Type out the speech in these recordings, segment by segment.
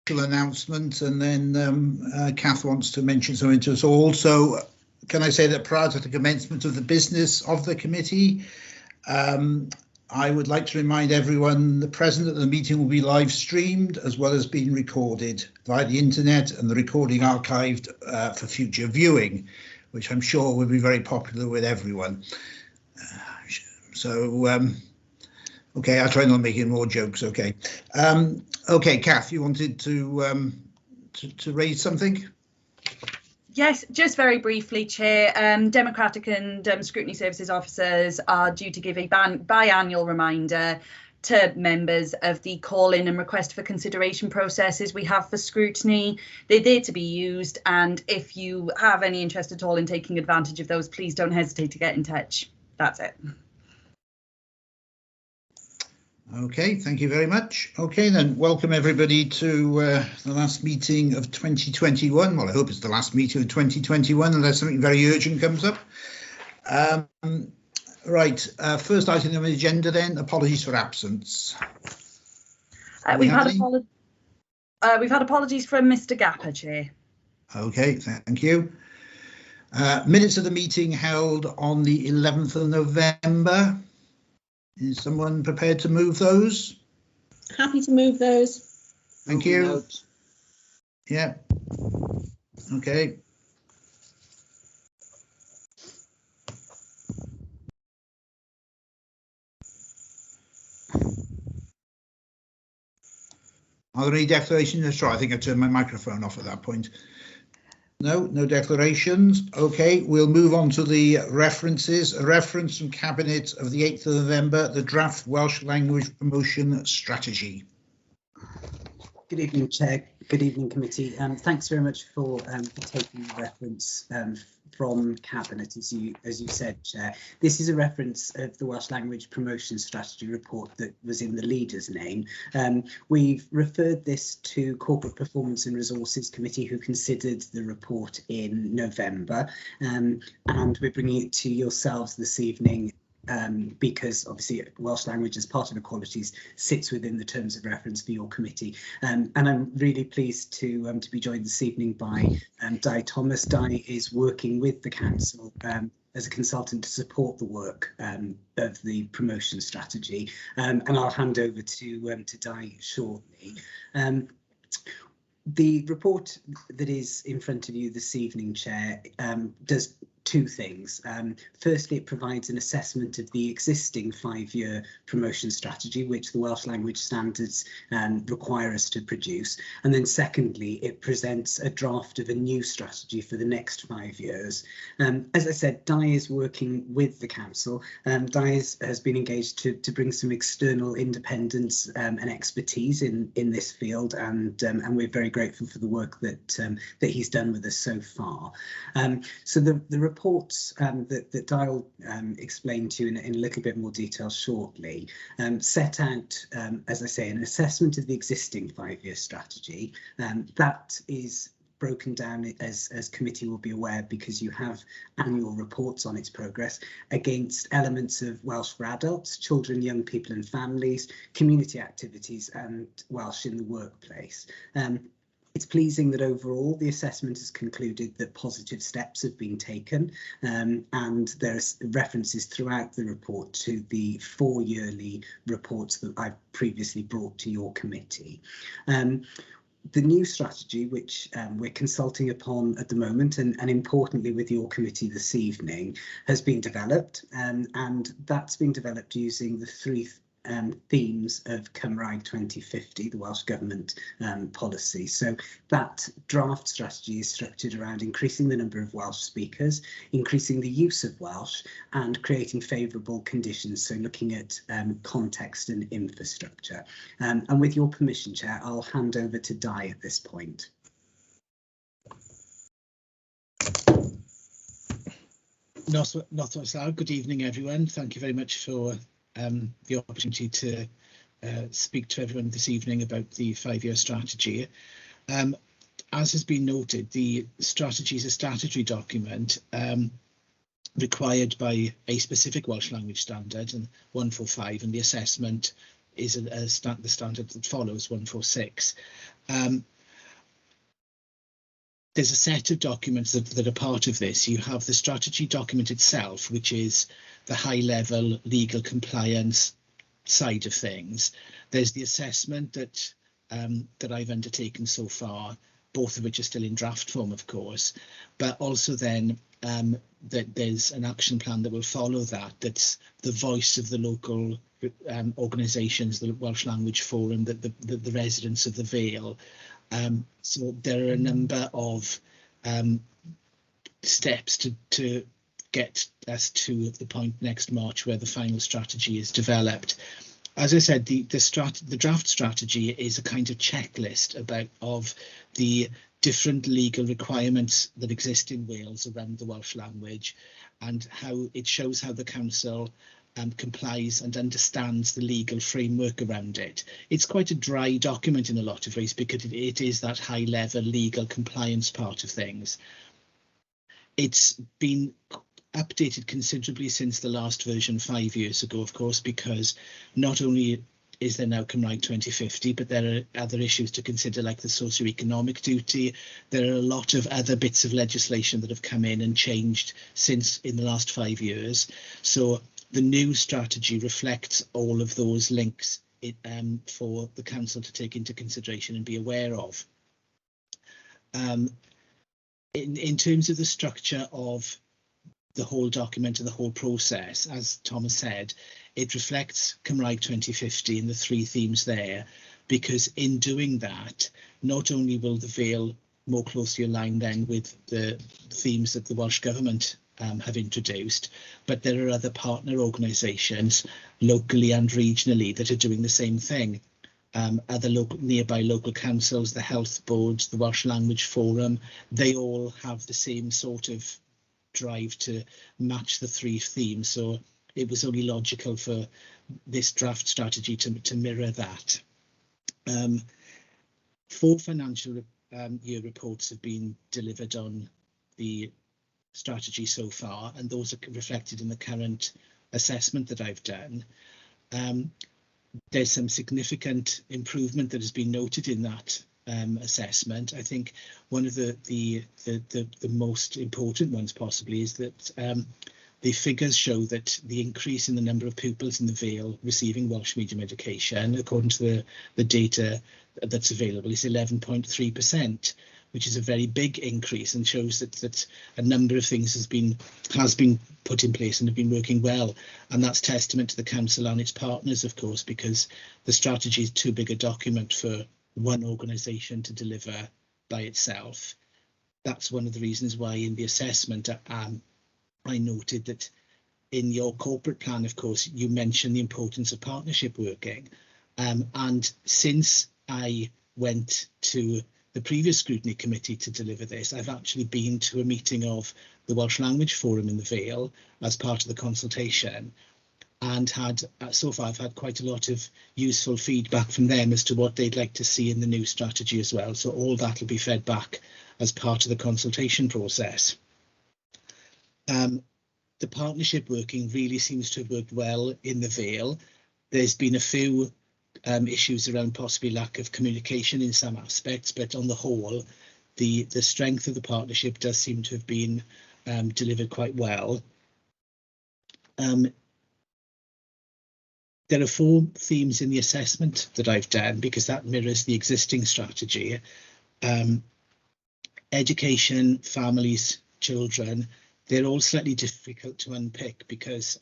announcement, and then Kath wants to mention something to us all. So can I say that prior to the commencement of the business of the committee, I would like to remind everyone the present that the meeting will be live streamed as well as being recorded via the internet, and the recording archived for future viewing, which I'm sure will be very popular with everyone. Okay, I'll try not making more jokes. Okay, okay, Kath, you wanted to raise something? Yes, just very briefly, Chair. Democratic and Scrutiny Services officers are due to give a biannual reminder to members of the call-in and request for consideration processes we have for scrutiny. They're there to be used, and if you have any interest at all in taking advantage of those, please don't hesitate to get in touch. That's it. Okay, thank you very much. Okay, then, welcome everybody to the last meeting of 2021. Well, I hope it's the last meeting of 2021, unless something very urgent comes up. Right, first item on the agenda then, apologies for absence. We've had apologies from Mr. Gapper, Chair. Okay, thank you. Minutes of the meeting held on the 11th of November. Is someone prepared to move those? Happy to move those. Thank you. Yeah. Okay. Are there any declarations? Let's try. I think I turned my microphone off at that point. No declarations. Okay, we'll move on to the references. A reference from Cabinet of the 8th of November, the draft Welsh language promotion strategy. Good evening, Chair. Good evening, committee. Thanks very much for taking the reference from Cabinet, as you said, Chair. This is a reference of the Welsh Language Promotion Strategy report that was in the leader's name. We've referred this to Corporate Performance and Resources Committee, who considered the report in November, and we're bringing it to yourselves this evening because obviously Welsh language as part of equalities sits within the terms of reference for your committee, and I'm really pleased to be joined this evening by Di Thomas. Di is working with the council as a consultant to support the work of the promotion strategy, and I'll hand over to Di shortly. The report that is in front of you this evening, Chair, does two things. Firstly, it provides an assessment of the existing 5-year promotion strategy, which the Welsh language standards require us to produce. And then secondly, it presents a draft of a new strategy for the next 5 years. As I said, Di is working with the council. Di has been engaged to bring some external independence and expertise in this field, and we're very grateful for the work that he's done with us so far. So the reports that Di will explain to you in a little bit more detail shortly set out, as I say, an assessment of the existing 5-year strategy. That is broken down, as committee will be aware, because you have annual reports on its progress against elements of Welsh for adults, children, young people and families, community activities and Welsh in the workplace. It's pleasing that overall the assessment has concluded that positive steps have been taken, and there's references throughout the report to the 4 yearly reports that I've previously brought to your committee. The new strategy, which we're consulting upon at the moment, and importantly with your committee this evening, has been developed, and that's been developed using the three themes of Cymraeg 2050, the Welsh Government policy. So that draft strategy is structured around increasing the number of Welsh speakers, increasing the use of Welsh, and creating favourable conditions, so looking at context and infrastructure. And with your permission, Chair, I'll hand over to Di at this point. Good evening, everyone. Thank you very much for the opportunity to speak to everyone this evening about the 5-year strategy. As has been noted, the strategy is a statutory document required by a specific Welsh language standard, and 145, and the assessment is the standard that follows, 146. there's a set of documents that are part of this. You have the strategy document itself, which is the high-level legal compliance side of things. There's the assessment that I've undertaken so far, both of which are still in draft form, of course, but also then that there's an action plan that will follow that. That's the voice of the local organisations, the Welsh Language Forum, the residents of the Vale. So there are a number of steps to get us to the point next March where the final strategy is developed. As I said, the draft strategy is a kind of checklist of the different legal requirements that exist in Wales around the Welsh language, and how it shows how the council complies and understands the legal framework around it. It's quite a dry document in a lot of ways because it is that high level legal compliance part of things. It's been updated considerably since the last version 5 years ago, of course, because not only is there now Cymraeg 2050, but there are other issues to consider, like the socio-economic duty. There are a lot of other bits of legislation that have come in and changed since in the last 5 years. So the new strategy reflects all of those links for the council to take into consideration and be aware of. In terms of the structure of the whole document and the whole process, as Thomas said, it reflects Cymraeg 2050 and the 3 themes there, because in doing that, not only will the Vale more closely align then with the themes that the Welsh Government have introduced, but there are other partner organisations locally and regionally that are doing the same thing. Other nearby local councils, the health boards, the Welsh Language Forum, they all have the same sort of drive to match the 3 themes. So it was only logical for this draft strategy to mirror that. 4 financial year reports have been delivered on the strategy so far, and those are reflected in the current assessment that I've done. There's some significant improvement that has been noted in that assessment. I think one of the most important ones possibly is that the figures show that the increase in the number of pupils in the Vale receiving Welsh medium education, according to the data that's available, is 11.3%, which is a very big increase and shows that a number of things has been put in place and have been working well. And that's testament to the council and its partners, of course, because the strategy is too big a document for one organisation to deliver by itself. That's one of the reasons why in the assessment I noted that in your corporate plan, of course, you mentioned the importance of partnership working. And since I went to the previous Scrutiny Committee to deliver this, I've actually been to a meeting of the Welsh Language Forum in the Vale as part of the consultation, and so far I've had quite a lot of useful feedback from them as to what they'd like to see in the new strategy as well. So all that will be fed back as part of the consultation process. The partnership working really seems to have worked well in the Vale. There's been a few issues around possibly lack of communication in some aspects, but on the whole, the strength of the partnership does seem to have been delivered quite well. There are 4 themes in the assessment that I've done because that mirrors the existing strategy. Education, families, children, they're all slightly difficult to unpick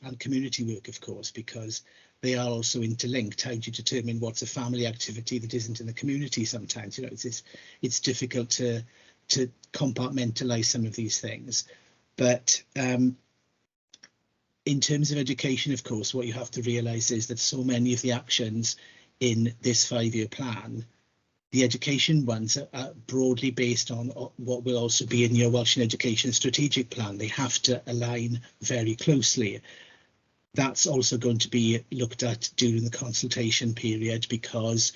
and community work, of course, because they are also interlinked. How do you determine what's a family activity that isn't in the community sometimes? You know, it's difficult to compartmentalise some of these things. But in terms of education, of course, what you have to realise is that so many of the actions in this 5-year plan, the education ones are broadly based on what will also be in your Welsh Education Strategic Plan. They have to align very closely. That's also going to be looked at during the consultation period, because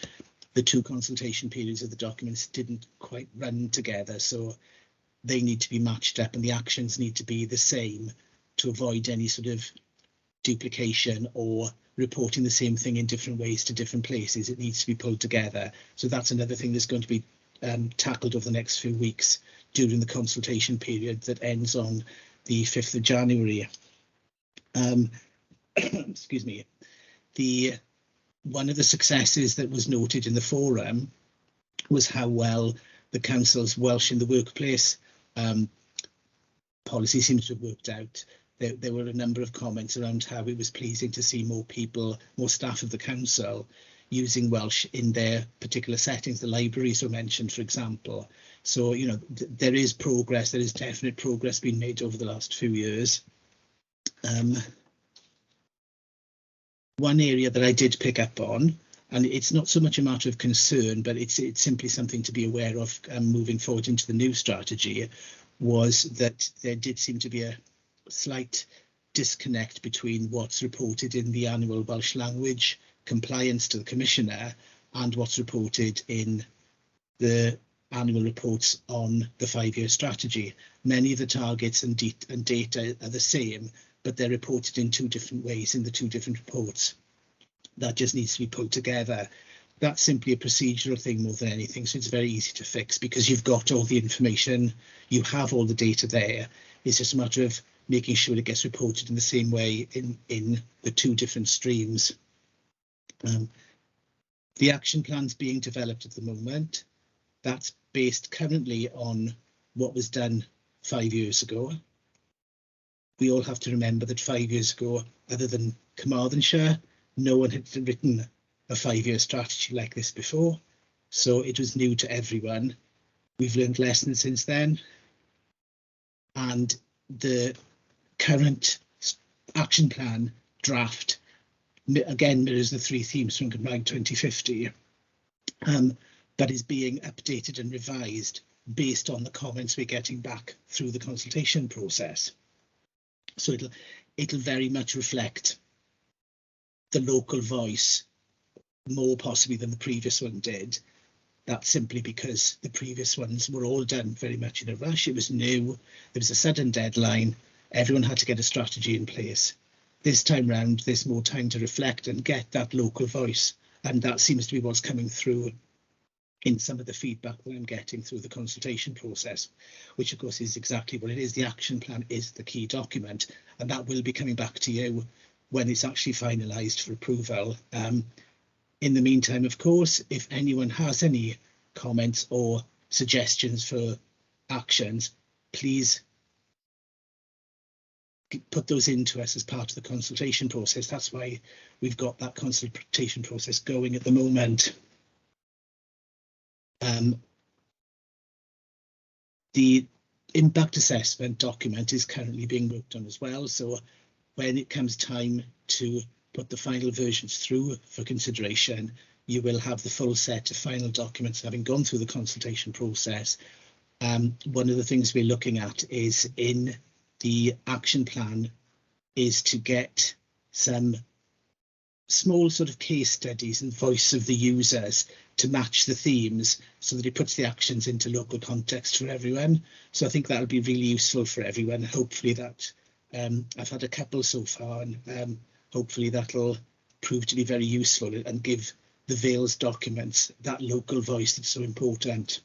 the 2 consultation periods of the documents didn't quite run together. So they need to be matched up and the actions need to be the same to avoid any sort of duplication or reporting the same thing in different ways to different places. It needs to be pulled together. So that's another thing that's going to be tackled over the next few weeks during the consultation period that ends on the 5th of January. Excuse me. One of the successes that was noted in the forum was how well the council's Welsh in the workplace policy seems to have worked out. There were a number of comments around how it was pleasing to see more staff of the council using Welsh in their particular settings. The libraries were mentioned, for example. So, you know, there is progress, there is definite progress being made over the last few years. One area that I did pick up on, and it's not so much a matter of concern, but it's simply something to be aware of moving forward into the new strategy, was that there did seem to be a slight disconnect between what's reported in the annual Welsh language compliance to the Commissioner and what's reported in the annual reports on the 5-year strategy. Many of the targets and data are the same, but they're reported in 2 different ways in the 2 different reports. That just needs to be pulled together. That's simply a procedural thing more than anything, so it's very easy to fix because you've got all the information, you have all the data there. It's just a matter of making sure it gets reported in the same way in the 2 different streams. The action plan's being developed at the moment. That's based currently on what was done 5 years ago. We all have to remember that 5 years ago, other than Carmarthenshire, no one had written a 5-year strategy like this before. So it was new to everyone. We've learned lessons since then. And the current action plan draft, again, mirrors the 3 themes from Gymraeg 2050, but is being updated and revised based on the comments we're getting back through the consultation process. So it'll very much reflect the local voice more possibly than the previous one did. That's simply because the previous ones were all done very much in a rush. It was new, there was a sudden deadline, everyone had to get a strategy in place. This time round, there's more time to reflect and get that local voice, and that seems to be what's coming through in some of the feedback that I'm getting through the consultation process, which of course is exactly what it is. The action plan is the key document, and that will be coming back to you when it's actually finalised for approval. In the meantime, of course, if anyone has any comments or suggestions for actions, please put those into us as part of the consultation process. That's why we've got that consultation process going at the moment. The impact assessment document is currently being worked on as well. So when it comes time to put the final versions through for consideration, you will have the full set of final documents having gone through the consultation process. One of the things we're looking at is in the action plan is to get some small sort of case studies and voice of the users to match the themes so that it puts the actions into local context for everyone. So I think that'll be really useful for everyone. Hopefully that, I've had a couple so far, and hopefully that'll prove to be very useful and give the Vales documents that local voice that's so important.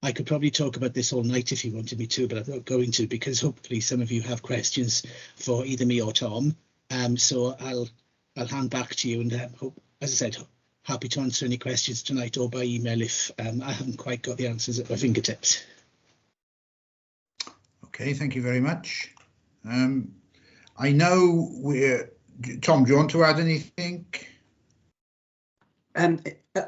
I could probably talk about this all night if you wanted me to, but I'm not going to, because hopefully some of you have questions for either me or Tom. So I'll hand back to you, and hope, as I said, happy to answer any questions tonight or by email if I haven't quite got the answers at my fingertips. Okay, thank you very much. I know we're... Tom, do you want to add anything?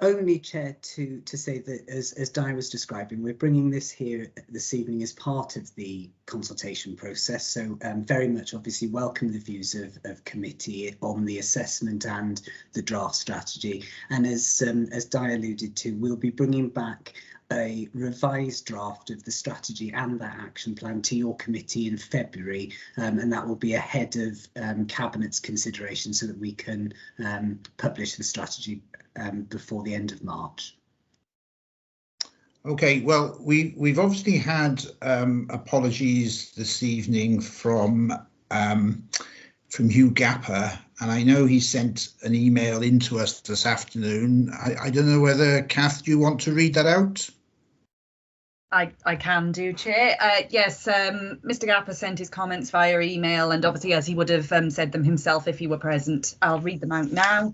Only, Chair, to say that as Di was describing, we're bringing this here this evening as part of the consultation process. So very much obviously welcome the views of committee on the assessment and the draft strategy. And as Di alluded to, we'll be bringing back a revised draft of the strategy and that action plan to your committee in February, and that will be ahead of Cabinet's consideration so that we can publish the strategy before the end of March. Okay, well, we've obviously had apologies this evening from Hugh Gapper, and I know he sent an email into us this afternoon. I don't know whether, Kath, do you want to read that out? I can do, Chair. Yes, Mr. Gapper sent his comments via email, and obviously as he would have said them himself if he were present. I'll read them out now.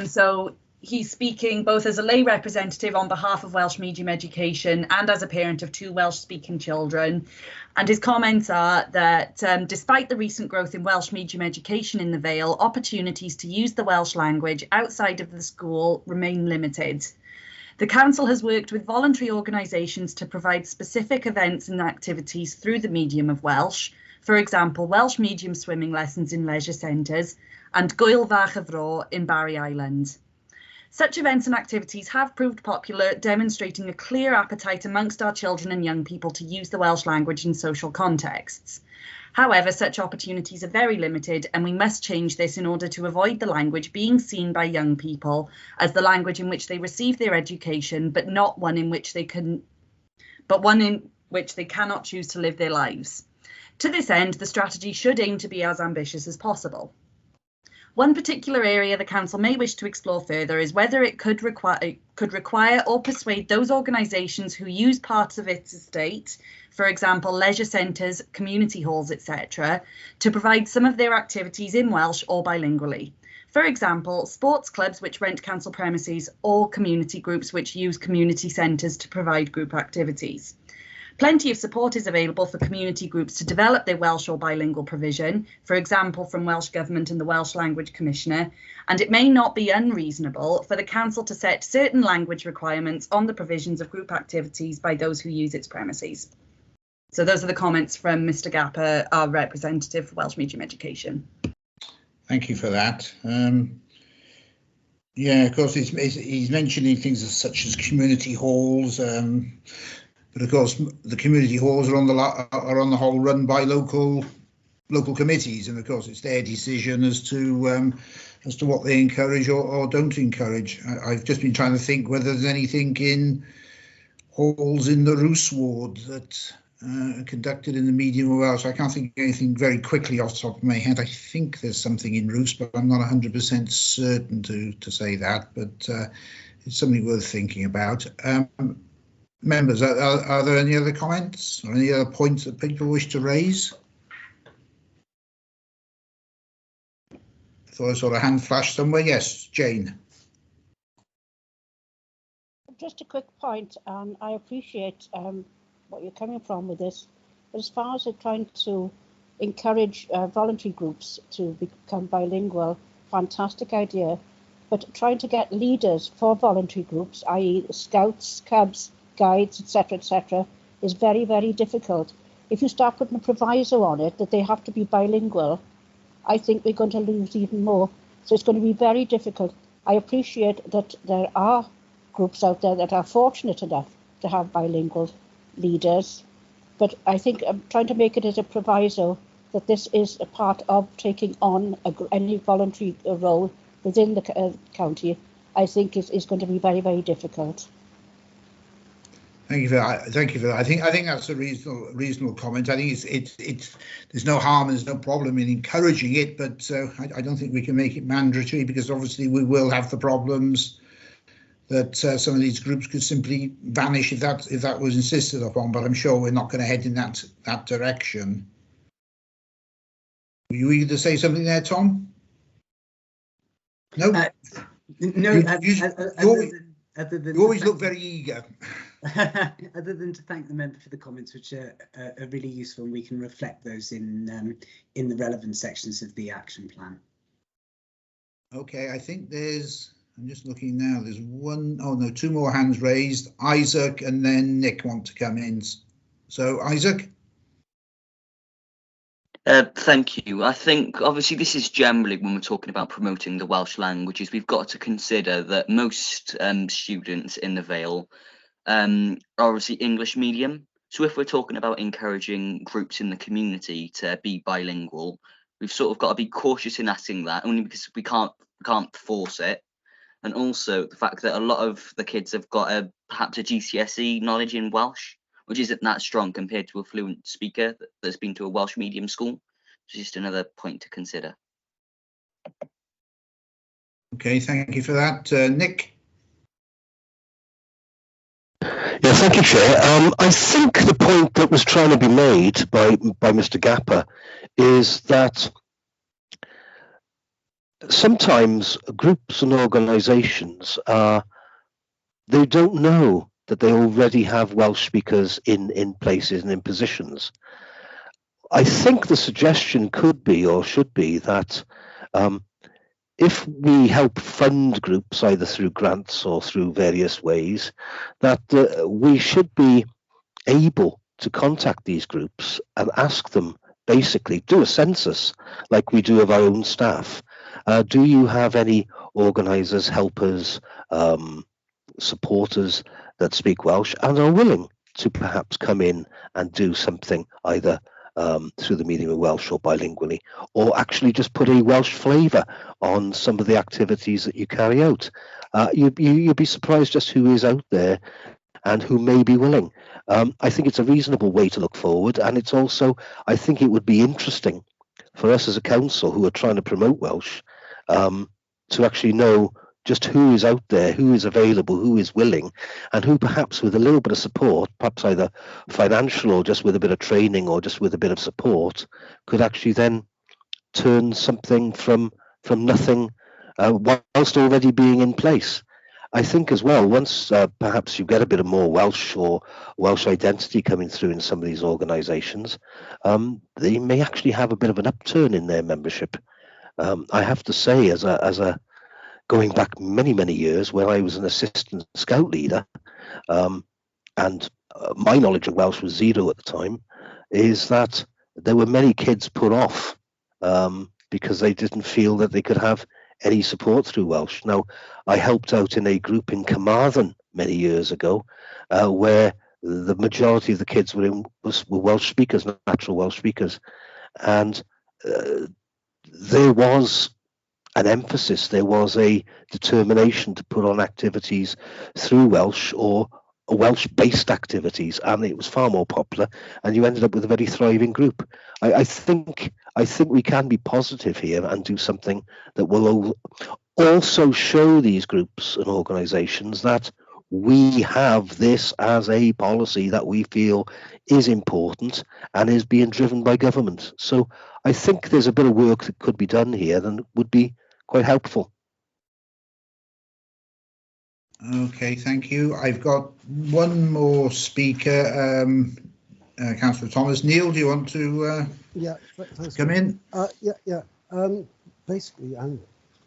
So he's speaking both as a lay representative on behalf of Welsh Medium Education and as a parent of 2 Welsh-speaking children. And his comments are that despite the recent growth in Welsh medium education in the Vale, opportunities to use the Welsh language outside of the school remain limited. The Council has worked with voluntary organisations to provide specific events and activities through the medium of Welsh, for example, Welsh medium swimming lessons in leisure centres and Gwyl Fach y Fro in Barry Island. Such events and activities have proved popular, demonstrating a clear appetite amongst our children and young people to use the Welsh language in social contexts. However, such opportunities are very limited, and we must change this in order to avoid the language being seen by young people as the language in which they receive their education, but one in which they cannot choose to live their lives. To this end, the strategy should aim to be as ambitious as possible. One particular area the Council may wish to explore further is whether it could require or persuade those organisations who use parts of its estate, for example, leisure centres, community halls, etc., to provide some of their activities in Welsh or bilingually. For example, sports clubs which rent council premises or community groups which use community centres to provide group activities. Plenty of support is available for community groups to develop their Welsh or bilingual provision, for example from Welsh Government and the Welsh Language Commissioner, and it may not be unreasonable for the Council to set certain language requirements on the provisions of group activities by those who use its premises. So those are the comments from Mr. Gapper, our representative for Welsh Medium Education. Thank you for that. Yeah, of course, he's mentioning things such as community halls, but of course the community halls are on the whole run by local committees, and of course it's their decision as to what they encourage or don't encourage. I've just been trying to think whether there's anything in halls in the Roos ward that are conducted in the medium of Welsh. I can't think of anything very quickly off the top of my head. I think there's something in Roos, but I'm not 100% certain to say that, but it's something worth thinking about. Members, are there any other comments or any other points that people wish to raise? I thought I saw a hand flash somewhere. Yes, Jane. Just a quick point. I appreciate what you're coming from with this, but as far as trying to encourage voluntary groups to become bilingual, fantastic idea. But trying to get leaders for voluntary groups, i.e. scouts, cubs, guides, etc., is very, very difficult. If you start putting a proviso on it that they have to be bilingual, I think we're going to lose even more. So it's going to be very difficult. I appreciate that there are groups out there that are fortunate enough to have bilingual leaders, but I think trying to make it as a proviso that this is a part of taking on any voluntary role within the county, I think is going to be very, very difficult. Thank you for that. Thank you for that. I think that's a reasonable comment. I think it's there's no harm, there's no problem in encouraging it, but I don't think we can make it mandatory, because obviously we will have the problems that some of these groups could simply vanish if that was insisted upon. But I'm sure we're not going to head in that direction. Were you eager to say something there, Tom? No. No. You always look very eager. Other than to thank the member for the comments, which are really useful, and we can reflect those in the relevant sections of the action plan. Okay, I think I'm just looking now. There's two more hands raised. Isaac and then Nick want to come in. So Isaac. Thank you. I think obviously this is generally when we're talking about promoting the Welsh languages, we've got to consider that most students in the Vale are obviously English medium. So if we're talking about encouraging groups in the community to be bilingual, we've sort of got to be cautious in asking that, only because we can't force it. And also the fact that a lot of the kids have got perhaps a GCSE knowledge in Welsh, which isn't that strong compared to a fluent speaker that's been to a Welsh medium school. So just another point to consider. Okay, thank you for that. Nick? Yeah, thank you, Chair. I think the point that was trying to be made by Mr. Gapper is that sometimes groups and organisations they don't know that they already have Welsh speakers in places and in positions. I think the suggestion could be or should be that if we help fund groups either through grants or through various ways, that we should be able to contact these groups and ask them, basically do a census like we do of our own staff. Do you have any organisers, helpers, supporters that speak Welsh and are willing to perhaps come in and do something either through the medium of Welsh or bilingually, or actually just put a Welsh flavour on some of the activities that you carry out. You'd be surprised just who is out there and who may be willing. I think it's a reasonable way to look forward, and it's also, I think it would be interesting for us as a council who are trying to promote Welsh to actually know just who is out there, who is available, who is willing, and who perhaps with a little bit of support, perhaps either financial or just with a bit of training or just with a bit of support, could actually then turn something from nothing whilst already being in place. I think as well, once perhaps you get a bit of more Welsh or Welsh identity coming through in some of these organisations, they may actually have a bit of an upturn in their membership. I have to say, as a going back many years, when I was an assistant scout leader, and my knowledge of Welsh was zero at the time, is that there were many kids put off because they didn't feel that they could have any support through Welsh. Now, I helped out in a group in Carmarthen many years ago, where the majority of the kids were Welsh speakers, natural Welsh speakers, and there was an emphasis, there was a determination to put on activities through Welsh or Welsh-based activities, and it was far more popular, and you ended up with a very thriving group. I think we can be positive here and do something that will also show these groups and organisations that we have this as a policy that we feel is important and is being driven by government. So I think there's a bit of work that could be done here that would be quite helpful. Okay, thank you. I've got one more speaker, Councillor Thomas. Neil, do you want to come in? Basically, and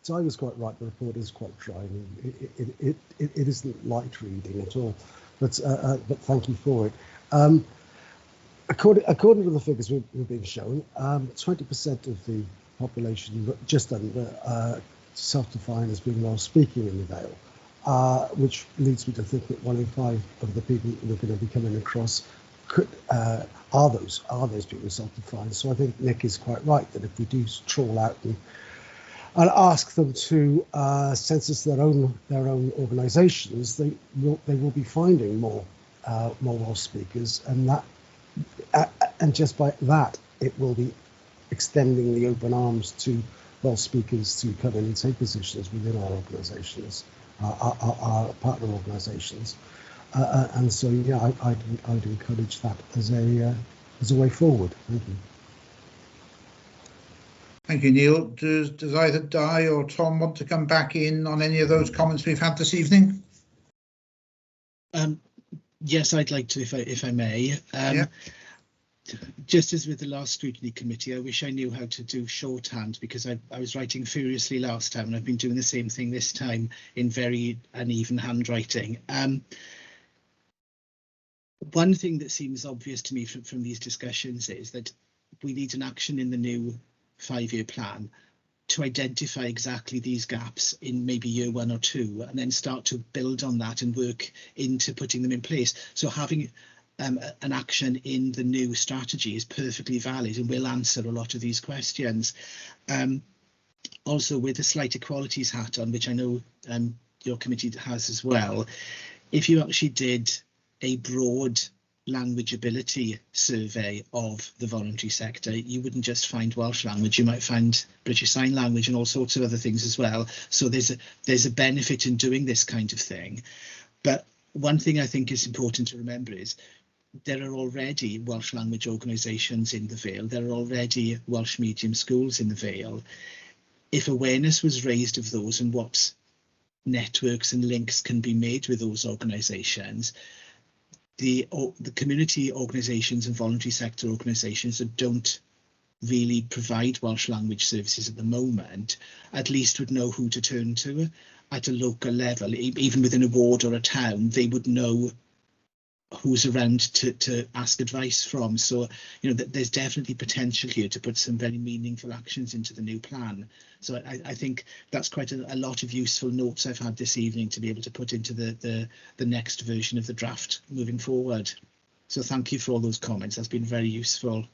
Di was quite right, the report is quite dry. I mean, it isn't light reading at all, but thank you for it. According to the figures we've been shown, 20% of the population, just under, self-define as being Welsh speaking in the Vale, which leads me to think that 1 in 5 of the people that we're going to be coming across are those people self-defined. So I think Nick is quite right that if we do trawl out and ask them to census their own organisations, they will be finding more Welsh speakers, and just by that it will be extending the open arms to Welsh speakers to come in and take positions within our organisations, our partner organisations, and so yeah, I'd encourage that as a way forward. Thank you. Thank you, Neil. Does either Di or Tom want to come back in on any of those comments we've had this evening? Yes, I'd like to, if I may. Yeah. Just as with the last scrutiny committee, I wish I knew how to do shorthand, because I was writing furiously last time, and I've been doing the same thing this time in very uneven handwriting. One thing that seems obvious to me from these discussions is that we need an action in the new 5-year plan to identify exactly these gaps in maybe year 1 or 2, and then start to build on that and work into putting them in place. So having an action in the new strategy is perfectly valid and will answer a lot of these questions. Also, with a slight equalities hat on, which I know your committee has as well, if you actually did a broad language ability survey of the voluntary sector, you wouldn't just find Welsh language, you might find British Sign Language and all sorts of other things as well. So there's a benefit in doing this kind of thing. But one thing I think is important to remember is there are already Welsh language organisations in the Vale. There are already Welsh medium schools in the Vale. If awareness was raised of those and what networks and links can be made with those organisations, the community organisations and voluntary sector organisations that don't really provide Welsh language services at the moment at least would know who to turn to at a local level. Even within a ward or a town, they would know who's around to ask advice from. So, you know, there's definitely potential here to put some very meaningful actions into the new plan. So I think that's quite a lot of useful notes I've had this evening to be able to put into the next version of the draft moving forward. So thank you for all those comments. That's been very useful.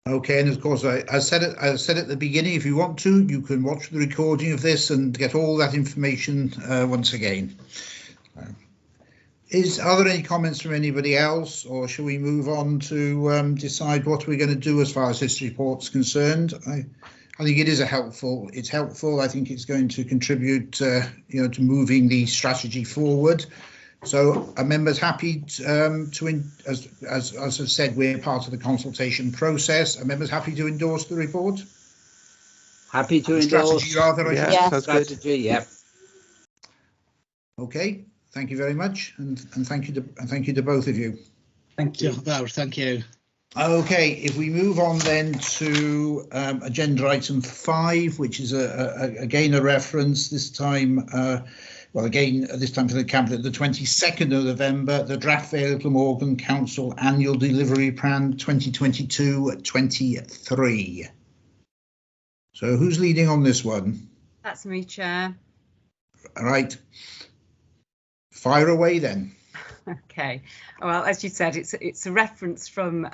Okay, and of course, I said at the beginning, if you want to, you can watch the recording of this and get all that information once again. Are there any comments from anybody else, or shall we move on to decide what we're going to do as far as this report's concerned? I think it is helpful. It's helpful. I think it's going to contribute, to moving the strategy forward. So, are members happy as I've said, we're part of the consultation process. Are members happy to endorse the report? Happy to endorse. Strategy, rather. Yes, strategy. Yep. Okay. Thank you very much, and thank you to both of you. Thank you. Thank you. Okay, if we move on then to agenda item 5, which is again a reference, this time, this time for the Cabinet, the 22nd of November, the draft Vale Glamorgan Council Annual Delivery Plan 2022-23. So who's leading on this one? That's me, Chair. All right. Fire away then. Okay. Well, as you said, it's a reference from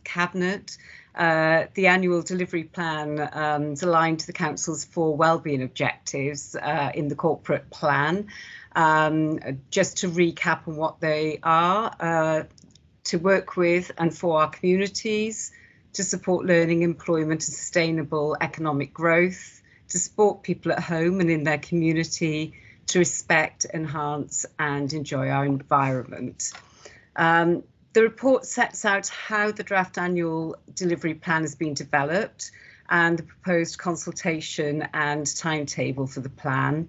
Cabinet. The annual delivery plan is aligned to the Council's 4 wellbeing objectives in the corporate plan. Just to recap on what they are, to work with and for our communities, to support learning, employment and sustainable economic growth, to support people at home and in their community, to respect, enhance and enjoy our environment. The report sets out how the draft annual delivery plan has been developed and the proposed consultation and timetable for the plan.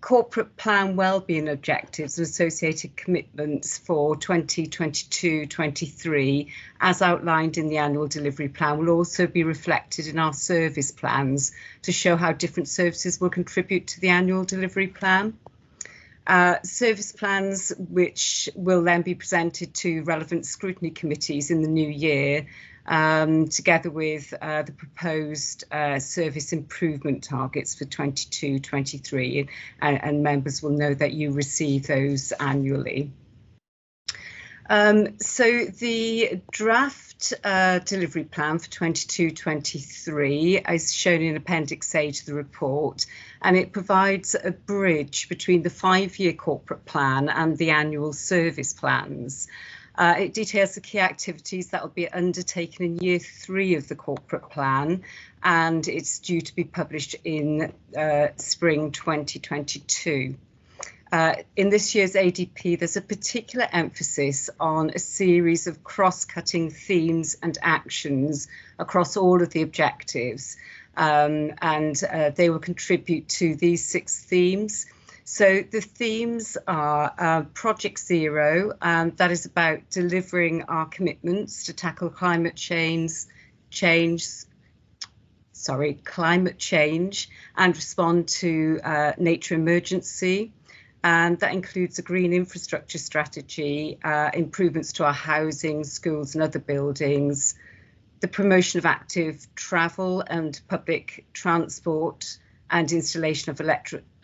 Corporate plan wellbeing objectives and associated commitments for 2022-23, as outlined in the annual delivery plan, will also be reflected in our service plans to show how different services will contribute to the annual delivery plan. Service plans which will then be presented to relevant scrutiny committees in the new year, together with the proposed service improvement targets for 22-23, and members will know that you receive those annually. So the draft delivery plan for 22-23 is shown in Appendix A to the report, and it provides a bridge between the 5-year corporate plan and the annual service plans. It details the key activities that will be undertaken in year 3 of the corporate plan, and it's due to be published in spring 2022. In this year's ADP, there's a particular emphasis on a series of cross-cutting themes and actions across all of the objectives, and they will contribute to these 6 themes. So the themes are Project Zero, that is about delivering our commitments to tackle climate change and respond to nature emergency. And that includes a green infrastructure strategy, improvements to our housing, schools and other buildings, the promotion of active travel and public transport, and installation of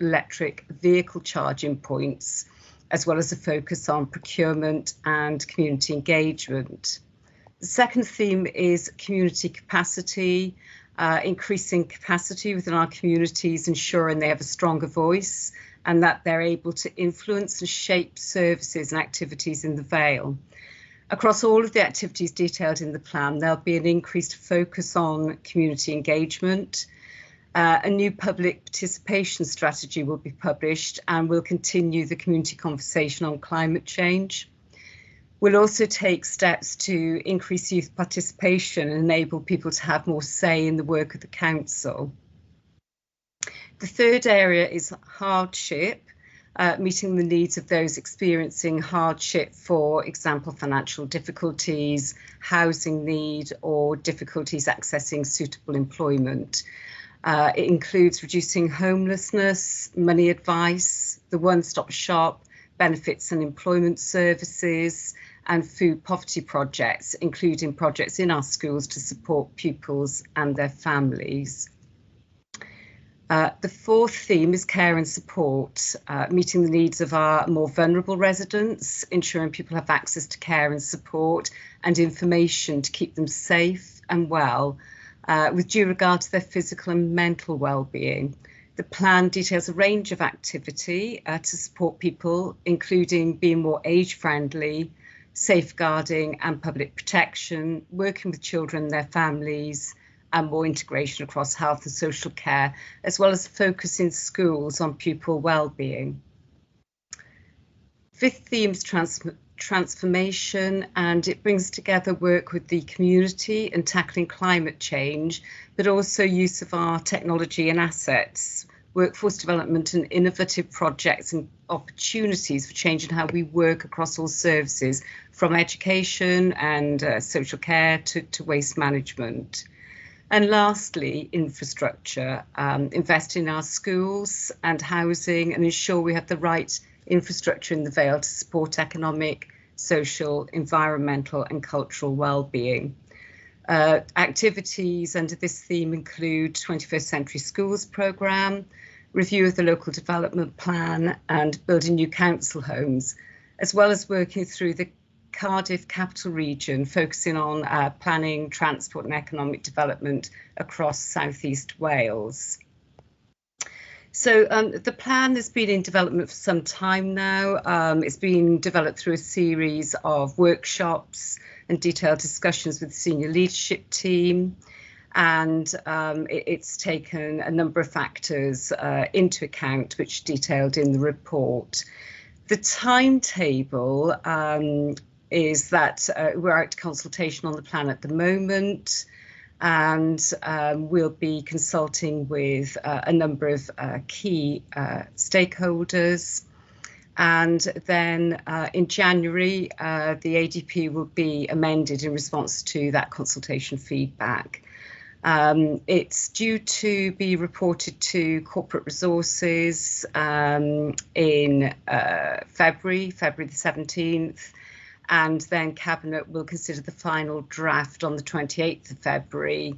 electric vehicle charging points, as well as a focus on procurement and community engagement. The second theme is community capacity, increasing capacity within our communities, ensuring they have a stronger voice and that they're able to influence and shape services and activities in the Vale. Across all of the activities detailed in the plan, there'll be an increased focus on community engagement, A new public participation strategy will be published and will continue the community conversation on climate change. We'll also take steps to increase youth participation and enable people to have more say in the work of the council. The third area is hardship, meeting the needs of those experiencing hardship, for example, financial difficulties, housing need, or difficulties accessing suitable employment. It includes reducing homelessness, money advice, the one-stop shop, benefits and employment services, and food poverty projects, including projects in our schools to support pupils and their families. The fourth theme is care and support, meeting the needs of our more vulnerable residents, ensuring people have access to care and support and information to keep them safe and well, with due regard to their physical and mental well-being. The plan details a range of activity to support people, including being more age-friendly, safeguarding and public protection, working with children and their families, and more integration across health and social care, as well as focus in schools on pupil well-being. Fifth theme is transformation, and it brings together work with the community and tackling climate change, but also use of our technology and assets, workforce development and innovative projects and opportunities for changing how we work across all services, from education and social care to waste management. And lastly, infrastructure, invest in our schools and housing and ensure we have the right infrastructure in the Vale to support economic, social, environmental and cultural well-being. Activities under this theme include 21st Century Schools programme, review of the local development plan and building new council homes, as well as working through the Cardiff capital region, focusing on planning, transport and economic development across South East Wales. So the plan has been in development for some time now. It's been developed through a series of workshops and detailed discussions with the senior leadership team. And it's taken a number of factors into account, which are detailed in the report. The timetable is that we're out to consultation on the plan at the moment, and we'll be consulting with a number of key stakeholders. And then in January, the ADP will be amended in response to that consultation feedback. It's due to be reported to corporate resources in February the 17th, and then Cabinet will consider the final draft on the 28th of February,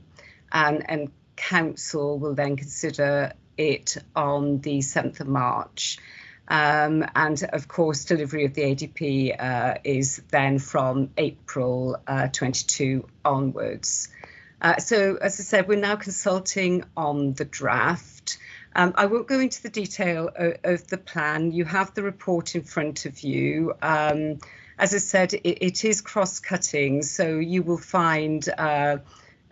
and Council will then consider it on the 7th of March. And of course, delivery of the ADP is then from April 22 onwards. So, as I said, we're now consulting on the draft. I won't go into the detail of the plan. You have the report in front of you. As I said, it is cross-cutting, so you will find there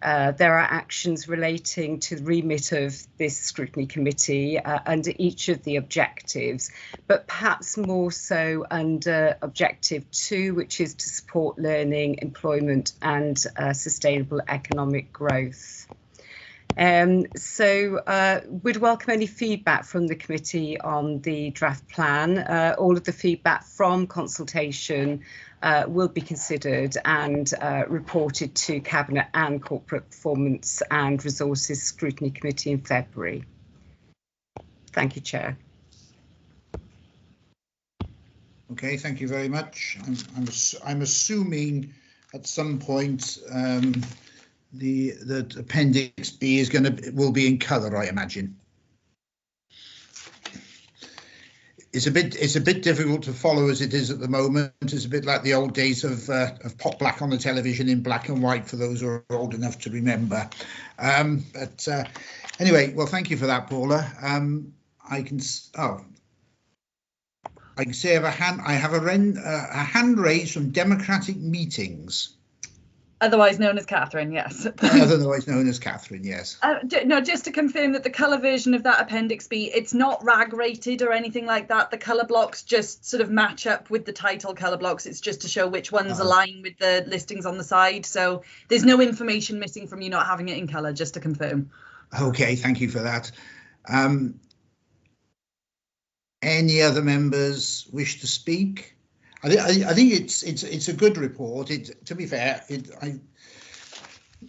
are actions relating to the remit of this scrutiny committee under each of the objectives, but perhaps more so under objective 2, which is to support learning, employment and sustainable economic growth. So we'd welcome any feedback from the committee on the draft plan. All of the feedback from consultation will be considered and reported to Cabinet and Corporate Performance and Resources Scrutiny Committee in February. Thank you, Chair. Okay, thank you very much. I'm assuming at some point that Appendix B will be in colour, I imagine. It's a bit difficult to follow as it is at the moment. It's a bit like the old days of Pop Black on the television in black and white for those who are old enough to remember. But anyway, well, thank you for that, Paula. I can see I have a hand raised from Democratic Meetings. Otherwise known as Catherine, yes. Otherwise known as Catherine, yes. No, just to confirm that the colour version of that Appendix B, it's not rag rated or anything like that. The colour blocks just sort of match up with the title colour blocks. It's just to show which ones align with the listings on the side. So there's no information missing from you not having it in colour, just to confirm. Okay, thank you for that. Any other members wish to speak? I think it's a good report. To be fair,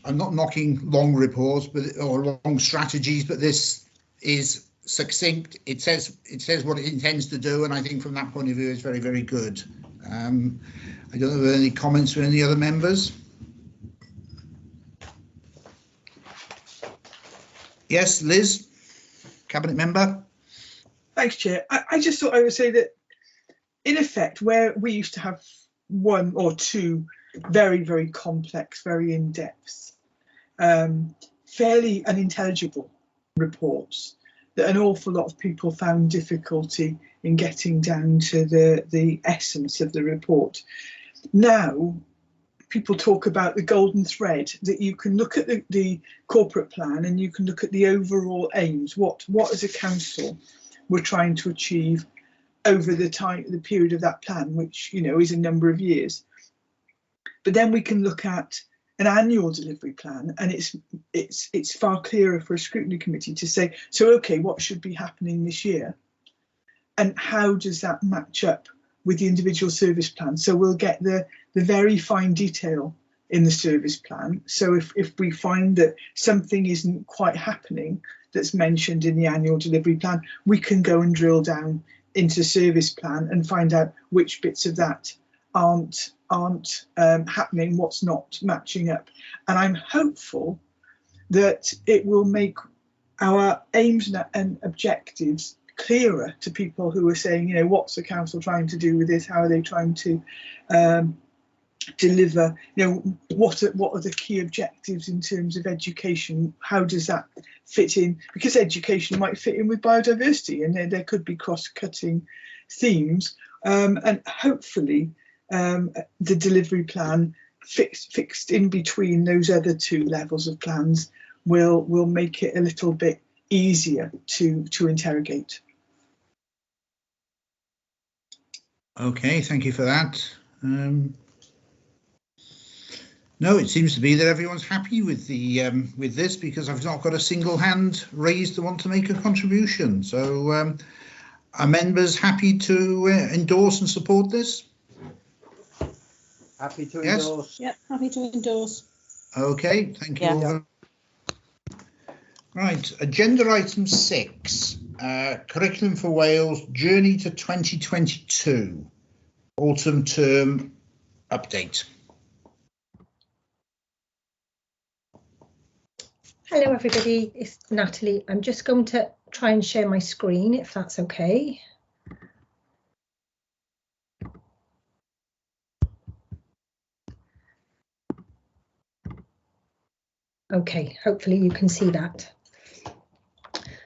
I'm not knocking long reports, or long strategies, but this is succinct. It says what it intends to do, and I think from that point of view, it's very, very good. I don't know if there are any comments from any other members. Yes, Liz, Cabinet Member. Thanks, Chair. I just thought I would say that, in effect, where we used to have one or two very, very complex, very in-depth, fairly unintelligible reports that an awful lot of people found difficulty in getting down to the essence of the report. Now, people talk about the golden thread, that you can look at the corporate plan and you can look at the overall aims, what as a council we're trying to achieve over the period of that plan, which, you know, is a number of years. But then we can look at an annual delivery plan, and it's far clearer for a scrutiny committee to say, so okay, what should be happening this year, and how does that match up with the individual service plan? So we'll get the very fine detail in the service plan. So if we find that something isn't quite happening that's mentioned in the annual delivery plan, we can go and drill down into service plan and find out which bits of that aren't happening, what's not matching up. And I'm hopeful that it will make our aims and objectives clearer to people who are saying, you know, what's the council trying to do with this? How are they trying to deliver? You know, what are the key objectives in terms of education? How does that fit in? Because education might fit in with biodiversity, and there could be cross-cutting themes. And hopefully the delivery plan fixed in between those other two levels of plans will make it a little bit easier to interrogate. Okay, thank you for that. No, it seems to be that everyone's happy with the with this, because I've not got a single hand raised to want to make a contribution. So are members happy to endorse and support this? Happy to endorse. Yep, happy to endorse. Okay, thank you all. Right, agenda item 6, Curriculum for Wales, Journey to 2022, autumn term update. Hello everybody, it's Natalie. I'm just going to try and share my screen, if that's okay. Okay, hopefully you can see that.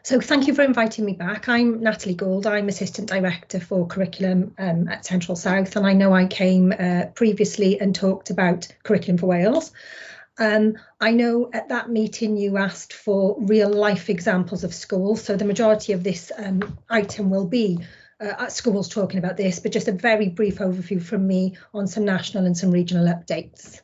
So thank you for inviting me back. I'm Natalie Gould. I'm Assistant Director for Curriculum at Central South, and I know I came previously and talked about Curriculum for Wales. I know at that meeting you asked for real life examples of schools, so the majority of this item will be at schools talking about this, but just a very brief overview from me on some national and some regional updates.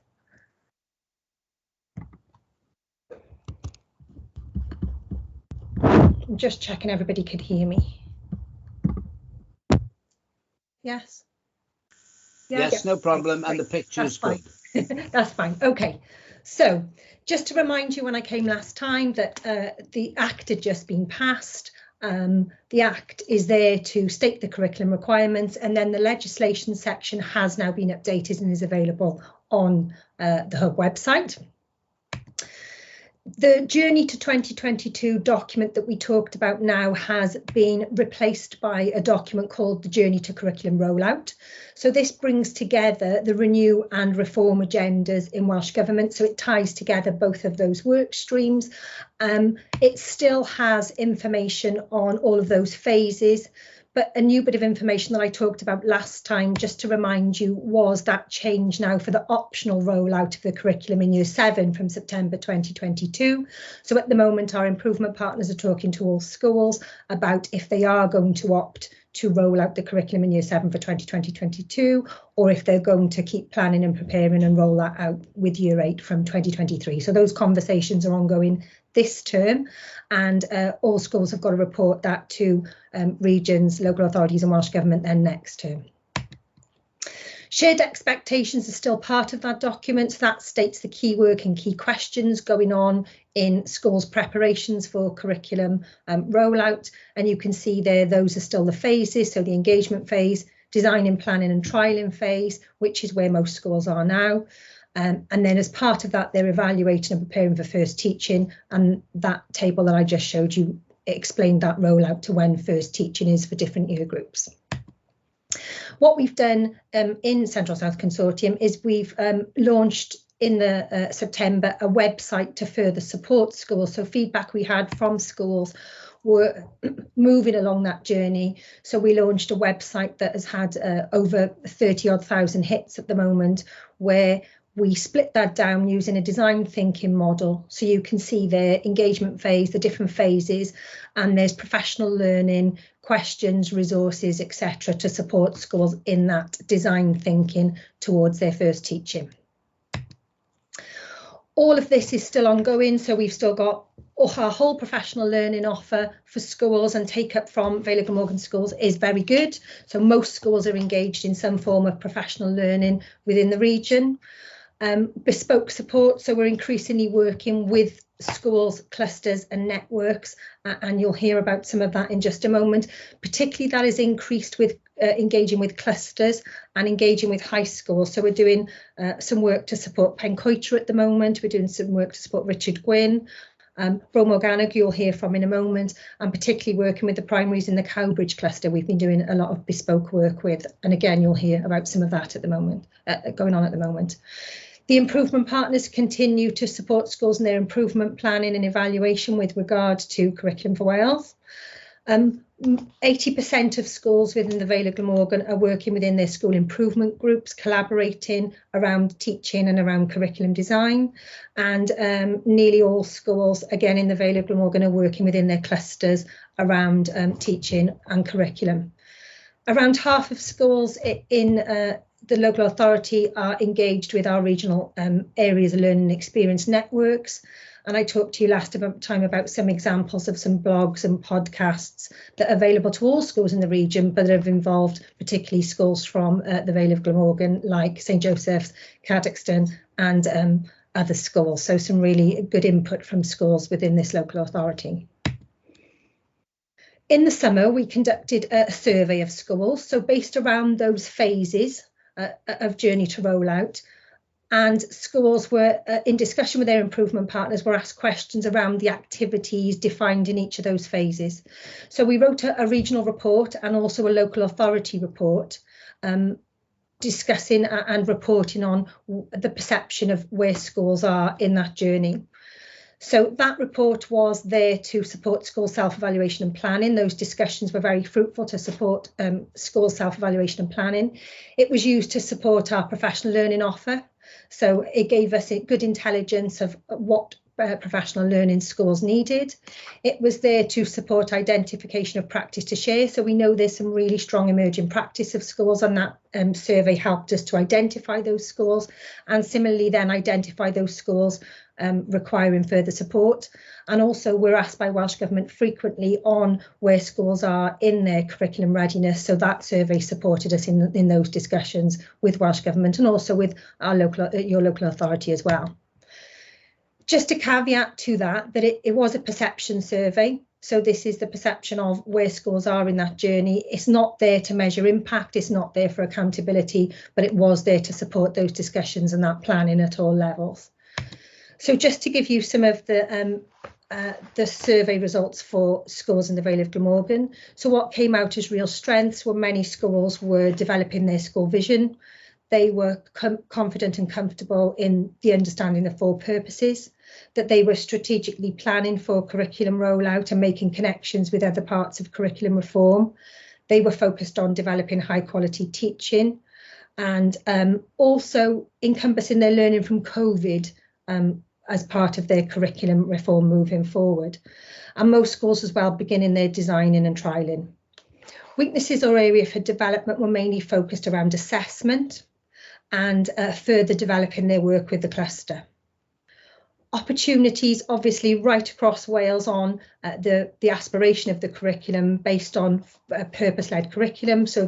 I'm just checking everybody could hear me. Yes? Yes, no problem, and the picture's good. That's fine, okay. So just to remind you, when I came last time, that the Act had just been passed. The Act is there to state the curriculum requirements, and then the legislation section has now been updated and is available on the Hub website. The Journey to 2022 document that we talked about now has been replaced by a document called the Journey to Curriculum Rollout. So this brings together the renew and reform agendas in Welsh Government. So it ties together both of those work streams. It still has information on all of those phases, But a new bit of information that I talked about last time, just to remind you, was that change now for the optional rollout of the curriculum in Year 7 from September 2022. So at the moment, our improvement partners are talking to all schools about if they are going to opt to roll out the curriculum in Year 7 for 2020-22, or if they're going to keep planning and preparing and roll that out with Year 8 from 2023. So those conversations are ongoing this term, and all schools have got to report that to regions, local authorities and Welsh Government then next term. Shared expectations are still part of that document. That states the key work and key questions going on in schools' preparations for curriculum rollout. And you can see there, those are still the phases. So the engagement phase, designing, planning and trialling phase, which is where most schools are now. And then as part of that, they're evaluating and preparing for first teaching. And that table that I just showed you explained that rollout to when first teaching is for different year groups. What we've done in Central South Consortium is we've launched in the September a website to further support schools. So feedback we had from schools were moving along that journey. So we launched a website that has had over 30,000 hits at the moment, where we split that down using a design thinking model. So you can see there engagement phase, the different phases, and there's professional learning, questions, resources, etc. to support schools in that design thinking towards their first teaching. All of this is still ongoing, so we've still got our whole professional learning offer for schools, and take up from Vale of Glamorgan schools is very good. So most schools are engaged in some form of professional learning within the region. Bespoke support, so we're increasingly working with schools, clusters and networks, and you'll hear about some of that in just a moment. Particularly that is increased with engaging with clusters and engaging with high schools. So we're doing some work to support Pencoitra at the moment, we're doing some work to support Richard Gwyn, Bro Morgannwg you'll hear from in a moment, and particularly working with the primaries in the Cowbridge cluster we've been doing a lot of bespoke work with, and again you'll hear about some of that at the moment, going on at the moment. The improvement partners continue to support schools in their improvement planning and evaluation with regard to Curriculum for Wales. 80% of schools within the Vale of Glamorgan are working within their school improvement groups, collaborating around teaching and around curriculum design. And nearly all schools, again in the Vale of Glamorgan, are working within their clusters around teaching and curriculum. Around half of schools in the local authority are engaged with our regional areas of learning experience networks. And I talked to you last time about some examples of some blogs and podcasts that are available to all schools in the region, but that have involved particularly schools from the Vale of Glamorgan, like St Joseph's, Cadoxton and other schools. So some really good input from schools within this local authority. In the summer, we conducted a survey of schools, so based around those phases of journey to rollout, and schools were in discussion with their improvement partners were asked questions around the activities defined in each of those phases. So we wrote a regional report and also a local authority report discussing and reporting on the perception of where schools are in that journey. So that report was there to support school self-evaluation and planning. Those discussions were very fruitful to support school self-evaluation and planning. It was used to support our professional learning offer. So it gave us a good intelligence of what professional learning schools needed. It was there to support identification of practice to share. So we know there's some really strong emerging practice of schools, and that survey helped us to identify those schools, and similarly then identify those schools requiring further support. And also we're asked by Welsh Government frequently on where schools are in their curriculum readiness. So that survey supported us in those discussions with Welsh Government, and also with our your local authority as well. Just a caveat to that it was a perception survey. So this is the perception of where schools are in that journey. It's not there to measure impact, it's not there for accountability, but it was there to support those discussions and that planning at all levels. So just to give you some of the survey results for schools in the Vale of Glamorgan. So what came out as real strengths were many schools were developing their school vision. They were confident and comfortable in the understanding of 4 purposes, that they were strategically planning for curriculum rollout and making connections with other parts of curriculum reform. They were focused on developing high quality teaching and also encompassing their learning from COVID as part of their curriculum reform moving forward. And most schools as well beginning their designing and trialling. Weaknesses or area for development were mainly focused around assessment and further developing their work with the cluster. Opportunities obviously right across Wales on the aspiration of the curriculum based on a purpose-led curriculum. So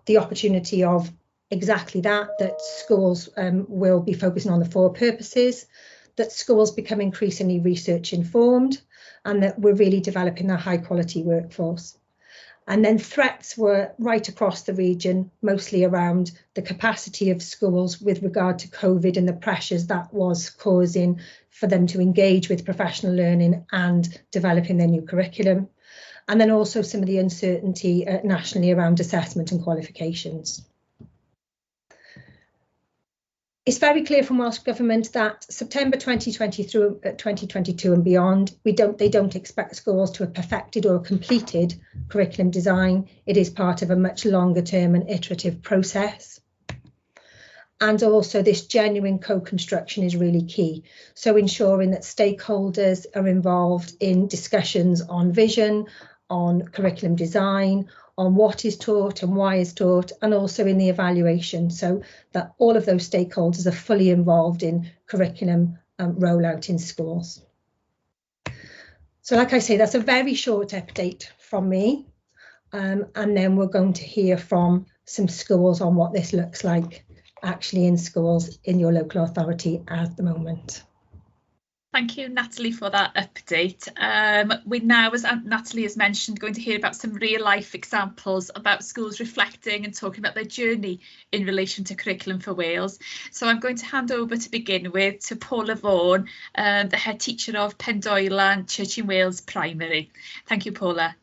the opportunity of exactly that schools will be focusing on the 4 purposes, that schools become increasingly research informed, and that we're really developing a high quality workforce. And then threats were right across the region, mostly around the capacity of schools with regard to COVID and the pressures that was causing for them to engage with professional learning and developing their new curriculum. And then also some of the uncertainty nationally around assessment and qualifications. It's very clear from Welsh Government that September 2020 through 2022 and beyond, they don't expect schools to have perfected or completed curriculum design. It is part of a much longer term and iterative process. And also this genuine co-construction is really key. So ensuring that stakeholders are involved in discussions on vision, on curriculum design, on what is taught and why is taught, and also in the evaluation, so that all of those stakeholders are fully involved in curriculum rollout in schools. So like I say, that's a very short update from me, and then we're going to hear from some schools on what this looks like actually in schools in your local authority at the moment. Thank you, Natalie, for that update. We're now, as Natalie has mentioned, going to hear about some real life examples about schools reflecting and talking about their journey in relation to Curriculum for Wales. So I'm going to hand over to begin with to Paula Vaughan, the head teacher of Pendoilan Church in Wales Primary. Thank you, Paula.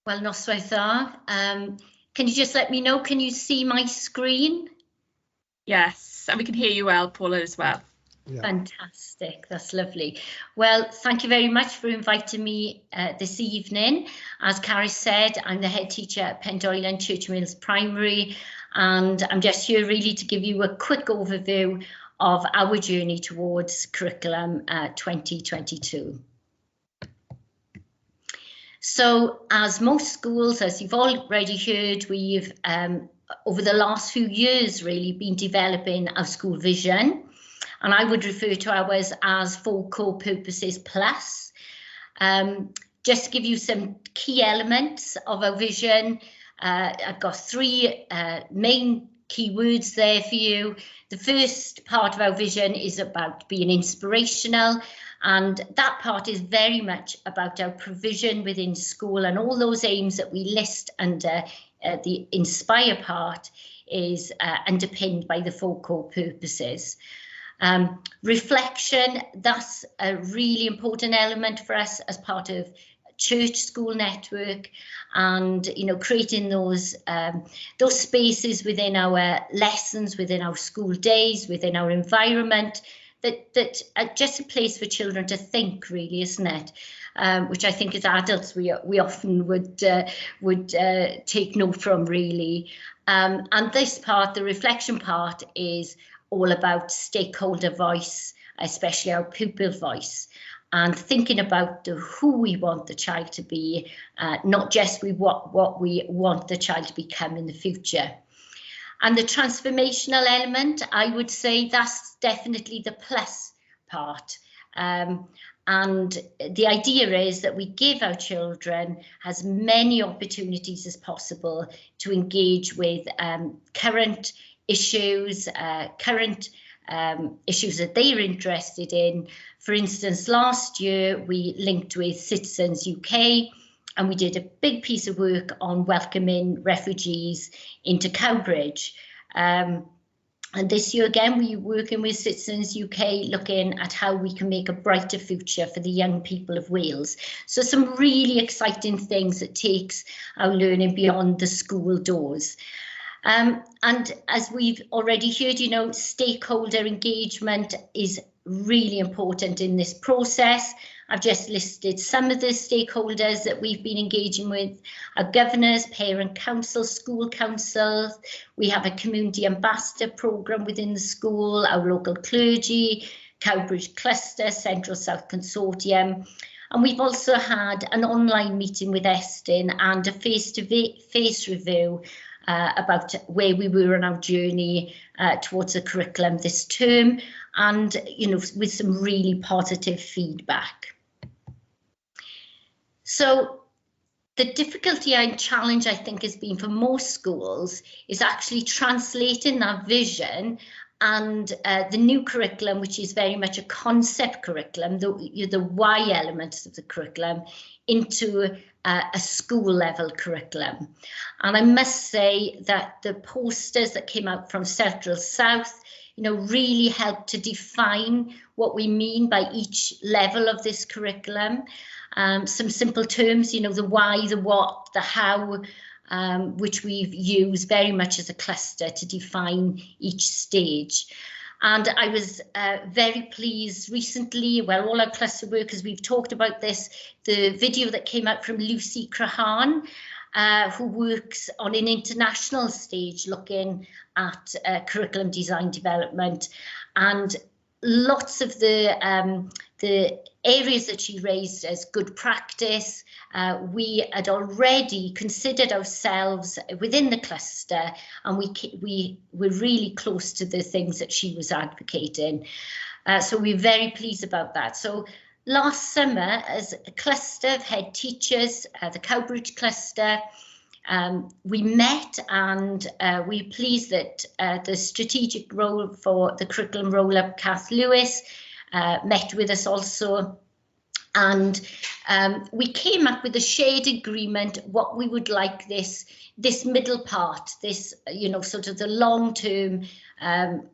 Wel, noswaith dda. Can you just let me know, can you see my screen? Yes, and we can hear you well, Paula, as well. Yeah. Fantastic, that's lovely. Well, thank you very much for inviting me this evening. As Carrie said, I'm the head teacher at Pendoilan Church in Wales Primary, and I'm just here really to give you a quick overview of our journey towards Curriculum 2022. So, as most schools, as you've already heard, we've over the last few years really been developing our school vision, and I would refer to ours as 4 core purposes plus. Just to give you some key elements of our vision, I've got 3 main key words there for you. The first part of our vision is about being inspirational. And that part is very much about our provision within school, and all those aims that we list under the Inspire part is underpinned by the 4 core purposes. Reflection, that's a really important element for us as part of church school network, and creating those spaces within our lessons, within our school days, within our environment, that are just a place for children to think, really, isn't it? Which I think as adults we often would take note from, really. And this part, the reflection part, is all about stakeholder voice, especially our pupil voice, and thinking about who we want the child to be, not just what we want the child to become in the future. And the transformational element, I would say that's definitely the plus part. And the idea is that we give our children as many opportunities as possible to engage with current issues, issues that they're interested in. For instance, last year we linked with Citizens UK, and we did a big piece of work on welcoming refugees into Cowbridge. And this year again, we're working with Citizens UK, looking at how we can make a brighter future for the young people of Wales. So some really exciting things that takes our learning beyond the school doors. And as we've already heard, stakeholder engagement is really important in this process. I've just listed some of the stakeholders that we've been engaging with: our governors, parent council, school councils. We have a community ambassador programme within the school, our local clergy, Cowbridge Cluster, Central South Consortium. And we've also had an online meeting with Estin and a face-to-face review about where we were on our journey towards the curriculum this term, and with some really positive feedback. So the difficulty and challenge, I think, has been for most schools is actually translating that vision and the new curriculum, which is very much a concept curriculum, the why elements of the curriculum, into a school level curriculum. And I must say that the posters that came out from Central South, really helped to define what we mean by each level of this curriculum. Some simple terms, the why, the what, the how, which we've used very much as a cluster to define each stage. And I was very pleased recently, well, all our cluster workers, we've talked about this, the video that came out from Lucy Crahan, who works on an international stage looking at curriculum design development, and lots of the areas that she raised as good practice, we had already considered ourselves within the cluster, and we were really close to the things that she was advocating. So we're very pleased about that. So last summer, as a cluster of head teachers, the Cowbridge cluster, we met, and we're pleased that the strategic role for the curriculum roll-up, Kath Lewis, met with us also, and we came up with a shared agreement what we would like this middle part, this sort of the long term,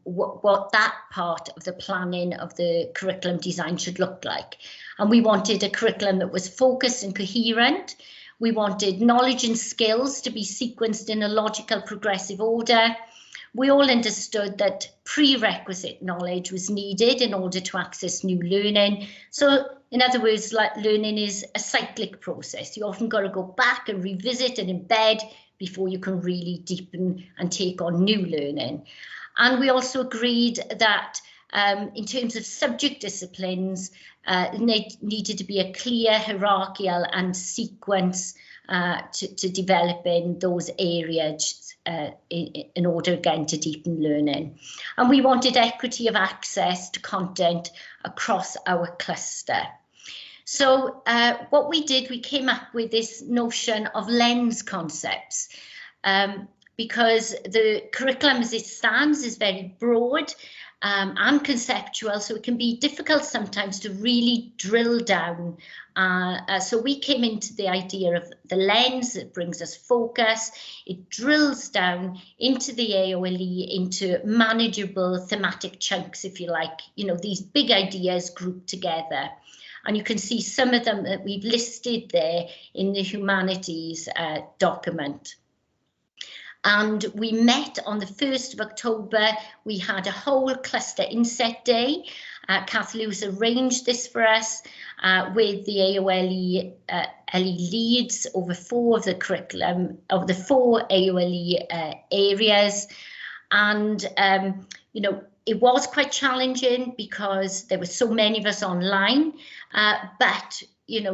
what that part of the planning of the curriculum design should look like. And we wanted a curriculum that was focused and coherent. We wanted knowledge and skills to be sequenced in a logical, progressive order. We all understood that prerequisite knowledge was needed in order to access new learning. So, in other words, like learning is a cyclic process. You often got to go back and revisit and embed before you can really deepen and take on new learning. And we also agreed that in terms of subject disciplines, needed to be a clear hierarchical and sequence to developing those areas in order, again, to deepen learning. And we wanted equity of access to content across our cluster. So what we did, we came up with this notion of lens concepts, because the curriculum as it stands is very broad and conceptual, so it can be difficult sometimes to really drill down. So we came into the idea of the lens that brings us focus. It drills down into the AOLE, into manageable thematic chunks, if you like, these big ideas grouped together. And you can see some of them that we've listed there in the humanities document. And we met on the 1st of October. We had a whole cluster inset day. Kath Lewis arranged this for us with the AOLE leads over 4 of the curriculum, of the 4 AOLE areas. And, it was quite challenging because there were so many of us online, but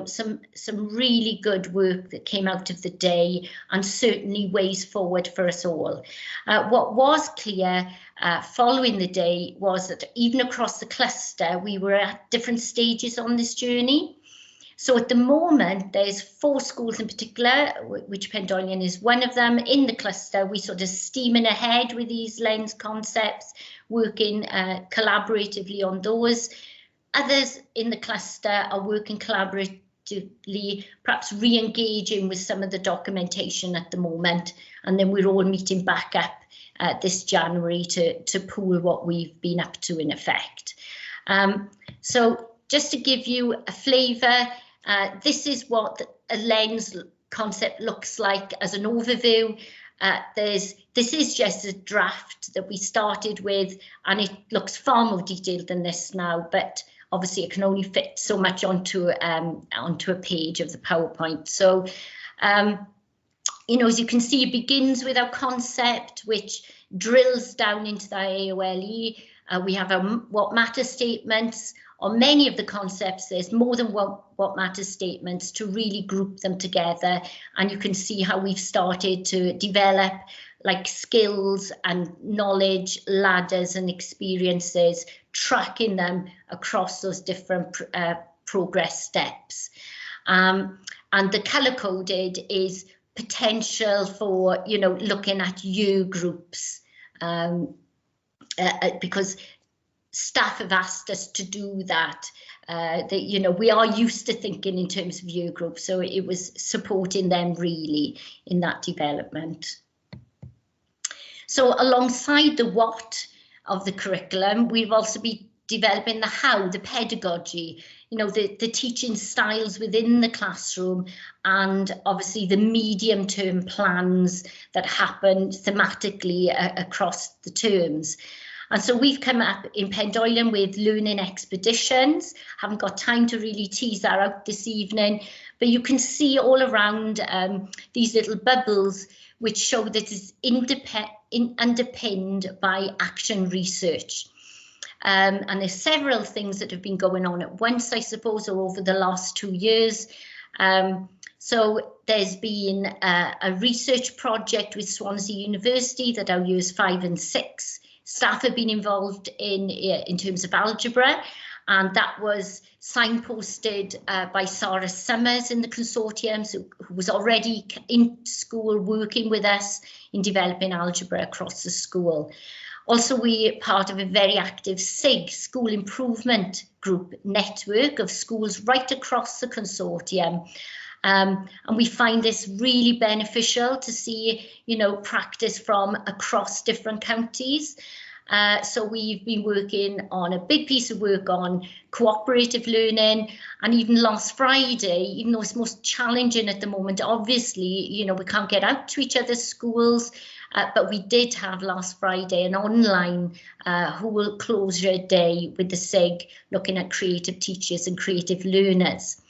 some really good work that came out of the day, and certainly ways forward for us all. What was clear following the day was that even across the cluster, we were at different stages on this journey. So at the moment, there's 4 schools in particular, which Pendolian is one of them. In the cluster, we sort of steaming ahead with these lens concepts, working collaboratively on those. Others in the cluster are working collaboratively, perhaps re-engaging with some of the documentation at the moment. And then we're all meeting back up this January to pool what we've been up to in effect. So just to give you a flavour, this is what a lens concept looks like as an overview. This is just a draft that we started with, and it looks far more detailed than this now, but obviously it can only fit so much onto a page of the PowerPoint. So, you know, as you can see, it begins with our concept, which drills down into the AOLE. We have our what matters statements. On many of the concepts, there's more than what matters statements to really group them together. And you can see how we've started to develop like skills and knowledge, ladders and experiences, tracking them across those different progress steps. And the colour coded is potential for, you know, looking at year groups, because staff have asked us to do that. You know, we are used to thinking in terms of year groups, so it was supporting them really in that development. So alongside the what of the curriculum, we've also been developing the how, the pedagogy, you know, the teaching styles within the classroom, and obviously the medium-term plans that happen thematically across the terms. And so we've come up in Pendoilen with learning expeditions. Haven't got time to really tease that out this evening, but you can see all around these little bubbles which show that it's underpinned by action research. And there's several things that have been going on at once, I suppose, or over the last 2 years. So there's been a research project with Swansea University that our years 5 and 6 staff have been involved in terms of algebra, and that was signposted by Sarah Summers in the consortium, who was already in school working with us in developing algebra across the school. Also, we are part of a very active SIG, School Improvement Group network of schools right across the consortium. And we find this really beneficial to see, you know, practice from across different counties. So we've been working on a big piece of work on cooperative learning, and even last Friday, even though it's most challenging at the moment, obviously, you know, we can't get out to each other's schools, but we did have last Friday an online whole closure day with the SIG, looking at creative teachers and creative learners.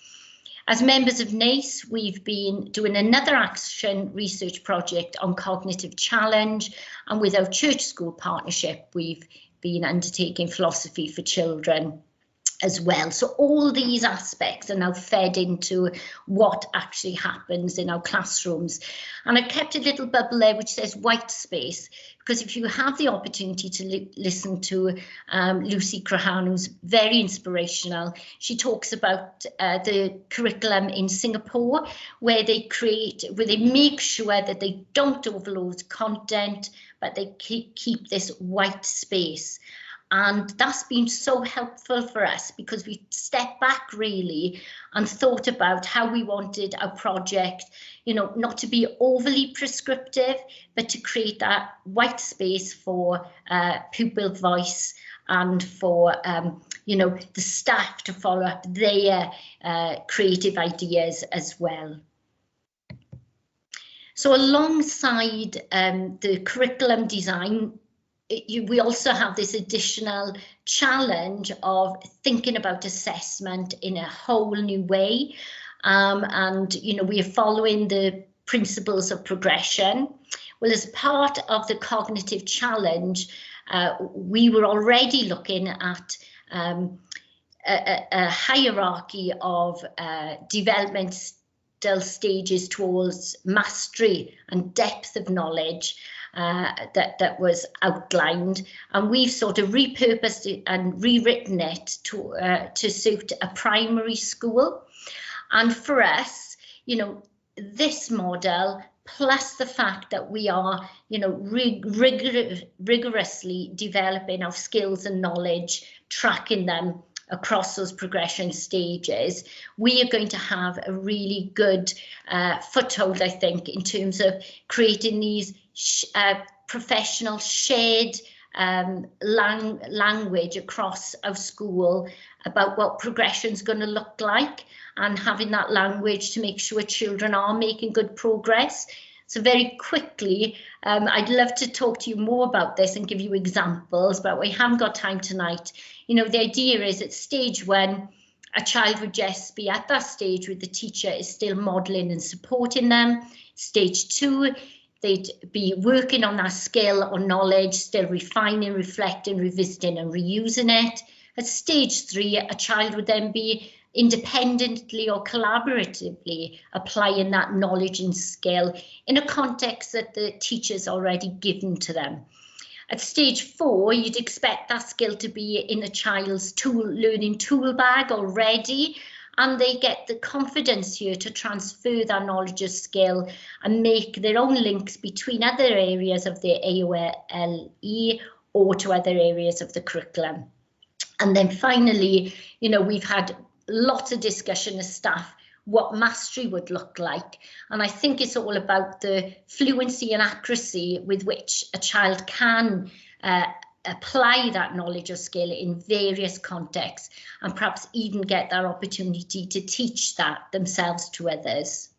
As members of NACE, we've been doing another action research project on cognitive challenge, and with our church school partnership, we've been undertaking philosophy for children as well. So all these aspects are now fed into what actually happens in our classrooms. And I've kept a little bubble there which says white space, because if you have the opportunity to listen to Lucy Crahan, who's very inspirational, she talks about the curriculum in Singapore, where they make sure that they don't overload content, but they keep this white space. And that's been so helpful for us, because we stepped back really and thought about how we wanted our project, you know, not to be overly prescriptive, but to create that white space for pupil voice and for, you know, the staff to follow up their creative ideas as well. So alongside the curriculum design, we also have this additional challenge of thinking about assessment in a whole new way. And, you know, we are following the principles of progression. Well, as part of the cognitive challenge, we were already looking at a hierarchy of developmental stages towards mastery and depth of knowledge. That was outlined, and we've sort of repurposed it and rewritten it to suit a primary school. And for us, you know, this model, plus the fact that we are, you know, rigorously developing our skills and knowledge, tracking them across those progression stages, we are going to have a really good foothold, I think, in terms of creating these professional shared language across our school about what progression is going to look like, and having that language to make sure children are making good progress. So very quickly, I'd love to talk to you more about this and give you examples, but we haven't got time tonight. You know, the idea is at stage 1, a child would just be at that stage where the teacher is still modelling and supporting them. Stage 2, they'd be working on that skill or knowledge, still refining, reflecting, revisiting and reusing it. At stage 3, a child would then be independently or collaboratively applying that knowledge and skill in a context that the teacher's already given to them. At stage 4, you'd expect that skill to be in a child's learning tool bag already, and they get the confidence here to transfer that knowledge or skill and make their own links between other areas of their AOLE or to other areas of the curriculum. And then finally, you know, we've had lots of discussion as staff what mastery would look like, and I think it's all about the fluency and accuracy with which a child can apply that knowledge or skill in various contexts, and perhaps even get that opportunity to teach that themselves to others.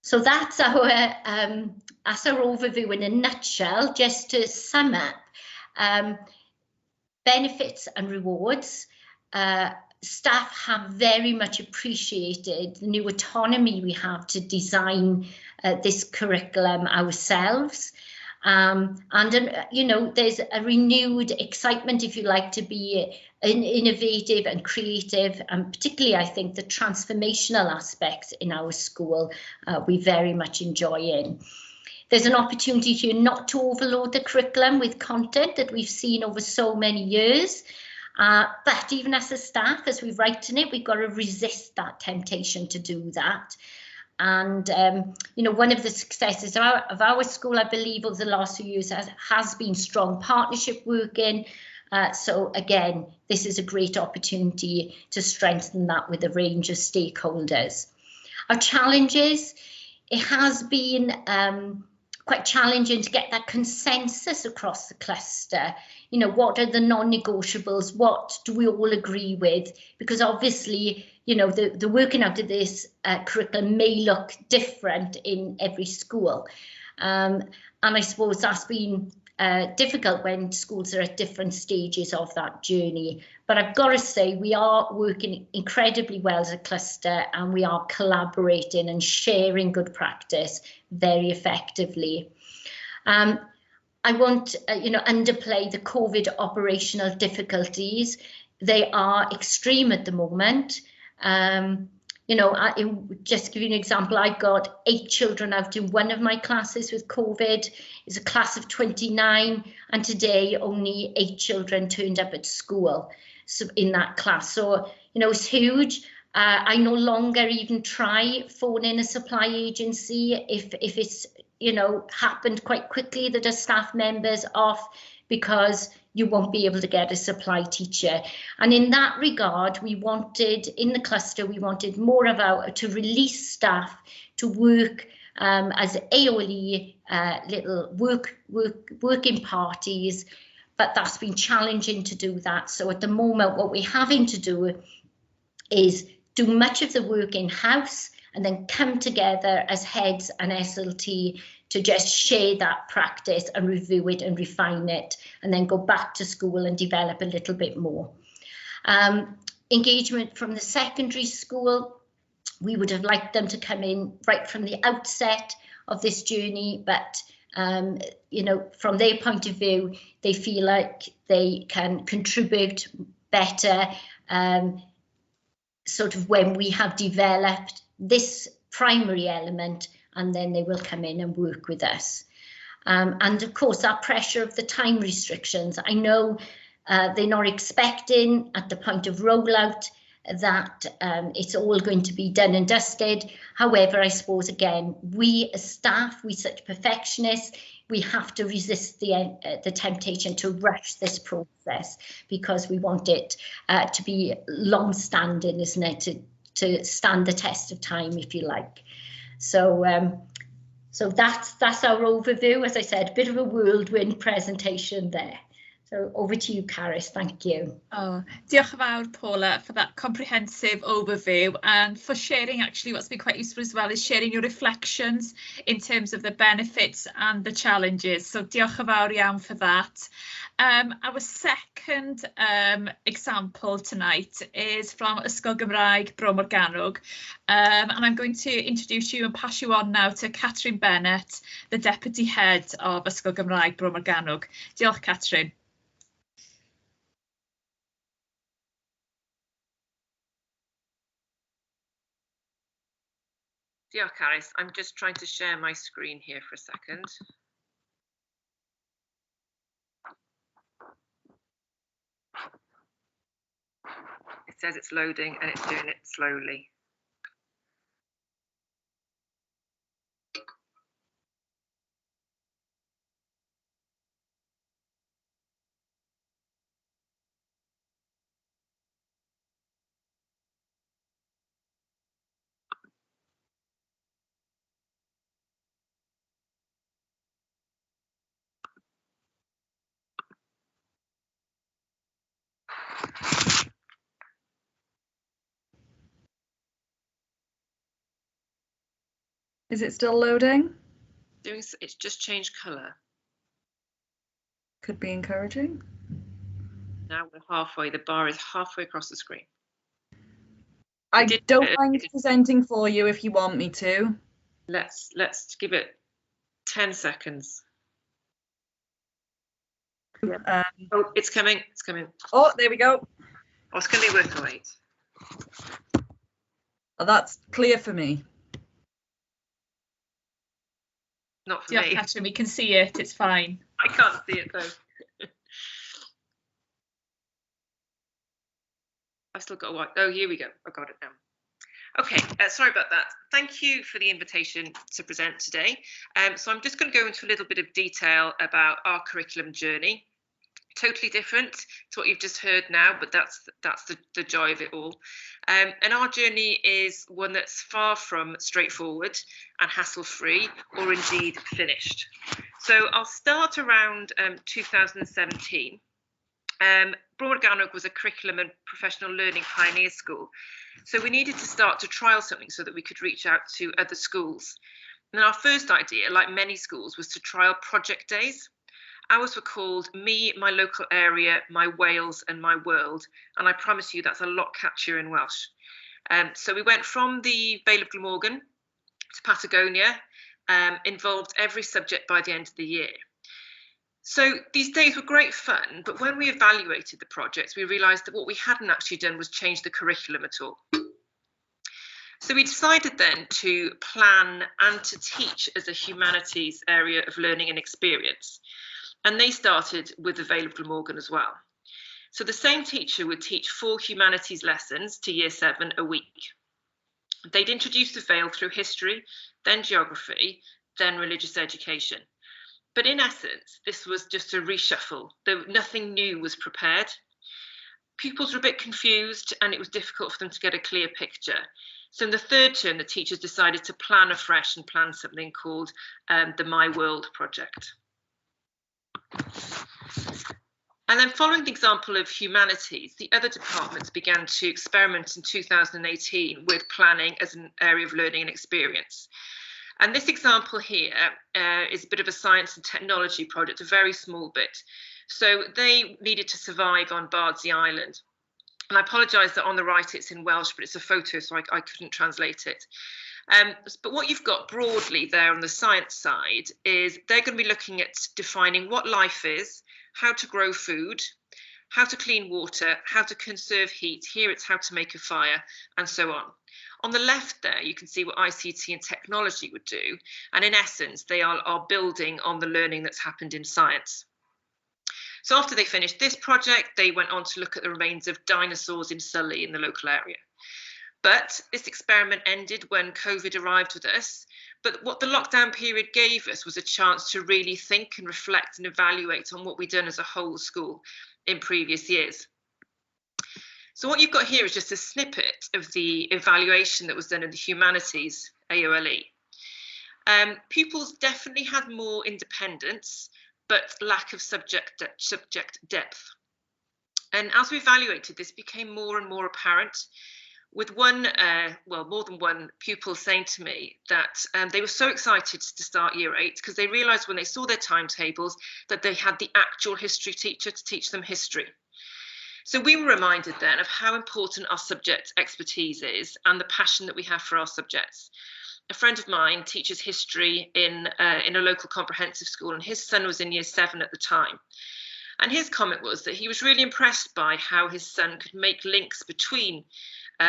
So that's our overview in a nutshell. Just to sum up, benefits and rewards. Staff have very much appreciated the new autonomy we have to design this curriculum ourselves. You know, there's a renewed excitement, if you like, to be innovative and creative, and particularly I think the transformational aspects in our school we very much enjoy in. There's an opportunity here not to overload the curriculum with content that we've seen over so many years. But even as a staff, as we write in it, we've got to resist that temptation to do that. And, you know, one of the successes of our school, I believe, over the last few years has been strong partnership working. So, again, this is a great opportunity to strengthen that with a range of stakeholders. Our challenges, it has been quite challenging to get that consensus across the cluster. You know, what are the non-negotiables? What do we all agree with? Because obviously, you know, the working out of this curriculum may look different in every school. And I suppose that's been difficult when schools are at different stages of that journey. But I've got to say, we are working incredibly well as a cluster, and we are collaborating and sharing good practice very effectively. I won't, you know, underplay the COVID operational difficulties. They are extreme at the moment. You know, just to give you an example, I got 8 children out in one of my classes with COVID. It's a class of 29, and today only 8 children turned up at school in that class. So, you know, it's huge. I no longer even try phoning a supply agency if it's, you know, happened quite quickly that a staff member's off, because you won't be able to get a supply teacher. And in that regard, we wanted, in the cluster, we wanted more of to release staff to work as AOLE, little working parties, but that's been challenging to do that. So at the moment, what we're having to do is do much of the work in-house and then come together as heads and SLT to just share that practice and review it and refine it, and then go back to school and develop a little bit more. Engagement from the secondary school, we would have liked them to come in right from the outset of this journey, but you know, from their point of view, they feel like they can contribute better sort of when we have developed this primary element, and then they will come in and work with us. And of course, that pressure of the time restrictions. I know they're not expecting at the point of rollout that it's all going to be done and dusted. However, I suppose, again, we as staff, we such perfectionists, we have to resist the temptation to rush this process, because we want it to be long-standing, isn't it? To stand the test of time, if you like. So so that's our overview. As I said, a bit of a whirlwind presentation there. So over to you, Caris. Thank you. Oh, diolch yn fawr, Paula, for that comprehensive overview and for sharing. Actually, what's been quite useful as well is sharing your reflections in terms of the benefits and the challenges. So diolch yn fawr iawn for that. Our second example tonight is from Ysgol Gymraeg Bro Morgannwg, and I'm going to introduce you and pass you on now to Catherine Bennett, the Deputy Head of Ysgol Gymraeg Bro Morgannwg. Diolch, Catherine. Diolch, Caris. I'm just trying to share my screen here for a second. It says it's loading and it's doing it slowly. Is it still loading? It's just changed colour. Could be encouraging. Now we're halfway. The bar is halfway across the screen. I don't mind presenting for you if you want me to. Let's give it 10 seconds. Oh, it's coming. It's coming. Oh, there we go. Oh, it's going to be worth the wait. Oh, that's clear for me. Not for me. Catherine, we can see it. It's fine. I can't see it though. I've still got a white. Oh, here we go. I got it now. Okay, sorry about that. Thank you for the invitation to present today. So I'm just going to go into a little bit of detail about our curriculum journey. Totally different to what you've just heard now, but that's the joy of it all. And our journey is one that's far from straightforward and hassle-free, or indeed finished. So I'll start around 2017. Bro Morgannwg was a curriculum and professional learning pioneer school. So we needed to start to trial something so that we could reach out to other schools. And our first idea, like many schools, was to trial project days. Ours were called Me, My Local Area, My Wales and My World. And I promise you that's a lot catchier in Welsh. So we went from the Vale of Glamorgan to Patagonia, involved every subject by the end of the year. So these days were great fun, but when we evaluated the projects, we realised that what we hadn't actually done was change the curriculum at all. So we decided then to plan and to teach as a humanities area of learning and experience. And they started with the Vale of Glamorgan as well. So the same teacher would teach 4 humanities lessons to year 7 a week. They'd introduce the Vale through history, then geography, then religious education. But in essence, this was just a reshuffle. Nothing new was prepared. Pupils were a bit confused and it was difficult for them to get a clear picture. So in the third term, the teachers decided to plan afresh and plan something called the My World project. And then following the example of humanities, the other departments began to experiment in 2018 with planning as an area of learning and experience. And this example here is a bit of a science and technology project, a very small bit. So they needed to survive on Bardsey Island. And I apologise that on the right it's in Welsh, but it's a photo, so I couldn't translate it. But what you've got broadly there on the science side is they're going to be looking at defining what life is, how to grow food, how to clean water, how to conserve heat. Here it's how to make a fire, and so on. On the left there, you can see what ICT and technology would do. And in essence, they are building on the learning that's happened in science. So after they finished this project, they went on to look at the remains of dinosaurs in Sully in the local area. But this experiment ended when COVID arrived with us. But what the lockdown period gave us was a chance to really think and reflect and evaluate on what we'd done as a whole school in previous years. So what you've got here is just a snippet of the evaluation that was done in the humanities AOLE. Pupils definitely had more independence, but lack of subject depth. And as we evaluated, this became more and more apparent, with one, well, more than one pupil saying to me that they were so excited to start Year 8 because they realised when they saw their timetables that they had the actual history teacher to teach them history. So we were reminded then of how important our subject expertise is and the passion that we have for our subjects. A friend of mine teaches history in a local comprehensive school, and his son was in Year 7 at the time. And his comment was that he was really impressed by how his son could make links between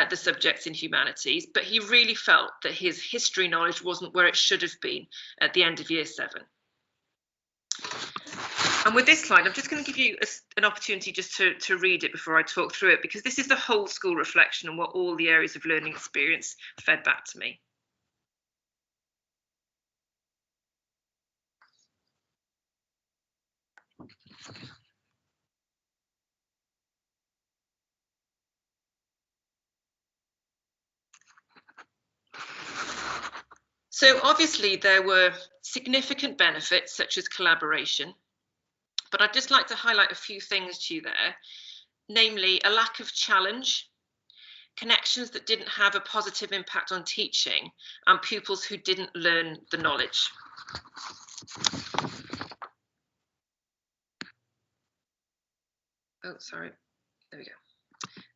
the subjects in humanities, but he really felt that his history knowledge wasn't where it should have been at the end of Year 7. And with this slide, I'm just going to give you an opportunity just to read it before I talk through it, because this is the whole school reflection and what all the areas of learning experience fed back to me. So obviously there were significant benefits such as collaboration, but I'd just like to highlight a few things to you there, namely a lack of challenge, connections that didn't have a positive impact on teaching, and pupils who didn't learn the knowledge. Oh, sorry, there we go.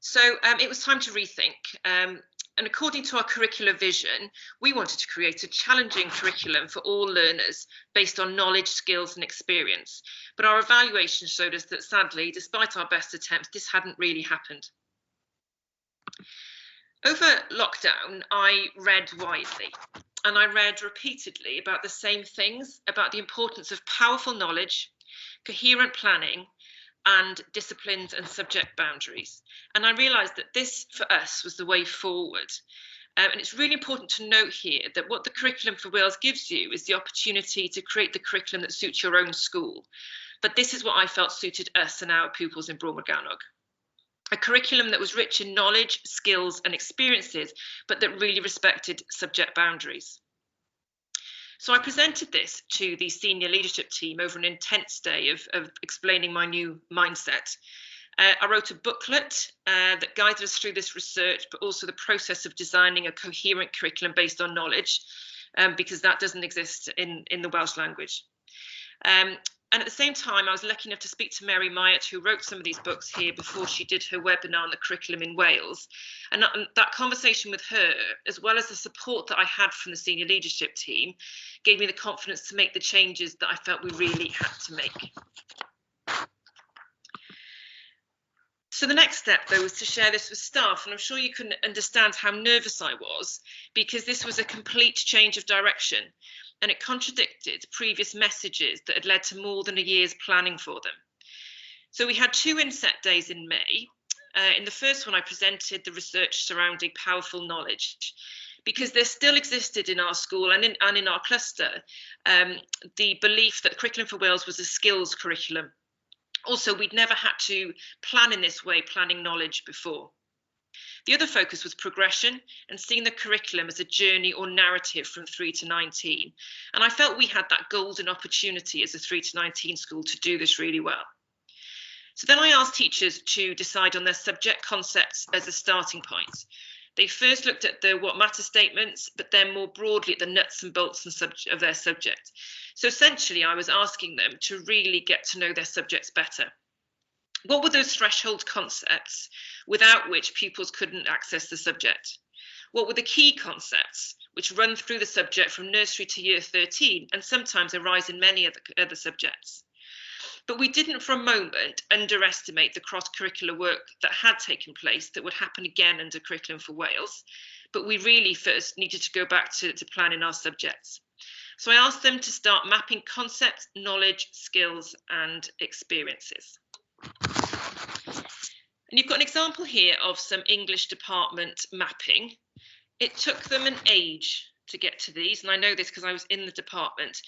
So it was time to rethink. And according to our curricular vision, we wanted to create a challenging curriculum for all learners based on knowledge, skills and experience. But our evaluation showed us that sadly, despite our best attempts, this hadn't really happened. Over lockdown, I read widely, and I read repeatedly about the same things, about the importance of powerful knowledge, coherent planning, and disciplines and subject boundaries. And I realised that this, for us, was the way forward. And it's really important to note here that what the Curriculum for Wales gives you is the opportunity to create the curriculum that suits your own school. But this is what I felt suited us and our pupils in Bro Morgannwg. A curriculum that was rich in knowledge, skills and experiences, but that really respected subject boundaries. So I presented this to the senior leadership team over an intense day of explaining my new mindset. I wrote a booklet that guided us through this research, but also the process of designing a coherent curriculum based on knowledge, because that doesn't exist in the Welsh language. And at the same time, I was lucky enough to speak to Mary Myatt, who wrote some of these books here before she did her webinar on the curriculum in Wales. And that conversation with her, as well as the support that I had from the senior leadership team, gave me the confidence to make the changes that I felt we really had to make. So the next step, though, was to share this with staff, and I'm sure you can understand how nervous I was, because this was a complete change of direction. And it contradicted previous messages that had led to more than a year's planning for them. So we had 2 inset days in May. In the first one, I presented the research surrounding powerful knowledge, because there still existed in our school and in our cluster the belief that the Curriculum for Wales was a skills curriculum. Also, we'd never had to plan in this way, planning knowledge before. The other focus was progression and seeing the curriculum as a journey or narrative from 3 to 19. And I felt we had that golden opportunity as a 3 to 19 school to do this really well. So then I asked teachers to decide on their subject concepts as a starting point. They first looked at the what matter statements, but then more broadly at the nuts and bolts of their subject. So essentially, I was asking them to really get to know their subjects better. What were those threshold concepts without which pupils couldn't access the subject? What were the key concepts which run through the subject from nursery to year 13 and sometimes arise in many other subjects? But we didn't for a moment underestimate the cross-curricular work that had taken place that would happen again under Curriculum for Wales. But we really first needed to go back to planning our subjects. So I asked them to start mapping concepts, knowledge, skills and experiences. And you've got an example here of some English department mapping. It took them an age to get to these, and I know this because I was in the department.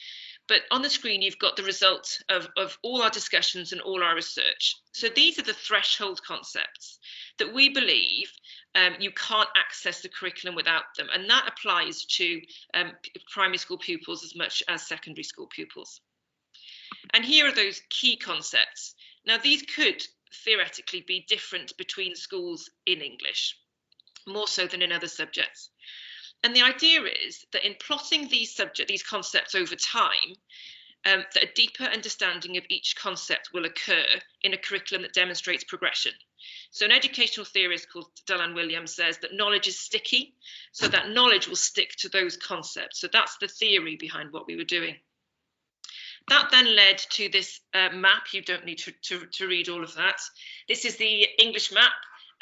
But on the screen, you've got the result of all our discussions and all our research. So these are the threshold concepts that we believe you can't access the curriculum without them. And that applies to primary school pupils as much as secondary school pupils. And here are those key concepts. Now, these could theoretically be different between schools in English, more so than in other subjects. And the idea is that in plotting these concepts over time, that a deeper understanding of each concept will occur in a curriculum that demonstrates progression. So an educational theorist called Dylan Williams says that knowledge is sticky, so that knowledge will stick to those concepts. So that's the theory behind what we were doing. That then led to this map. You don't need to read all of that. This is the English map.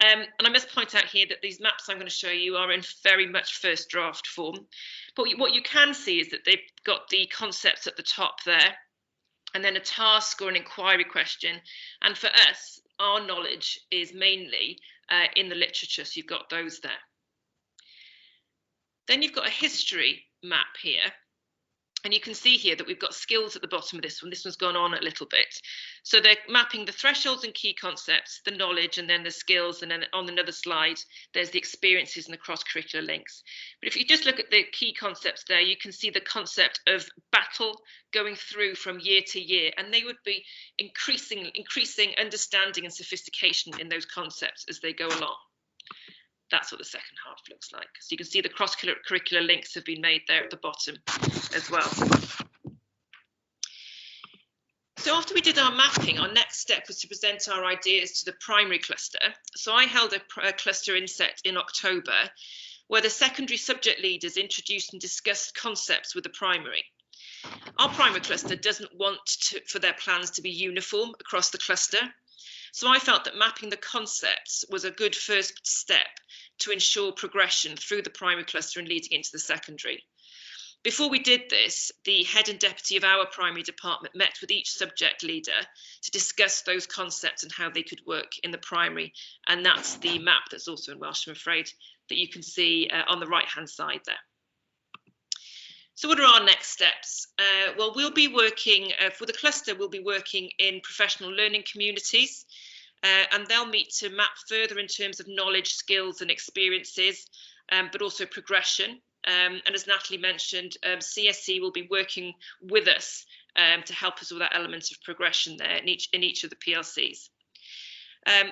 And I must point out here that these maps I'm going to show you are in very much first draft form. But what you can see is that they've got the concepts at the top there, and then a task or an inquiry question. And for us, our knowledge is mainly in the literature, so you've got those there. Then you've got a history map here. And you can see here that we've got skills at the bottom of this one. This one's gone on a little bit. So they're mapping the thresholds and key concepts, the knowledge, and then the skills. And then on another slide, there's the experiences and the cross-curricular links. But if you just look at the key concepts there, you can see the concept of battle going through from year to year. And they would be increasing understanding and sophistication in those concepts as they go along. That's what the second half looks like. So you can see the cross-curricular links have been made there at the bottom as well. So after we did our mapping, our next step was to present our ideas to the primary cluster. So I held a cluster inset in October where the secondary subject leaders introduced and discussed concepts with the primary. Our primary cluster doesn't want for their plans to be uniform across the cluster. So I felt that mapping the concepts was a good first step to ensure progression through the primary cluster and leading into the secondary. Before we did this, the head and deputy of our primary department met with each subject leader to discuss those concepts and how they could work in the primary. And that's the map that's also in Welsh, I'm afraid, that you can see on the right-hand side there. So what are our next steps? Well, we'll be working, for the cluster, we'll be working in professional learning communities, and they'll meet to map further in terms of knowledge, skills and experiences, but also progression. And as Natalie mentioned, CSE will be working with us to help us with that element of progression there in each of the PLCs.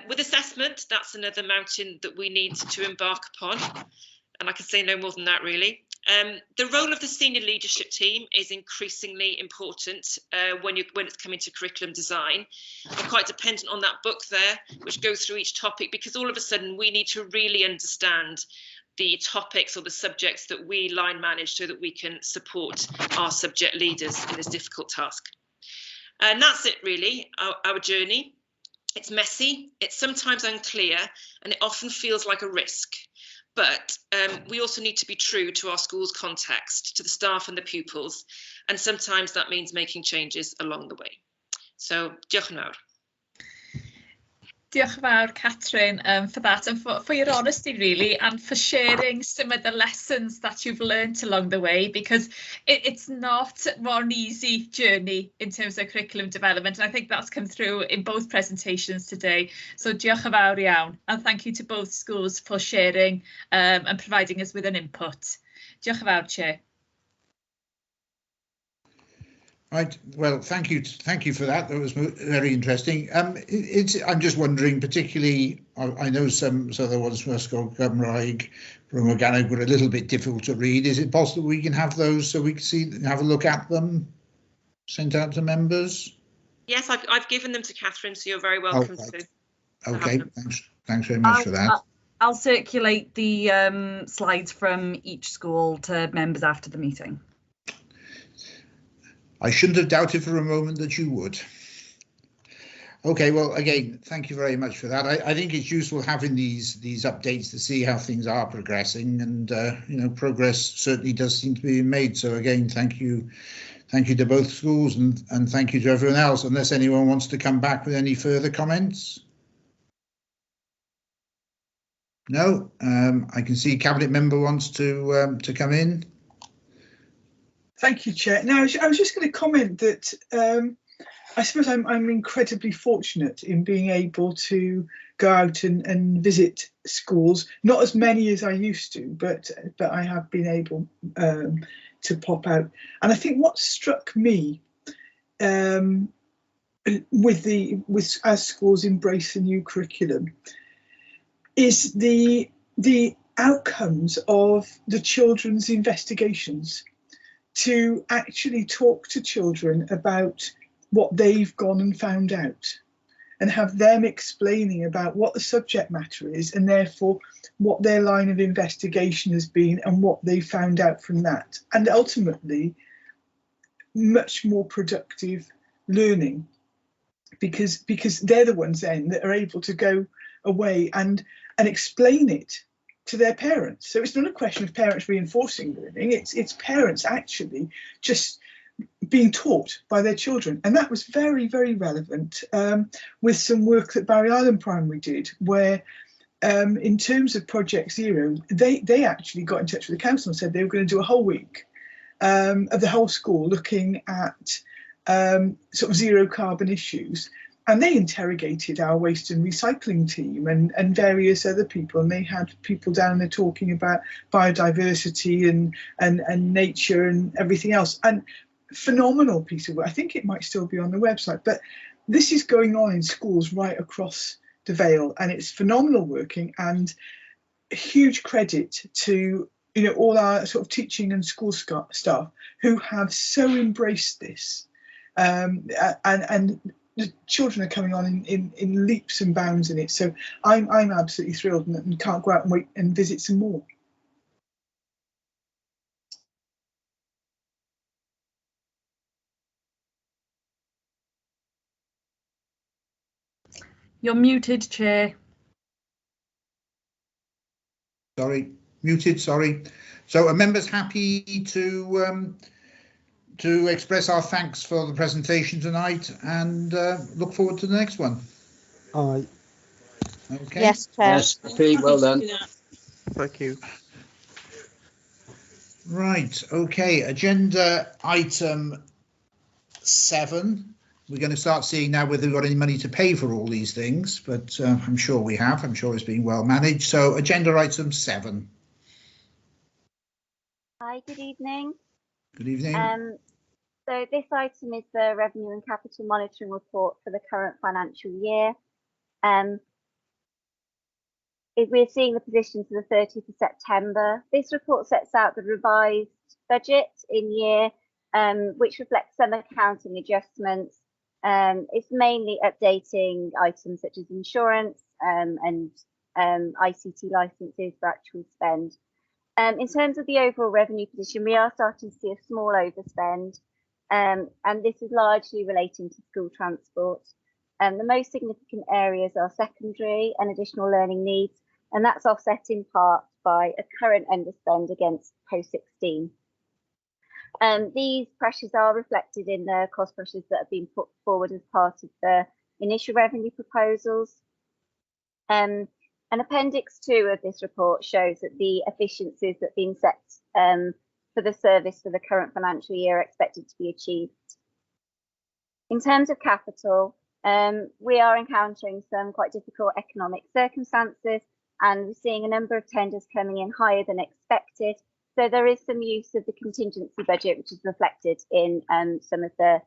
With assessment, that's another mountain that we need to embark upon. And I can say no more than that, really. The role of the senior leadership team is increasingly important when it's coming to curriculum design. We're quite dependent on that book there, which goes through each topic, because all of a sudden we need to really understand the topics or the subjects that we line manage so that we can support our subject leaders in this difficult task. And that's it, really, our journey. It's messy, it's sometimes unclear, and it often feels like a risk. But we also need to be true to our school's context, to the staff and the pupils, and sometimes that means making changes along the way. So, diolch yn fawr. Diolch yn fawr, Catherine, for that and for your honesty, really, and for sharing some of the lessons that you've learned along the way, because it's not one easy journey in terms of curriculum development. And I think that's come through in both presentations today. So diolch yn fawr iawn, and thank you to both schools for sharing and providing us with an input. Diolch yn fawr, Chair. Right. Well, thank you for that. That was very interesting. I'm just wondering, particularly, I know some of the ones from Ysgol Gymraeg, from Organic were a little bit difficult to read. Is it possible we can have those so we can have a look at them, sent out to members? Yes, I've given them to Catherine, so you're very welcome to. Okay, thanks very much for that. I'll circulate the slides from each school to members after the meeting. I shouldn't have doubted for a moment that you would. Okay, well, again, thank you very much for that. I think it's useful having these updates to see how things are progressing, and you know, progress certainly does seem to be made. So again, thank you to both schools, and thank you to everyone else. Unless anyone wants to come back with any further comments. No, I can see Cabinet Member wants to come in. Thank you, Chair. Now, I was just going to comment that I suppose I'm incredibly fortunate in being able to go out and visit schools. Not as many as I used to, but I have been able to pop out. And I think what struck me as schools embrace the new curriculum is the outcomes of the children's investigations, to actually talk to children about what they've gone and found out, and have them explaining about what the subject matter is, and therefore what their line of investigation has been and what they found out from that, and ultimately much more productive learning, because they're the ones then that are able to go away and explain it to their parents. So it's not a question of parents reinforcing learning, it's parents actually just being taught by their children. And that was very, very relevant with some work that Barry Island Primary did, where in terms of Project Zero, they actually got in touch with the council and said they were going to do a whole week of the whole school looking at sort of zero carbon issues. And they interrogated our waste and recycling team and various other people, and they had people down there talking about biodiversity and nature and everything else. And phenomenal piece of work. I think it might still be on the website, but this is going on in schools right across the Vale, and it's phenomenal working, and huge credit to all our sort of teaching and school staff who have so embraced this, and the children are coming on in leaps and bounds in it. So I'm absolutely thrilled and can't go out and wait and visit some more. You're muted, Chair. Sorry, muted, sorry. So are members happy to express our thanks for the presentation tonight and look forward to the next one? Aye. Okay. Yes, Chair. Yes, Pete, well done. Thank you. Right, okay, agenda item 7. We're going to start seeing now whether we've got any money to pay for all these things, but I'm sure we have. I'm sure it's being well managed. So agenda item 7. Hi, good evening. Good evening. So this item is the Revenue and Capital Monitoring Report for the current financial year. We're seeing the position to the 30th of September. This report sets out the revised budget in year, which reflects some accounting adjustments. It's mainly updating items such as insurance and ICT licenses for actual spend. In terms of the overall revenue position, we are starting to see a small overspend, and this is largely relating to school transport. The most significant areas are secondary and additional learning needs, and that's offset in part by a current underspend against post-16. These pressures are reflected in the cost pressures that have been put forward as part of the initial revenue proposals. And Appendix 2 of this report shows that the efficiencies that have been set for the service for the current financial year are expected to be achieved. In terms of capital, we are encountering some quite difficult economic circumstances, and we're seeing a number of tenders coming in higher than expected. So there is some use of the contingency budget, which is reflected in some of the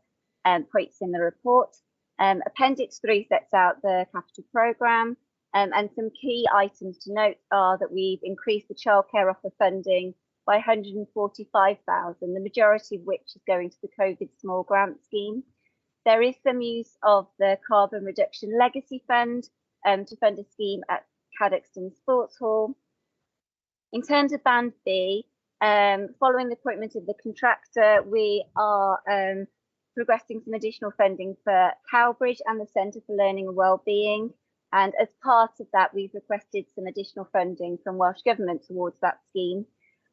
points in the report. Appendix 3 sets out the capital programme, and some key items to note are that we've increased the childcare offer funding by 145,000, the majority of which is going to the COVID small grant scheme. There is some use of the Carbon Reduction Legacy Fund to fund a scheme at Cadoxton Sports Hall. In terms of Band B, following the appointment of the contractor, we are progressing some additional funding for Cowbridge and the Centre for Learning and Wellbeing. And as part of that, we've requested some additional funding from Welsh Government towards that scheme.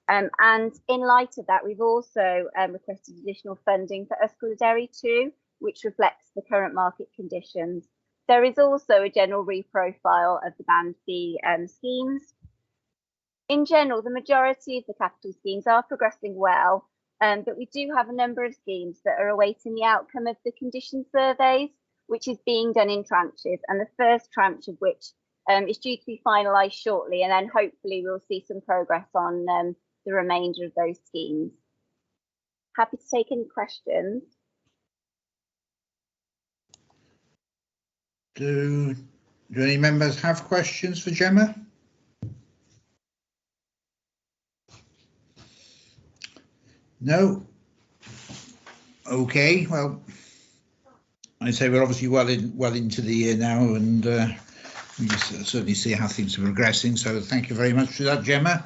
And in light of that, we've also requested additional funding for Ysgol-y-Derry 2, which reflects the current market conditions. There is also a general reprofile of the Band B schemes. In general, the majority of the capital schemes are progressing well, but we do have a number of schemes that are awaiting the outcome of the condition surveys, which is being done in tranches, and the first tranche of which is due to be finalised shortly, and then hopefully we'll see some progress on the remainder of those schemes. Happy to take any questions. Do any members have questions for Gemma? No. Okay, well, I say we're obviously well into the year now, and we certainly see how things are progressing. So thank you very much for that, Gemma.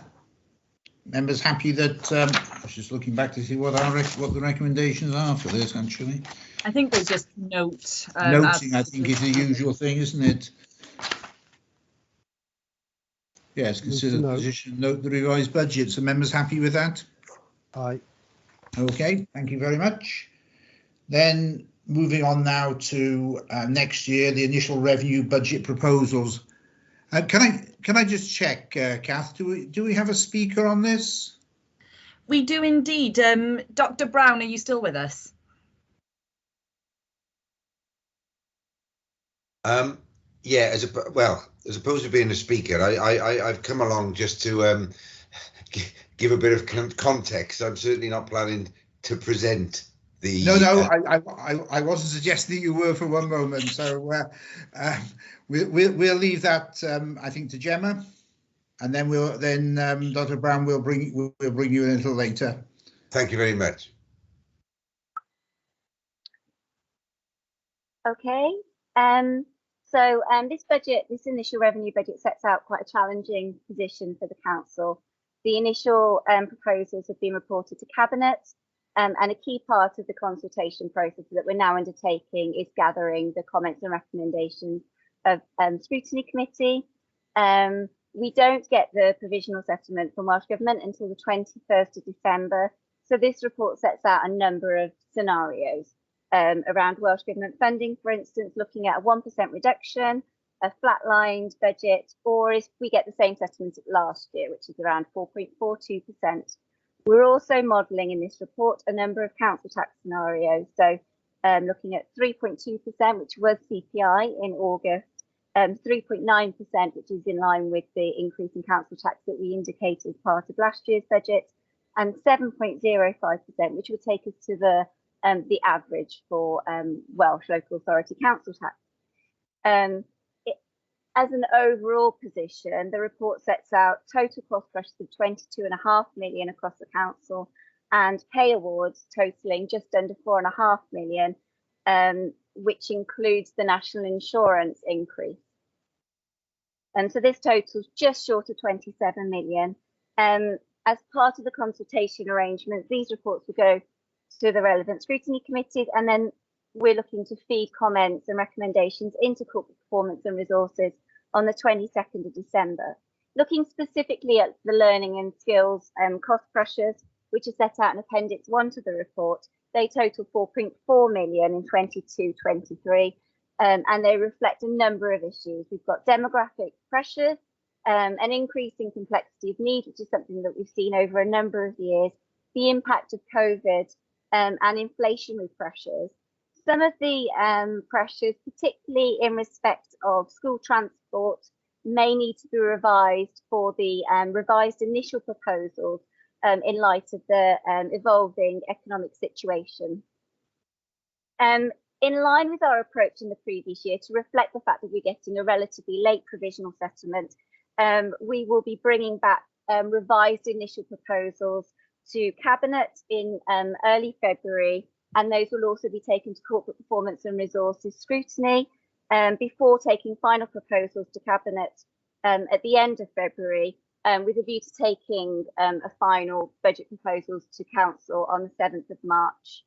Members happy that I was just looking back to see what the recommendations are for this. Actually, I think there's just noting. I think is the usual thing, isn't it? Yes, consider the position, note the revised budget. So members happy with that? Aye. Okay, thank you very much. Then moving on now to next year, the initial revenue budget proposals. Can I just check, Kath? Do we have a speaker on this? We do indeed. Dr. Brown, are you still with us? Yeah, as opposed to being a speaker, I've come along just to give a bit of context. I'm certainly not planning to present the. No, I wasn't suggesting that you were for one moment. So we'll leave that, I think, to Gemma, and then Dr. Brown will bring you in a little later. Thank you very much. Okay. So this initial revenue budget sets out quite a challenging position for the council. The initial proposals have been reported to Cabinet, and a key part of the consultation process that we're now undertaking is gathering the comments and recommendations of Scrutiny Committee. We don't get the provisional settlement from Welsh Government until the 21st of December. So this report sets out a number of scenarios around Welsh Government funding, for instance, looking at a 1% reduction, a flatlined budget, or if we get the same settlement as last year, which is around 4.42%. We're also modelling in this report a number of council tax scenarios. So looking at 3.2%, which was CPI in August, 3.9%, which is in line with the increase in council tax that we indicated as part of last year's budget, and 7.05%, which would take us to the average for Welsh local authority council tax. As an overall position, the report sets out total cost pressures of 22.5 million across the council and pay awards totaling just under 4.5 million, which includes the national insurance increase. And so this totals just short of 27 million. As part of the consultation arrangements, these reports will go to the relevant scrutiny committees, and then we're looking to feed comments and recommendations into corporate performance and resources on the 22nd of December. Looking specifically at the learning and skills cost pressures, which are set out in Appendix 1 to the report, they total 4.4 million in 22-23, and they reflect a number of issues. We've got demographic pressures, an increase in complexity of need, which is something that we've seen over a number of years, the impact of COVID, and inflationary pressures. Some of the pressures, particularly in respect of school transport, may need to be revised for the revised initial proposals in light of the evolving economic situation. In line with our approach in the previous year, to reflect the fact that we're getting a relatively late provisional settlement, we will be bringing back revised initial proposals to Cabinet in early February, and those will also be taken to corporate performance and resources scrutiny before taking final proposals to Cabinet at the end of February, with a view to taking a final budget proposals to Council on the 7th of March.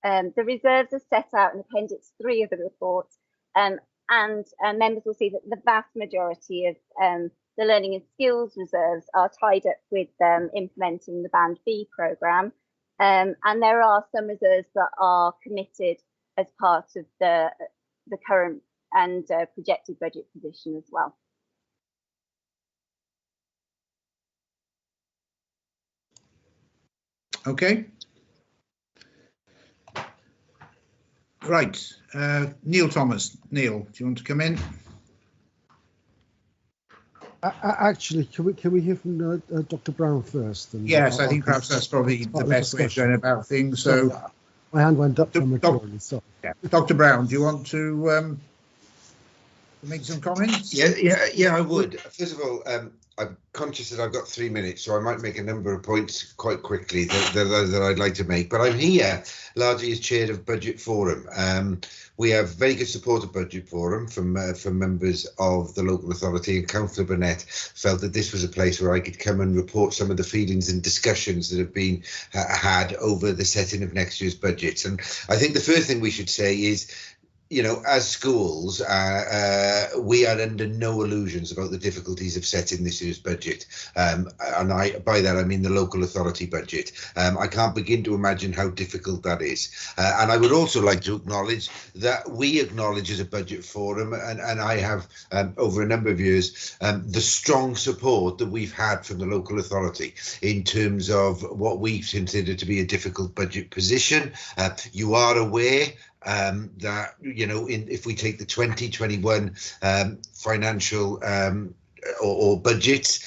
The reserves are set out in Appendix 3 of the report, and members will see that the vast majority of the learning and skills reserves are tied up with implementing the Band B programme, and there are some reserves that are committed as part of the current and projected budget position as well. Okay. Right, Neil Thomas. Neil, do you want to come in? Actually, can we hear from Dr. Brown first? And yes, I think perhaps that's probably the best way of going about things. So My hand went up prematurely. Sorry. Yeah. Dr. Brown, do you want to make some comments? Yeah, I would. First of all, I'm conscious that I've got 3 minutes, so I might make a number of points quite quickly that I'd like to make. But I'm here largely as chair of Budget Forum. We have very good support of Budget Forum from members of the local authority, and Councillor Burnett felt that this was a place where I could come and report some of the feelings and discussions that have been had over the setting of next year's budgets. And I think the first thing we should say is, you know, as schools, we are under no illusions about the difficulties of setting this year's budget. And by that, I mean the local authority budget. I can't begin to imagine how difficult that is. And I would also like to acknowledge that we acknowledge as a budget forum, and I have over a number of years, the strong support that we've had from the local authority in terms of what we consider to be a difficult budget position. You are aware that, you know, if we take the 2021 financial or budget,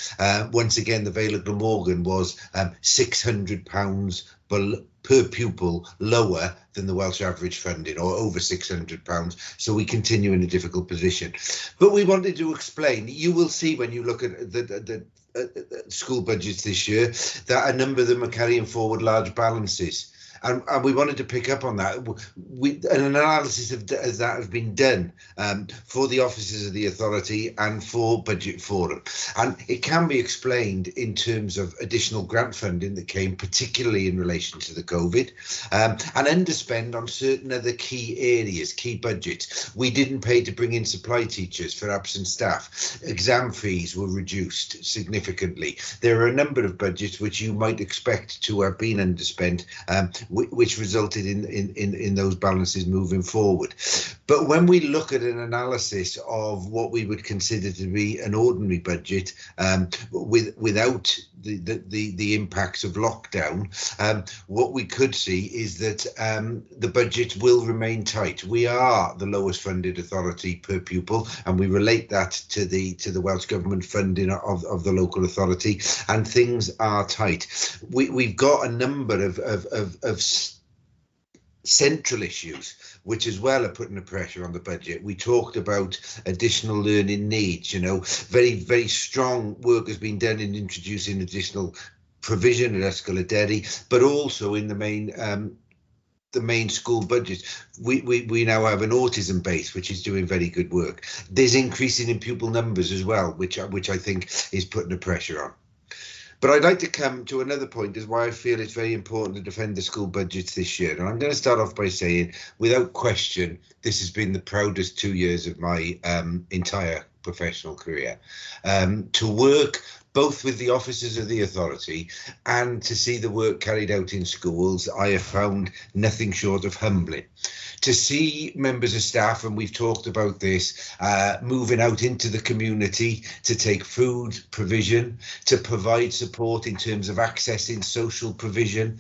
once again the Vale of Glamorgan was £600 per pupil lower than the Welsh average funding, or over £600. So we continue in a difficult position. But we wanted to explain, you will see when you look at the school budgets this year, that a number of them are carrying forward large balances. And we wanted to pick up on that. An analysis of that has been done for the officers of the authority and for Budget Forum. And it can be explained in terms of additional grant funding that came, particularly in relation to the COVID, and underspend on certain other key areas, key budgets. We didn't pay to bring in supply teachers for absent staff. Exam fees were reduced significantly. There are a number of budgets which you might expect to have been underspent, which resulted in those balances moving forward. But when we look at an analysis of what we would consider to be an ordinary budget, without the impacts of lockdown, what we could see is that the budget will remain tight. We are the lowest funded authority per pupil, and we relate that to the Welsh Government funding of the local authority, and things are tight. We've got a number of central issues which as well are putting the pressure on the budget. We talked about additional learning needs. You know, very strong work has been done in introducing additional provision at Ysgol Derry, but also in the main school budget. We now have an autism base which is doing very good work. There's increasing in pupil numbers as well, which I think is putting the pressure on. But I'd like to come to another point, is why I feel it's very important to defend the school budgets this year. And I'm going to start off by saying, without question, this has been the proudest 2 years of my entire professional career. To work both with the officers of the authority and to see the work carried out in schools, I have found nothing short of humbling. To see members of staff, and we've talked about this, moving out into the community to take food provision, to provide support in terms of accessing social provision,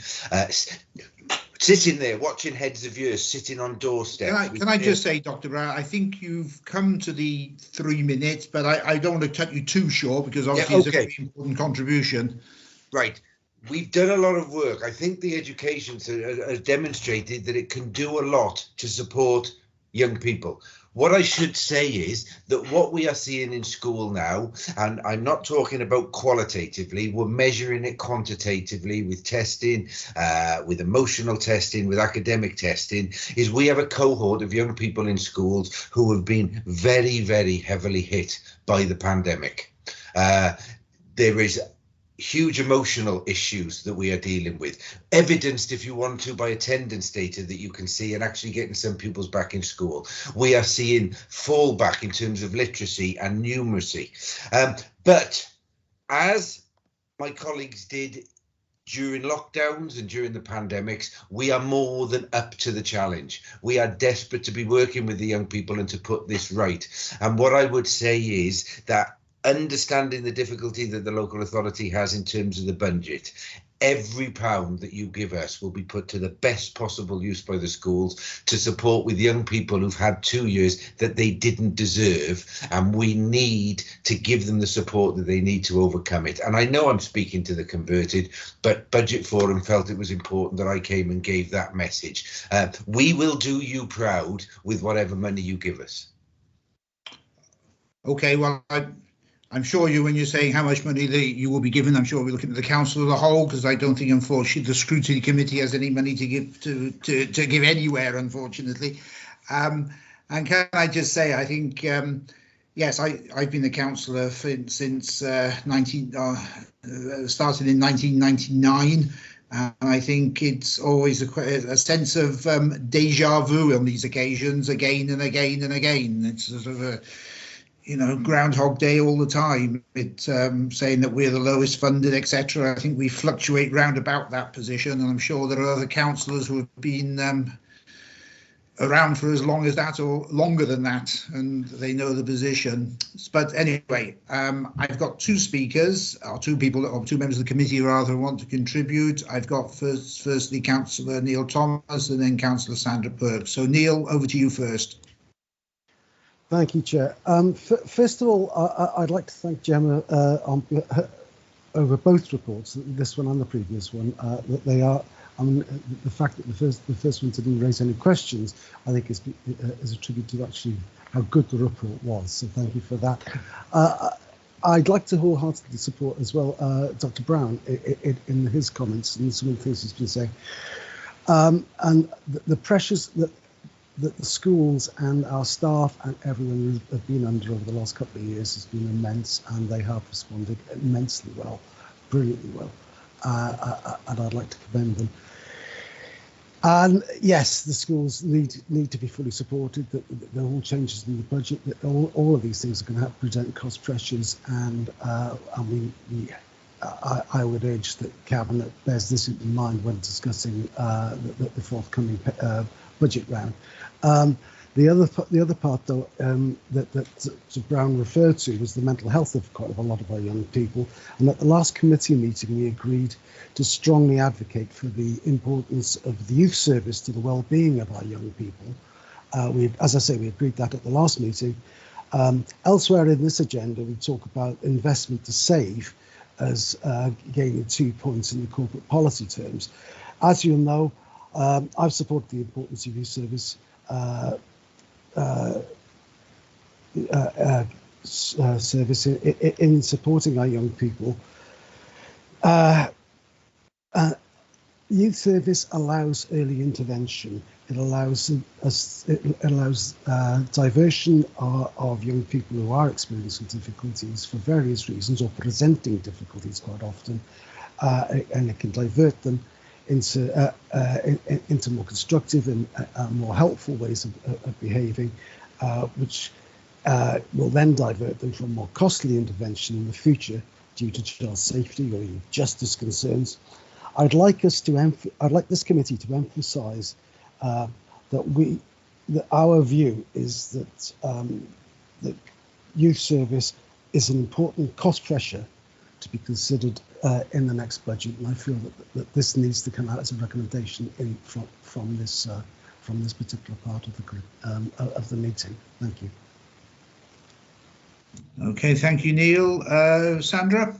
sitting there watching heads of years sitting on doorsteps. Can I just say, Dr. Brown, I think you've come to the 3 minutes, but I don't want to cut you too short, because obviously it's a very important contribution. Right. We've done a lot of work. I think the education has demonstrated that it can do a lot to support young people. What I should say is that what we are seeing in school now, and I'm not talking about qualitatively, we're measuring it quantitatively with testing, with emotional testing, with academic testing, is we have a cohort of young people in schools who have been very, very heavily hit by the pandemic. There is huge emotional issues that we are dealing with, evidenced, if you want to, by attendance data that you can see, and actually getting some pupils back in school. We are seeing fallback in terms of literacy and numeracy. But as my colleagues did during lockdowns and during the pandemics, we are more than up to the challenge. We are desperate to be working with the young people and to put this right. And what I would say is that, understanding the difficulty that the local authority has in terms of the budget, every pound that you give us will be put to the best possible use by the schools to support with young people who've had 2 years that they didn't deserve, and we need to give them the support that they need to overcome it. And I know I'm speaking to the converted, but Budget Forum felt it was important that I came and gave that message. We will do you proud with whatever money you give us. Okay, well, I'm sure you, when you're saying how much money you will be given, I'm sure we're looking at the council as a whole, because I don't think, unfortunately, the Scrutiny Committee has any money to give to give anywhere, unfortunately. And can I just say, I think, yes, I've been a councillor since started in 1999. And I think it's always a sense of deja vu on these occasions, again and again and again. It's sort of a, Groundhog Day all the time. It's saying that we're the lowest funded, etc. I think we fluctuate round about that position, and I'm sure there are other councillors who have been around for as long as that or longer than that, and they know the position. But anyway, I've got two speakers, or two members of the committee rather, who want to contribute. I've got firstly Councillor Neil Thomas and then Councillor Sandra Perks. So Neil, over to you first. Thank you, Chair. First of all, I'd like to thank Gemma over both reports, this one and the previous one. That they are, the fact that the first one didn't raise any questions, I think is a tribute to actually how good the report was. So thank you for that. I'd like to wholeheartedly support as well Dr. Brown in his comments and some of the things he's been saying, and the pressures that the schools and our staff and everyone have been under over the last couple of years has been immense, and they have responded immensely well, brilliantly well, and I'd like to commend them. And yes, the schools need to be fully supported. That there are all changes in the budget. That all of these things are going to have present cost pressures, and I would urge that Cabinet bears this in mind when discussing the forthcoming budget round. The other part, though, that Brown referred to was the mental health of quite a lot of our young people. And at the last committee meeting, we agreed to strongly advocate for the importance of the youth service to the well-being of our young people. As I say, we agreed that at the last meeting. Elsewhere in this agenda, we talk about investment to save as gaining 2 points in the corporate policy terms. As you'll know, I've supported the importance of youth service service in supporting our young people. Youth service allows early intervention. It allows diversion of young people who are experiencing difficulties for various reasons or presenting difficulties quite often, and it can divert them into more constructive and more helpful ways of behaving, which will then divert them from more costly intervention in the future due to child safety or justice concerns. I'd like this committee to emphasise that our view is that youth service is an important cost pressure to be considered in the next budget, and I feel that this needs to come out as a recommendation from this particular part of the meeting. Thank you. Okay, thank you, Neil. Sandra?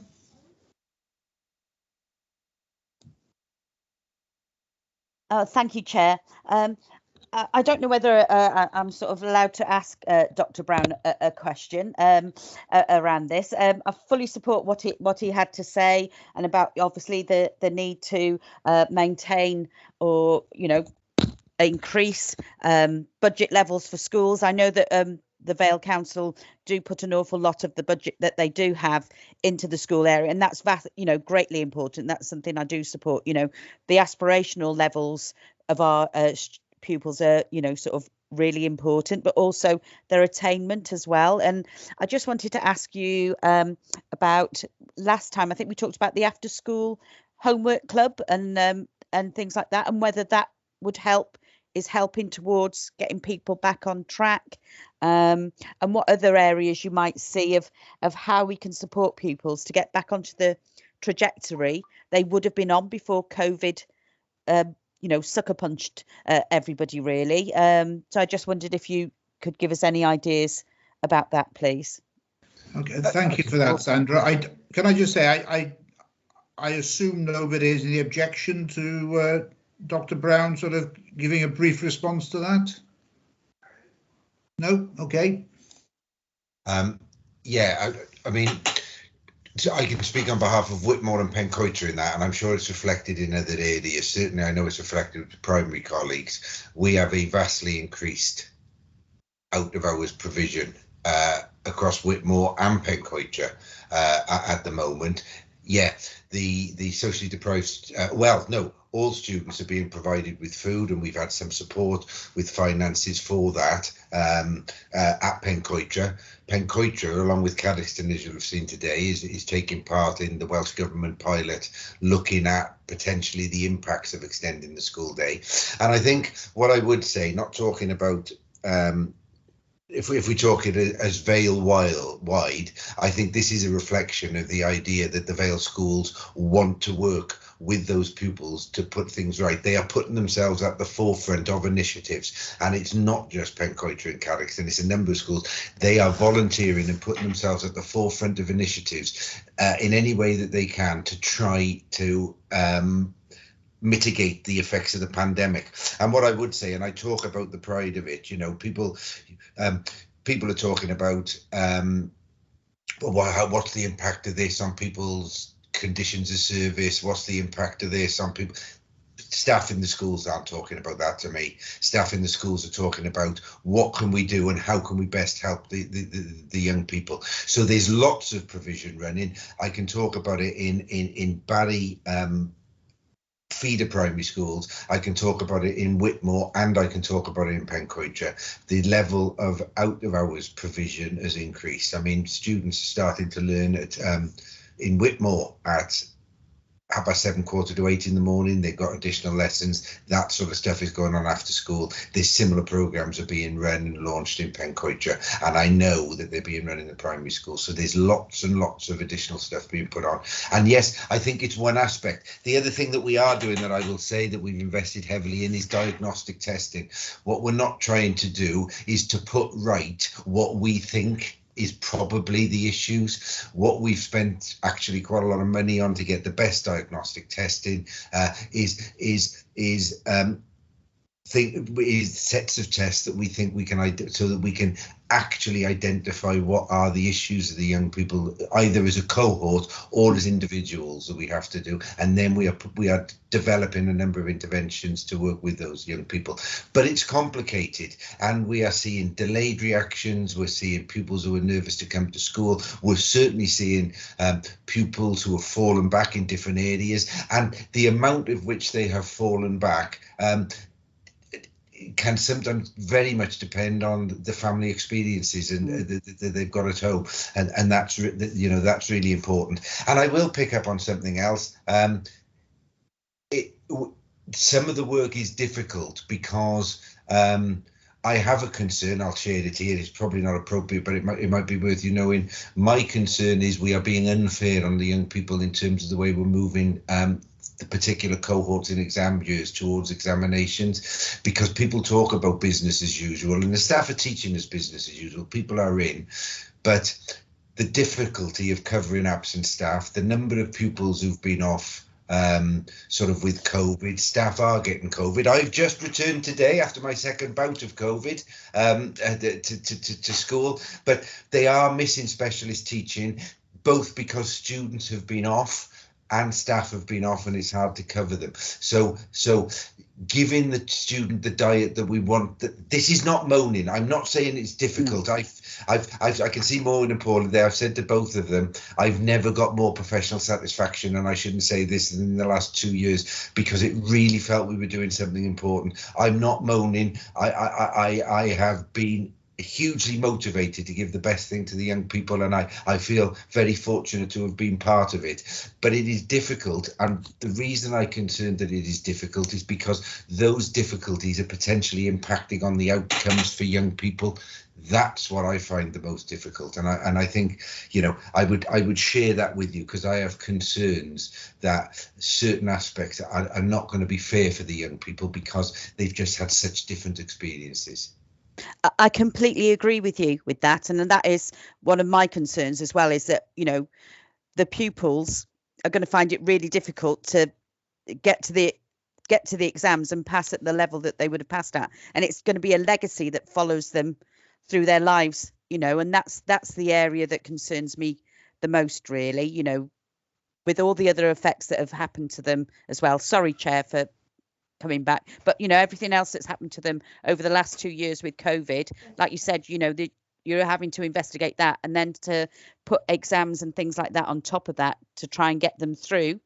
Thank you, Chair. I don't know whether I'm sort of allowed to ask Dr. Brown a question around this. I fully support what he had to say, and about obviously the need to maintain or increase budget levels for schools. I know that the Vale Council do put an awful lot of the budget that they do have into the school area, and that's greatly important. That's something I do support. The aspirational levels of our pupils are sort of really important, but also their attainment as well. And I just wanted to ask you about last time. I think we talked about the after school homework club and things like that, and whether that would is helping towards getting people back on track, and what other areas you might see of how we can support pupils to get back onto the trajectory they would have been on before COVID, sucker punched everybody really. So I just wondered if you could give us any ideas about that, please. Okay, thank you for that, Sandra. Can I just say I assume nobody has any objection to Dr. Brown sort of giving a brief response to that? No? Okay. Yeah, I mean, I can speak on behalf of Whitmore and Pencoitra in that, and I'm sure it's reflected in other areas. Certainly, I know it's reflected with primary colleagues. We have a vastly increased out-of-hours provision across Whitmore and Pencoitra at the moment. Yeah, the socially deprived, all students are being provided with food, and we've had some support with finances for that at Pencoitra. Pencoitra, along with Caddiston, as you'll have seen today, is taking part in the Welsh Government pilot, looking at potentially the impacts of extending the school day. And I think what I would say, not talking about if we talk it as Vale wide, I think this is a reflection of the idea that the Vale schools want to work with those pupils to put things right. They are putting themselves at the forefront of initiatives, and it's not just Pencoitra and Caddiston, it's a number of schools. They are volunteering and putting themselves at the forefront of initiatives in any way that they can to try to mitigate the effects of the pandemic. And what I would say, and I talk about the pride of it, people are talking about what's the impact of this on people's conditions of service, what's the impact of this on people. Staff in the schools aren't talking about that to me. Staff in the schools are talking about what can we do and how can we best help the young people. So there's lots of provision running. I can talk about it in Barry feeder primary schools. I can talk about it in Whitmore, and I can talk about it in Pencoitra. The level of out-of-hours provision has increased. I mean, students are starting to learn at in Whitmore at 7:15, 7:45 in the morning. They've got additional lessons. That sort of stuff is going on after school. There's similar programs are being run and launched in Pencoitra, and I know that they're being run in the primary school. So there's lots and lots of additional stuff being put on. And yes, I think it's one aspect. The other thing that we are doing that I will say that we've invested heavily in is diagnostic testing. What we're not trying to do is to put right what we think is probably the issues. What we've spent actually quite a lot of money on to get the best diagnostic testing is sets of tests that we think we can, so that we can actually identify what are the issues of the young people, either as a cohort or as individuals, that we have to do. And then we are developing a number of interventions to work with those young people. But it's complicated, and we are seeing delayed reactions. We're seeing pupils who are nervous to come to school. We're certainly seeing pupils who have fallen back in different areas, and the amount of which they have fallen back can sometimes very much depend on the family experiences and that they've got at home, and that's that's really important. And I will pick up on something else. Some of the work is difficult because I have a concern. I'll share it here. It's probably not appropriate, but it might be worth you knowing. My concern is we are being unfair on the young people in terms of the way we're moving the particular cohorts in exam years towards examinations, because people talk about business as usual, and the staff are teaching us business as usual. People are in, but the difficulty of covering absent staff, the number of pupils who've been off sort of with COVID, staff are getting COVID. I've just returned today after my second bout of COVID to school, but they are missing specialist teaching, both because students have been off and staff have been off, and it's hard to cover them. So giving the student the diet that we want, this is not moaning. I'm not saying it's difficult. I can see Maureen and Paula there. I've said to both of them, I've never got more professional satisfaction, and I shouldn't say this, than in the last 2 years, because it really felt we were doing something important. I'm not moaning. I have been hugely motivated to give the best thing to the young people, and I feel very fortunate to have been part of it. But it is difficult, and the reason I'm concerned that it is difficult is because those difficulties are potentially impacting on the outcomes for young people. That's what I find the most difficult, and I think, you know, I would share that with you, because I have concerns that certain aspects are not going to be fair for the young people because they've just had such different experiences. I completely agree with you with that, and that is one of my concerns as well, is that, you know, the pupils are going to find it really difficult to get to the exams and pass at the level that they would have passed at, and it's going to be a legacy that follows them through their lives, you know, and that's the area that concerns me the most, really, you know, with all the other effects that have happened to them as well. Sorry, Chair, for coming back, but you know, everything else that's happened to them over the last 2 years with COVID, like you said, you know, you're having to investigate that, and then to put exams and things like that on top of that to try and get them through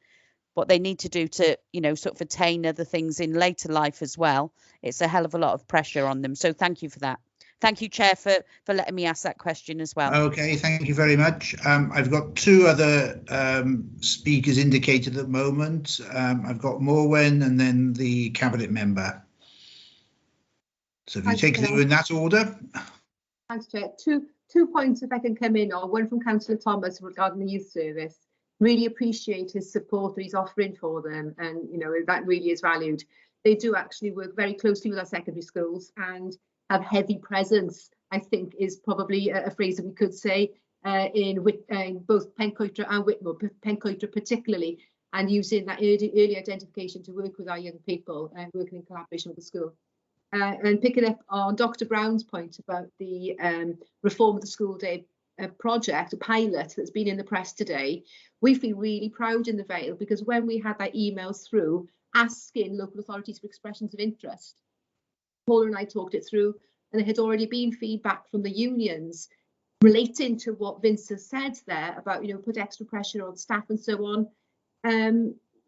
what they need to do to, you know, sort of attain other things in later life as well. It's a hell of a lot of pressure on them. So thank you for that. Thank you, Chair, for letting me ask that question as well. Okay, thank you very much. I've got two other speakers indicated at the moment. I've got Morwen and then the Cabinet Member. So if you take them in that order. Thanks, Chair. Two points, if I can come in on. One from Councillor Thomas regarding the youth service. Really appreciate his support that he's offering for them, and you know, that really is valued. They do actually work very closely with our secondary schools and have heavy presence, I think is probably a phrase that we could say, in both Pencoedra and Whitmore, Pencoedra particularly, and using that early identification to work with our young people and working in collaboration with the school. And picking up on Dr. Brown's point about the Reform of the School Day project, a pilot that's been in the press today, we feel really proud in the Vale, because when we had that emails through asking local authorities for expressions of interest, Paula and I talked it through, and there had already been feedback from the unions relating to what Vince has said there about, you know, put extra pressure on staff and so on.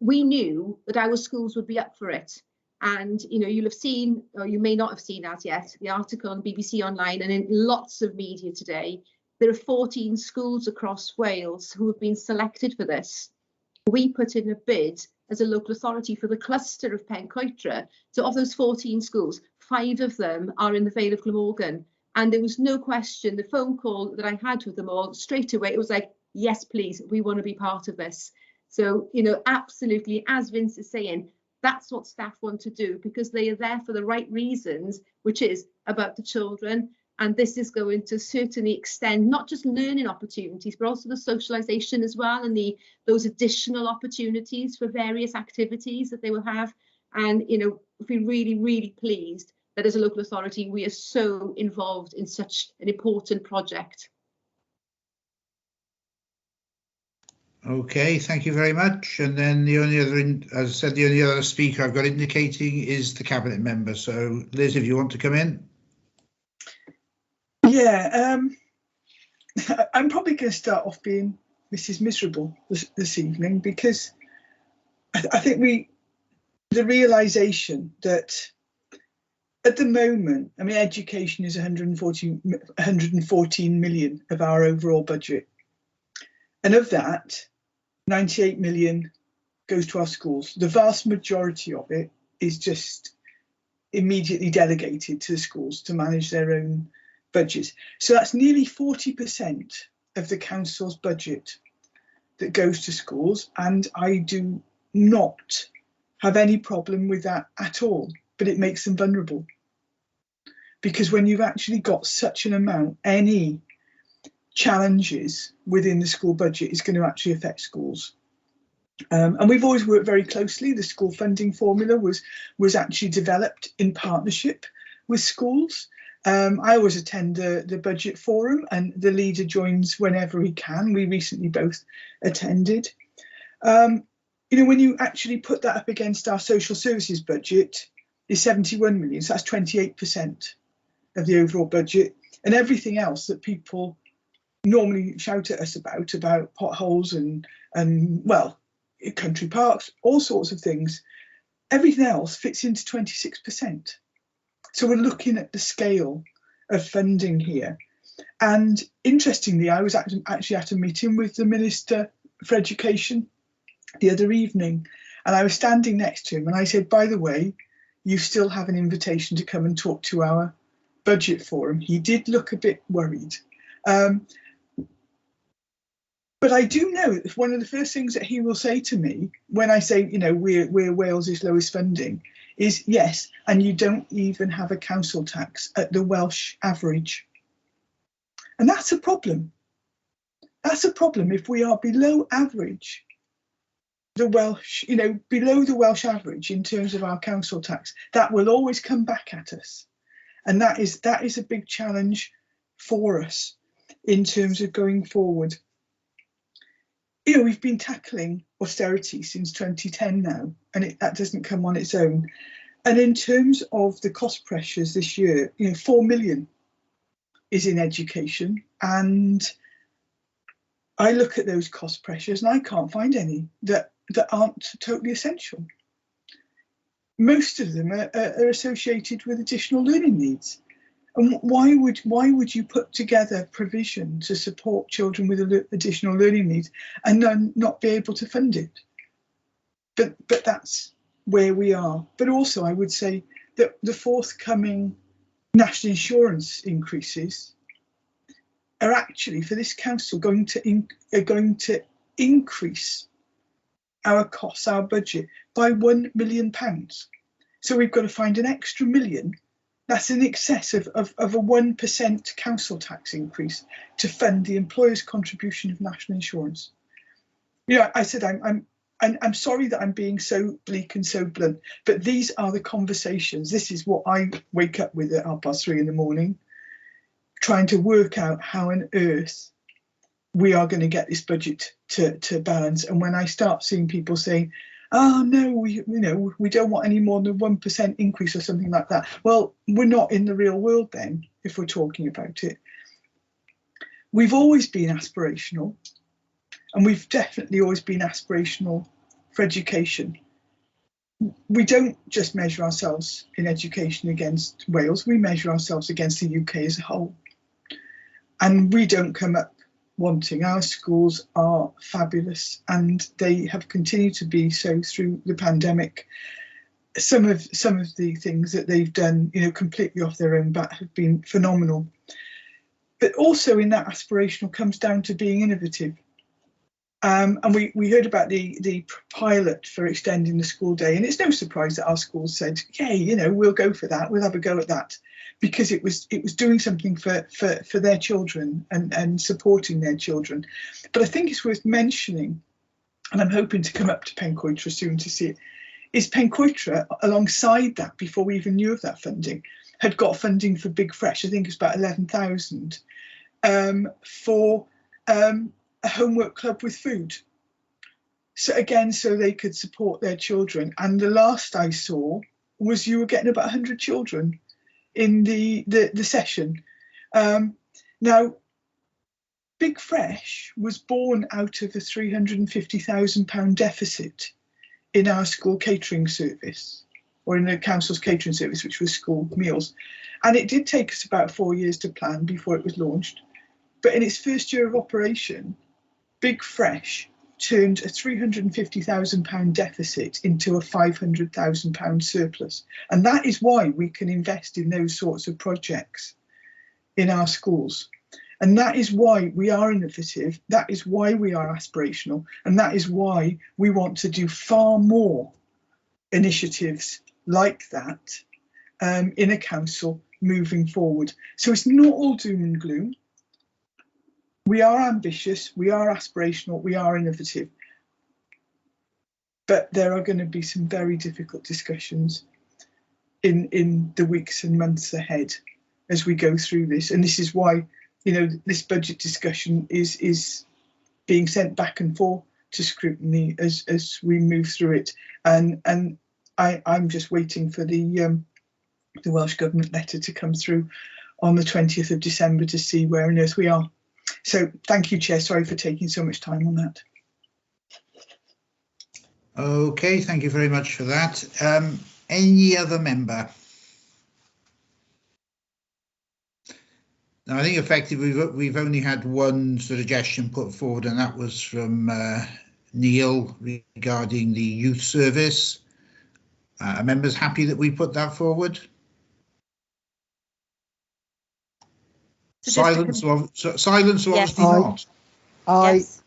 We knew that our schools would be up for it. And, you know, you'll have seen, or you may not have seen as yet, the article on BBC Online and in lots of media today. There are 14 schools across Wales who have been selected for this. We put in a bid as a local authority for the cluster of Pencoedra. So of those 14 schools, 5 of them are in the Vale of Glamorgan. And there was no question, the phone call that I had with them all, straight away, it was like, yes, please, we want to be part of this. So, you know, absolutely, as Vince is saying, that's what staff want to do, because they are there for the right reasons, which is about the children. And this is going to certainly extend not just learning opportunities, but also the socialisation as well, and those additional opportunities for various activities that they will have. And, you know, we're really, really pleased that as a local authority, we are so involved in such an important project. Okay, thank you very much. And then the only other, as I said, the only other speaker I've got indicating is the Cabinet Member. So Liz, if you want to come in. Yeah, I'm probably going to start off being Mrs. Miserable this evening, because I think the realisation that at the moment, I mean, education is 114 million of our overall budget. And of that, 98 million goes to our schools. The vast majority of it is just immediately delegated to the schools to manage their own budgets. So that's nearly 40% of the council's budget that goes to schools. And I do not have any problem with that at all, but it makes them vulnerable. Because when you've actually got such an amount, any challenges within the school budget is going to actually affect schools. And we've always worked very closely. The school funding formula was actually developed in partnership with schools. I always attend the budget forum, and the leader joins whenever he can. We recently both attended. You know, when you actually put that up against our social services budget, is 71 million, so that's 28% of the overall budget, and everything else that people normally shout at us about potholes and well, country parks, all sorts of things, everything else fits into 26%. So we're looking at the scale of funding here. And interestingly, I was actually at a meeting with the Minister for Education the other evening, and I was standing next to him, and I said, by the way, you still have an invitation to come and talk to our budget forum. He did look a bit worried. But I do know that one of the first things that he will say to me when I say, you know, we're Wales's lowest funding is, yes, and you don't even have a council tax at the Welsh average. And that's a problem. That's a problem if we are below average, the Welsh, you know, below the Welsh average in terms of our council tax. That will always come back at us. And that is a big challenge for us in terms of going forward. You know, we've been tackling austerity since 2010 now, and that doesn't come on its own. And in terms of the cost pressures this year, you know, 4 million is in education, and I look at those cost pressures and I can't find any that aren't totally essential. Most of them are associated with additional learning needs. And why would you put together provision to support children with additional learning needs and then not be able to fund it? But that's where we are. But also, I would say that the forthcoming national insurance increases are actually, for this council, going to increase our costs, our budget, by £1 million. So we've got to find an extra million. That's in excess of a 1% council tax increase to fund the employer's contribution of national insurance. You know, I said I'm sorry that I'm being so bleak and so blunt, but these are the conversations. This is what I wake up with at 3:30 in the morning, trying to work out how on earth we are going to get this budget to balance. And when I start seeing people saying, oh no, we don't want any more than 1% increase or something like that. Well, we're not in the real world then, if we're talking about it. We've always been aspirational, and we've definitely always been aspirational for education. We don't just measure ourselves in education against Wales, we measure ourselves against the UK as a whole. And we don't come up wanting. Our schools are fabulous, and they have continued to be so through the pandemic. Some of the things that they've done, you know, completely off their own bat have been phenomenal. But also in that aspirational comes down to being innovative. And we heard about the pilot for extending the school day, and it's no surprise that our schools said, yeah, you know, we'll go for that, we'll have a go at that, because it was doing something for their children and supporting their children. But I think it's worth mentioning, and I'm hoping to come up to Pencoitra soon to see it, is Pencoitra, alongside that, before we even knew of that funding, had got funding for Big Fresh. I think it's about 11,000 for a homework club with food. So again, so they could support their children. And the last I saw was you were getting about 100 children in the session. Now, Big Fresh was born out of a £350,000 deficit in our school catering service, or in the council's catering service, which was school meals. And it did take us about 4 years to plan before it was launched. But in its first year of operation, Big Fresh turned a £350,000 deficit into a £500,000 surplus. And that is why we can invest in those sorts of projects in our schools. And that is why we are innovative, that is why we are aspirational, and that is why we want to do far more initiatives like that in a council moving forward. So it's not all doom and gloom. We are ambitious, we are aspirational, we are innovative. But there are going to be some very difficult discussions in the weeks and months ahead as we go through this. And this is why, you know, this budget discussion is being sent back and forth to scrutiny as we move through it. And I'm just waiting for the Welsh Government letter to come through on the 20th of December to see where on earth we are. So thank you, Chair. Sorry for taking so much time on that. Okay, thank you very much for that. Any other member? Now, I think effectively we've only had one suggestion put forward, and that was from Neil regarding the youth service. Are members happy that we put that forward? So silence, silence, or Yes. obviously not. Yes.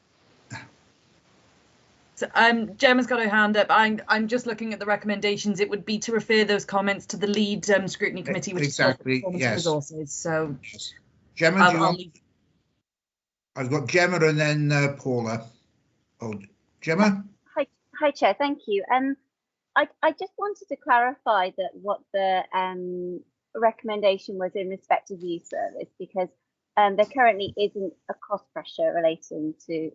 So, Gemma's got her hand up. I'm just looking at the recommendations. It would be to refer those comments to the lead scrutiny committee, which exactly, is performance yes. and resources. So, yes. Gemma, I've got Gemma and then Paula. Oh, Gemma. Hi, Chair. Thank you. I just wanted to clarify that what the recommendation was in respect of youth service, because there currently isn't a cost pressure relating to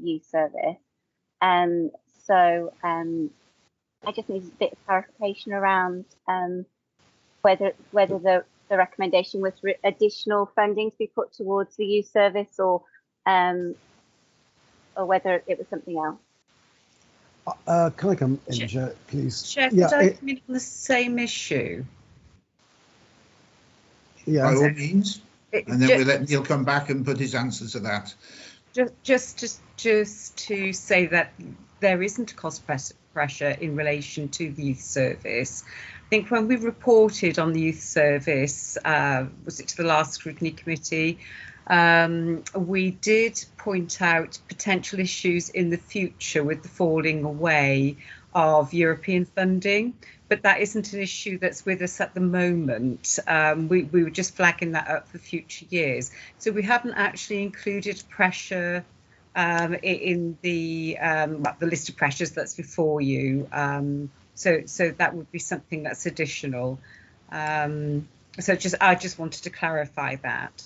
youth service. So I just need a bit of clarification around whether the recommendation was additional funding to be put towards the youth service, or whether it was something else. Can I come in, Chair, please? Chair, could I come in on the same issue? Yeah. By all means. And then we'll let Neil come back and put his answers to that. Just to say that there isn't a cost pressure in relation to the youth service. I think when we reported on the youth service, was it to the last scrutiny committee, we did point out potential issues in the future with the falling away of European funding, but that isn't an issue that's with us at the moment. We were just flagging that up for future years. So we haven't actually included pressure in the list of pressures that's before you. So that would be something that's additional. I just wanted to clarify that.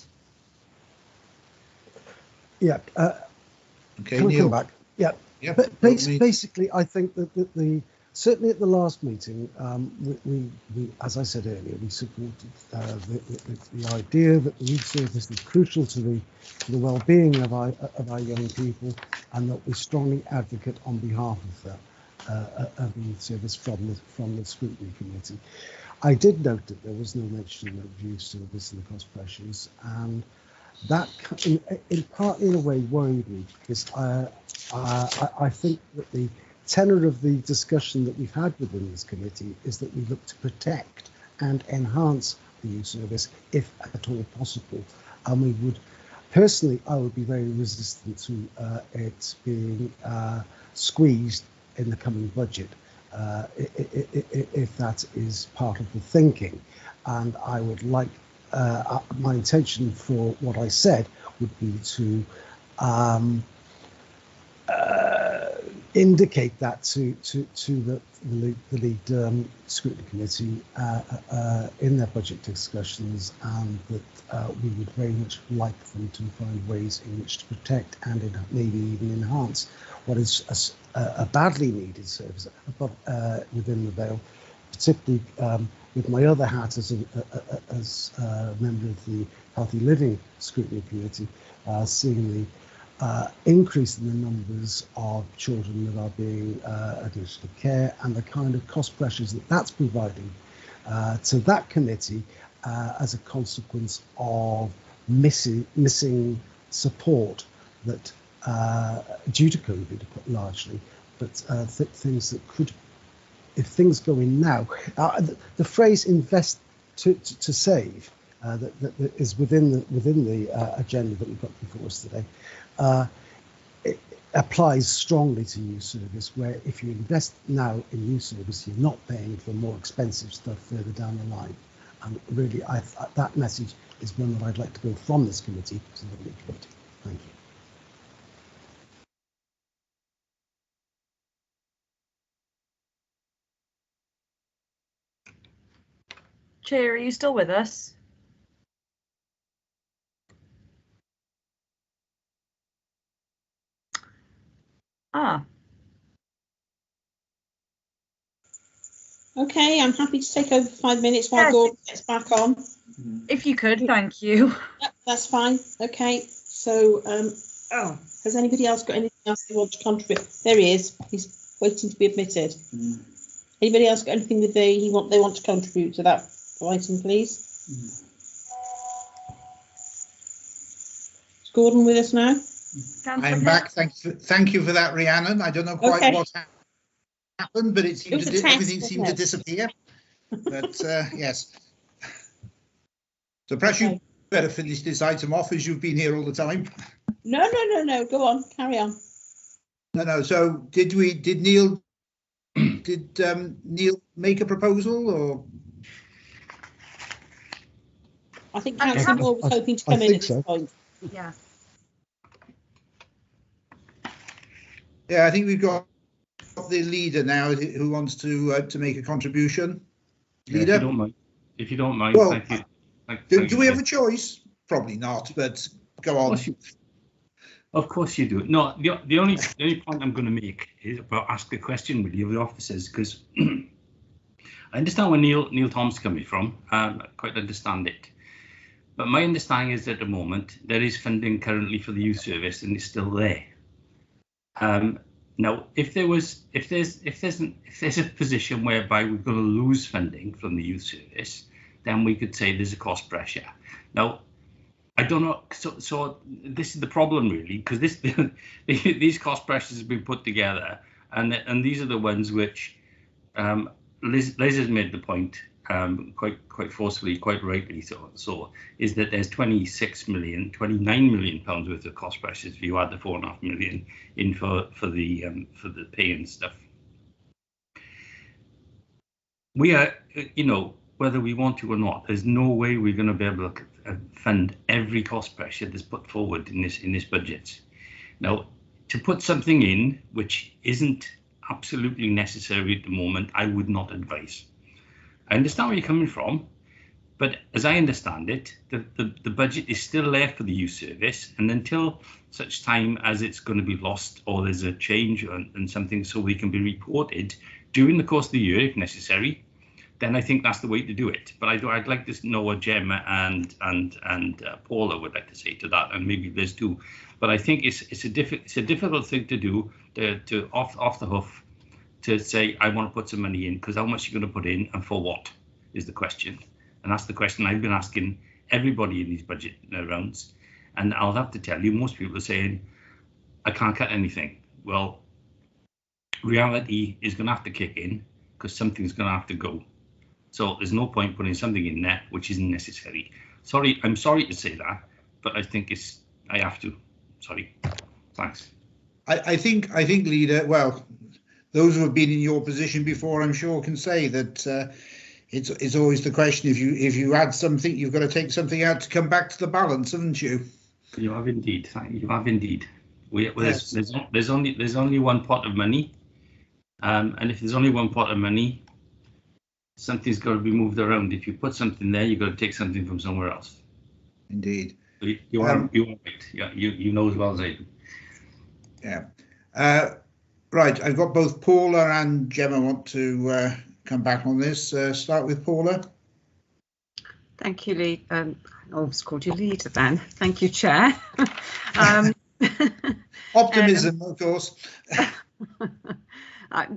Yeah. Okay, can Neil. I come back? Yeah. Yep, but basically, I think that certainly at the last meeting, we as I said earlier, we supported the idea that the youth service is crucial to the well-being of our young people, and that we strongly advocate on behalf of the youth service from the scrutiny committee. I did note that there was no mention of youth service and the cost pressures, and that in a way worried me, because I think that the tenor of the discussion that we've had within this committee is that we look to protect and enhance the youth service if at all possible, and we would personally, I would be very resistant to it being squeezed in the coming budget if that is part of the thinking. And I would like my intention for what I said would be to indicate that to the lead scrutiny committee in their budget discussions, and that we would very much like them to find ways in which to protect and maybe even enhance what is a badly needed service within the Vale, particularly with my other hat as a member of the Healthy Living Scrutiny Committee, seeing the increase in the numbers of children that are being admitted to care, and the kind of cost pressures that that's providing to that committee as a consequence of missing support that due to COVID largely, but things that could, if things go in now, the phrase "invest to save" that is within the agenda that we've got before us today. It applies strongly to youth service, where if you invest now in youth service, you're not paying for more expensive stuff further down the line. And really, that message is one that I'd like to go from this committee to the lead committee. Thank you. Chair, are you still with us? Okay, I'm happy to take over 5 minutes while Gordon gets back on. If you could, thank you. Yep, that's fine. Okay, so has anybody else got anything else they want to contribute? There he is. He's waiting to be admitted. Anybody else got anything that they want to contribute to that item, please? Gordon with us now? I'm back. Thank you for that, Rhiannon. I don't know quite what happened, but it seemed everything seemed to disappear. But yes. So perhaps you better finish this item off, as you've been here all the time. No. Go on, carry on. No. So did Neil Neil make a proposal, or? I think Councillor Moore was hoping to come in at this point. Yeah. Yeah, I think we've got the leader now who wants to make a contribution. Leader, if you don't mind, well, thank you. Do we have a choice? Probably not, but go on. Of course you do. No, the only point I'm going to make is about ask the question really of the officers, because I understand where Neil Tom's coming from. I quite understand it, but my understanding is at the moment there is funding currently for the youth service and it's still there. Now, if there's a position whereby we're going to lose funding from the youth service, then we could say there's a cost pressure. Now, I don't know. So this is the problem really, because these cost pressures have been put together, and these are the ones which Liz has made the point quite forcefully, quite rightly. So is that there's 29 million pounds worth of cost pressures if you add the 4.5 million in for the pay and stuff. We are, whether we want to or not, there's no way we're going to be able to fund every cost pressure that's put forward in this budget. Now, to put something in which isn't absolutely necessary at the moment, I would not advise. I understand where you're coming from, but as I understand it, the budget is still there for the youth service, and until such time as it's going to be lost or there's a change and something so we can be reported during the course of the year if necessary, then I think that's the way to do it. But I'd like to know what Gemma and Paula would like to say to that, and maybe Liz too. But I think it's a difficult thing to do to off the hoof to say I want to put some money in, because how much are you going to put in and for what is the question, and that's the question I've been asking everybody in these budget rounds. And I'll have to tell you, most people are saying I can't cut anything. Well, reality is going to have to kick in, because something's going to have to go. So there's no point putting something in there which isn't necessary. Sorry, I'm sorry to say that, but I think I have to. Sorry. Thanks. I think leader, well, those who have been in your position before, I'm sure, can say that it's always the question, if you add something, you've got to take something out to come back to the balance, haven't you? You have indeed. You have indeed. There's only one pot of money, and if there's only one pot of money, something's got to be moved around. If you put something there, you've got to take something from somewhere else. Indeed. You are right. Yeah, you know as well as I do. Yeah. Right. I've got both Paula and Gemma want to come back on this. Start with Paula. Thank you, Lee. I almost called you leader then. Thank you, Chair. Optimism, of course.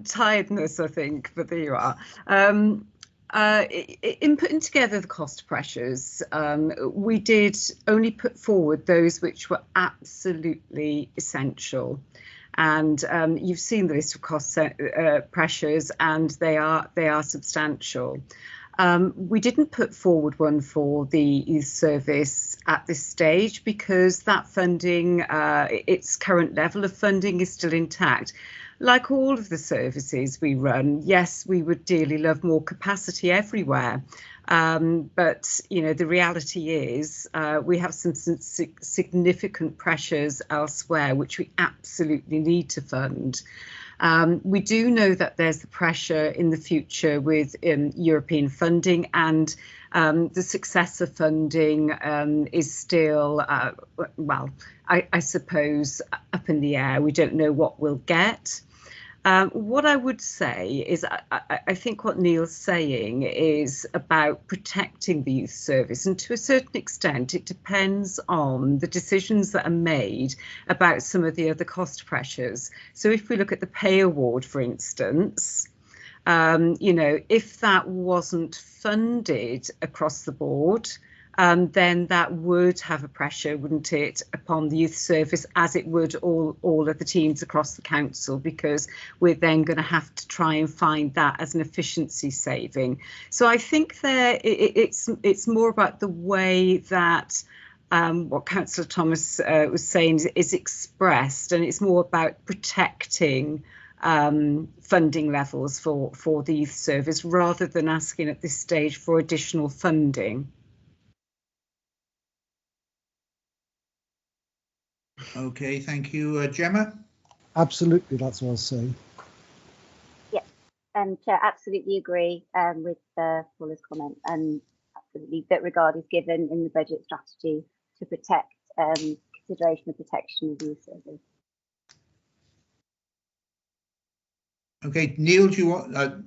Tiredness, I think, but there you are. In putting together the cost pressures, we did only put forward those which were absolutely essential. And you've seen the list of cost pressures, and they are substantial. We didn't put forward one for the youth service at this stage because that funding, its current level of funding is still intact. Like all of the services we run, yes, we would dearly love more capacity everywhere. But, the reality is we have some significant pressures elsewhere, which we absolutely need to fund. We do know that there's the pressure in the future with European funding, and the successor funding is still, I suppose, up in the air. We don't know what we'll get. What I would say is I think what Neil's saying is about protecting the youth service, and to a certain extent it depends on the decisions that are made about some of the other cost pressures. So if we look at the pay award, for instance, if that wasn't funded across the board, then that would have a pressure, wouldn't it, upon the youth service, as it would all of the teams across the council, because we're then going to have to try and find that as an efficiency saving. So I think it's more about the way that what Councillor Thomas was saying is expressed, and it's more about protecting funding levels for the youth service rather than asking at this stage for additional funding. Okay, thank you. Gemma? Absolutely, that's what I was saying. Yes, Chair, absolutely agree with Paula's comment, and absolutely that regard is given in the budget strategy to protect consideration of protection of youth service. Okay, Neil, do you want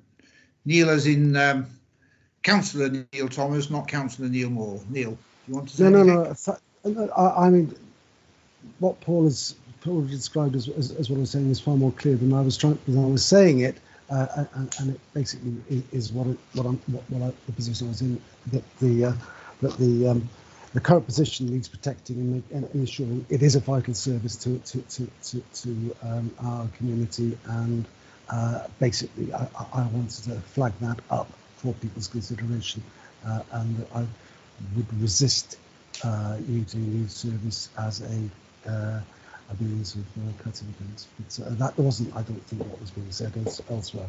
Neil as in Councillor Neil Thomas, not Councillor Neil Moore? Neil, do you want to say anything? No. I mean, what Paul described as what I was saying is far more clear than I was saying it, and it basically is what the position I was in, that the current position needs protecting and ensuring it is a vital service to our community, and basically I wanted to flag that up for people's consideration, and I would resist using youth service as a means of cutting things. But that wasn't, I don't think, what was being said elsewhere.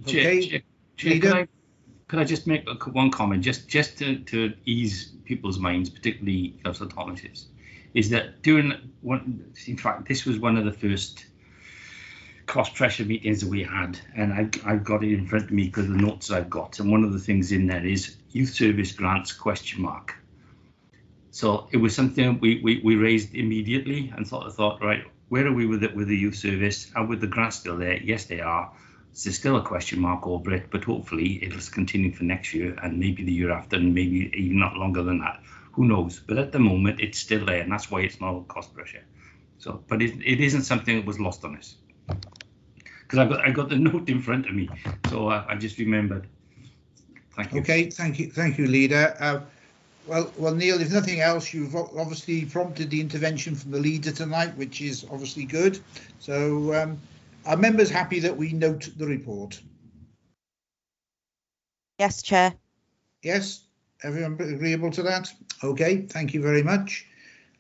Okay, Chair, could I just make one comment, just to ease people's minds, particularly Councillor Thomas's, is that in fact, this was one of the first cost pressure meetings that we had, and I've got it in front of me because of the notes I've got, and one of the things in there is youth service grants ? So it was something we raised immediately and thought, right, where are we with it with the youth service? Are with the grants still there? Yes, they are. There's still a question mark over it, but hopefully it'll continue for next year and maybe the year after, and maybe even not longer than that. Who knows? But at the moment, it's still there, and that's why it's not cost pressure. So, but it isn't something that was lost on us, because I got the note in front of me, so I just remembered. Thank you. Okay, thank you, Leader. Well, Neil, if nothing else, you've obviously prompted the intervention from the leader tonight, which is obviously good. So, are members happy that we note the report? Yes, Chair. Yes, everyone agreeable to that? Okay, thank you very much.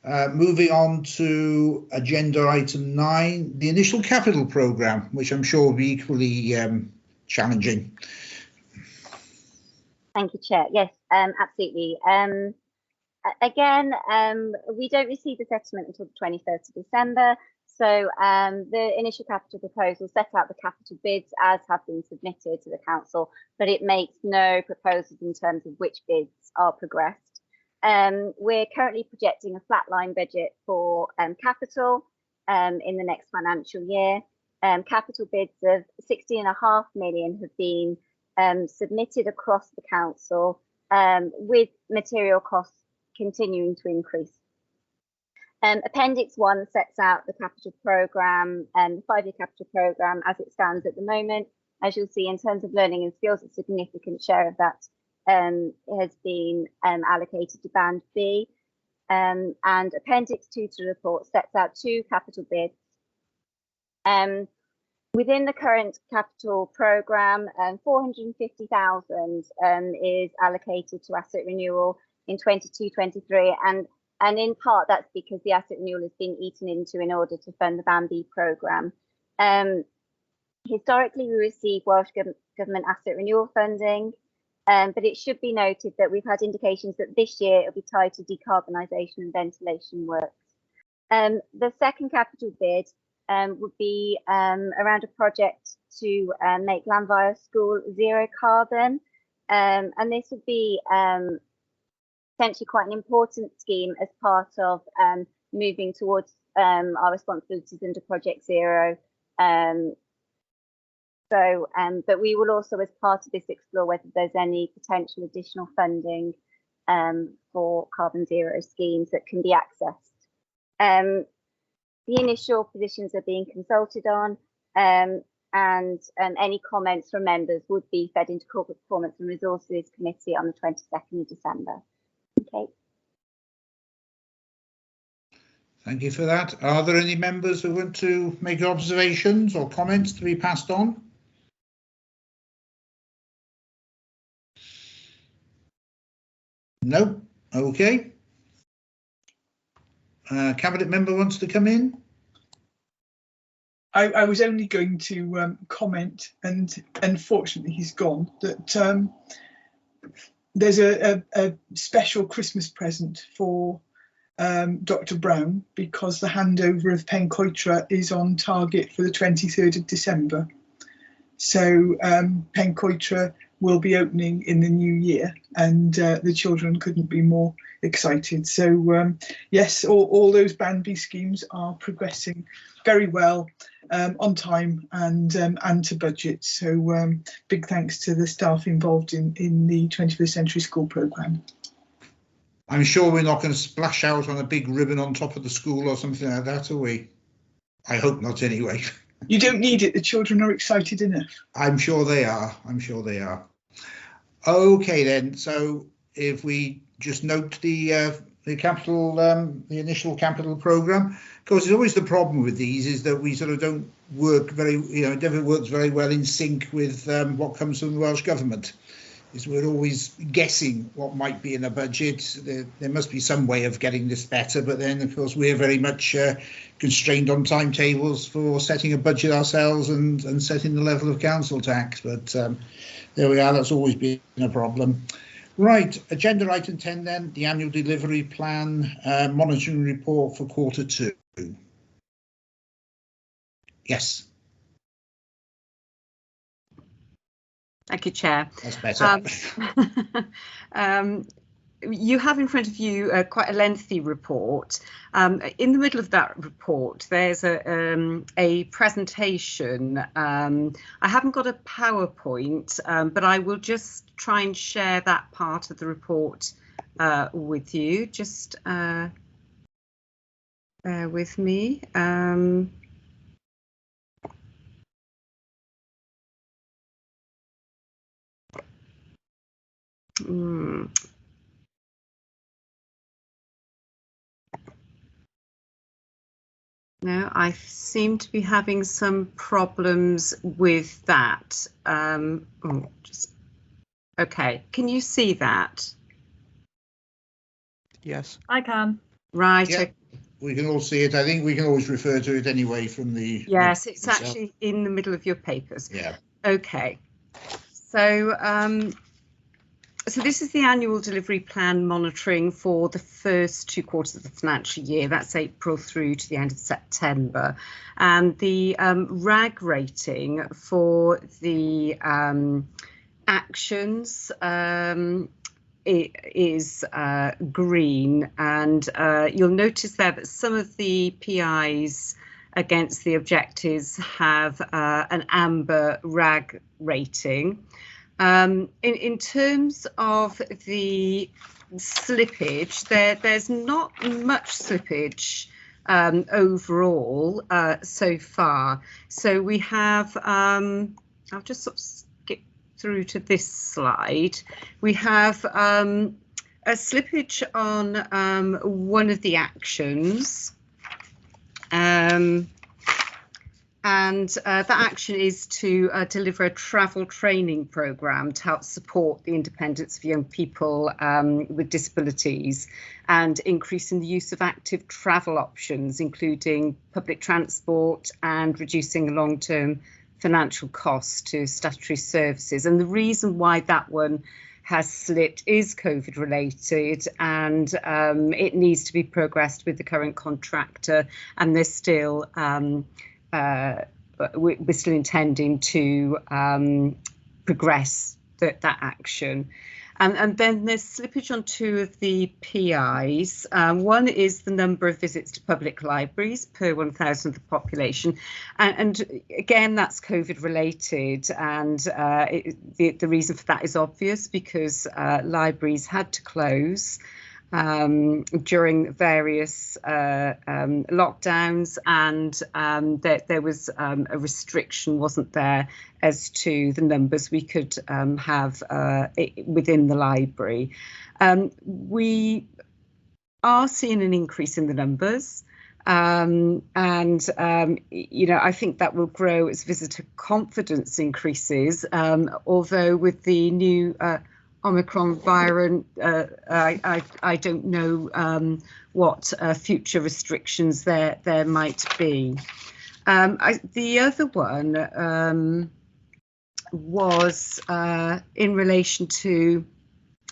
Moving on to agenda item 9, the initial capital programme, which I'm sure will be equally challenging. Thank you, Chair. Yes, absolutely. Again, we don't receive the settlement until the 21st of December. So the initial capital proposal set out the capital bids as have been submitted to the council, but it makes no proposals in terms of which bids are progressed. We're currently projecting a flatline budget for capital in the next financial year. Capital bids of 60.5 million have been submitted across the council, with material costs continuing to increase. Appendix 1 sets out the capital programme and the 5-year capital programme as it stands at the moment. As you'll see, in terms of learning and skills, a significant share of that has been allocated to Band B. And Appendix 2 to the report sets out 2 capital bids. Within the current capital programme, 450,000 is allocated to asset renewal in 22-23, and in part that's because the asset renewal has been eaten into in order to fund the Band B programme. Historically, we receive Welsh Government asset renewal funding, but it should be noted that we've had indications that this year it'll be tied to decarbonisation and ventilation works. The second capital bid would be around a project to make Llanfair School zero carbon, and this would be potentially quite an important scheme as part of moving towards our responsibilities under Project Zero. But we will also, as part of this, explore whether there's any potential additional funding for carbon zero schemes that can be accessed. The initial positions are being consulted on. and any comments from members would be fed into Corporate Performance and Resources Committee on the 22nd of December. Okay. Thank you for that. Are there any members who want to make observations or comments to be passed on? No. Okay. Cabinet member wants to come in. I was only going to comment, and unfortunately he's gone, that there's a special Christmas present for Dr. Brown, because the handover of Pencoitra is on target for the 23rd of December. So Pencoitra will be opening in the new year, and the children couldn't be more excited. So yes, all those Band B schemes are progressing very well, on time and to budget. So big thanks to the staff involved in the 21st Century School programme. I'm sure we're not going to splash out on a big ribbon on top of the school or something like that, are we? I hope not, anyway. You don't need it. The children are excited enough. I'm sure they are. I'm sure they are. Okay, then. So if we just note the capital, the initial capital programme, of course, there's always the problem with these is that we sort of don't work very, it never works very well in sync with what comes from the Welsh Government. Is we're always guessing what might be in a budget. There must be some way of getting this better, but then of course we're very much constrained on timetables for setting a budget ourselves and setting the level of council tax. But there we are, that's always been a problem. Right, agenda item 10 then, the annual delivery plan monitoring report for Q2. Yes. Thank you, Chair. That's better. You have in front of you quite a lengthy report. In the middle of that report, there's a presentation. I haven't got a PowerPoint, but I will just try and share that part of the report with you. Just bear with me. No, I seem to be having some problems with that. Okay, can you see that? Yes. I can. Right. Yeah, we can all see it. I think we can always refer to it anyway from the... Yes, it's actually in the middle of your papers. Yeah. Okay. So, so this is the annual delivery plan monitoring for the first 2 quarters of the financial year. That's April through to the end of September. And the RAG rating for the actions it is green. And you'll notice there that some of the PIs against the objectives have an amber RAG rating. In terms of the slippage, there's not much slippage overall so far. So we have, I'll just sort of skip through to this slide. We have a slippage on one of the actions. And that action is to deliver a travel training programme to help support the independence of young people with disabilities and increasing the use of active travel options, including public transport and reducing long-term financial costs to statutory services. And the reason why that one has slipped is COVID related, and it needs to be progressed with the current contractor, and there's still we're still intending to progress that action. And then there's slippage on 2 of the PIs. One is the number of visits to public libraries per 1,000 of the population. And again, that's COVID related. And the reason for that is obvious, because libraries had to close. during various lockdowns, and there was a restriction, wasn't there, as to the numbers we could have within the library. We are seeing an increase in the numbers. You know, I think that will grow as visitor confidence increases, although with the new Omicron variant, I don't know what future restrictions there might be. The other one was in relation to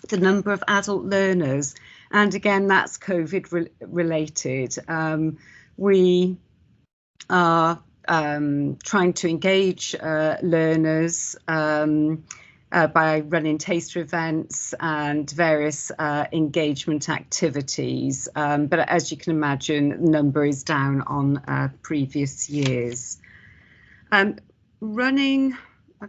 the number of adult learners. And again, that's COVID related. We are trying to engage learners by running taster events and various engagement activities. But as you can imagine, the number is down on previous years. I'll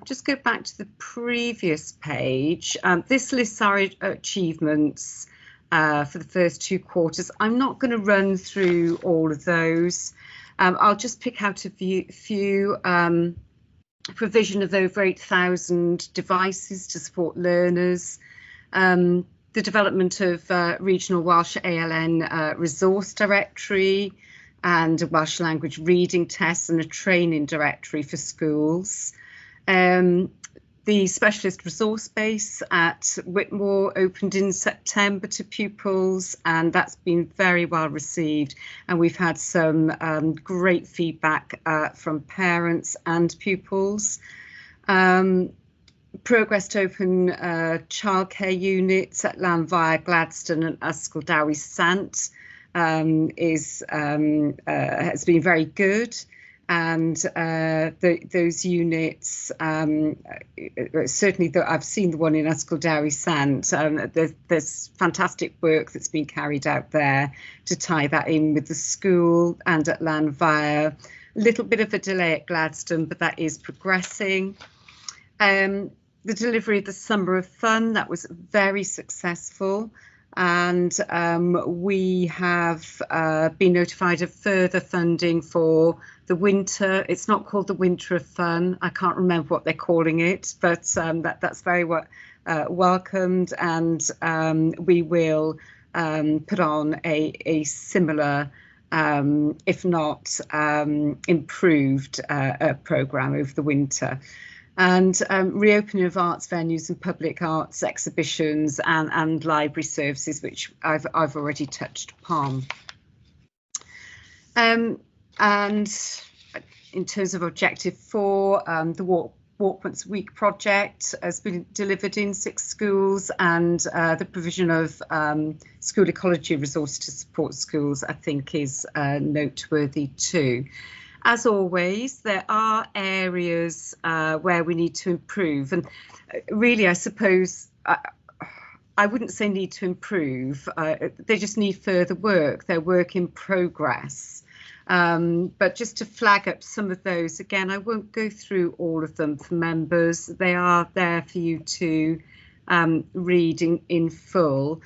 just go back to the previous page. This lists our achievements for the first 2 quarters. I'm not going to run through all of those. I'll just pick out a few. Provision of over 8,000 devices to support learners, the development of regional Welsh ALN resource directory and a Welsh language reading test and a training directory for schools. The specialist resource base at Whitmore opened in September to pupils, and that's been very well received. And we've had some great feedback from parents and pupils. Progress to open childcare units at Llanfair, Gladstone and Ysgol Dewi Sant has been very good. And those units, certainly I've seen the one in Ysgol Dewi Sant, there's fantastic work that's been carried out there to tie that in with the school and at Llanfair. A little bit of a delay at Gladstone, but that is progressing. The delivery of the Summer of Fun, that was very successful. And we have been notified of further funding for the winter. It's not called the Winter of Fun. I can't remember what they're calling it, but that's very welcomed. And we will put on a similar, if not improved, programme over the winter. And reopening of arts venues and public arts exhibitions and library services, which I've already touched upon. And in terms of objective 4, the Walk Once a Week project has been delivered in 6 schools, and the provision of school ecology resources to support schools, I think, is noteworthy too. As always, there are areas where we need to improve, and really, I suppose, I wouldn't say need to improve, they just need further work, they're work in progress. But just to flag up some of those, again, I won't go through all of them for members, they are there for you to read in full.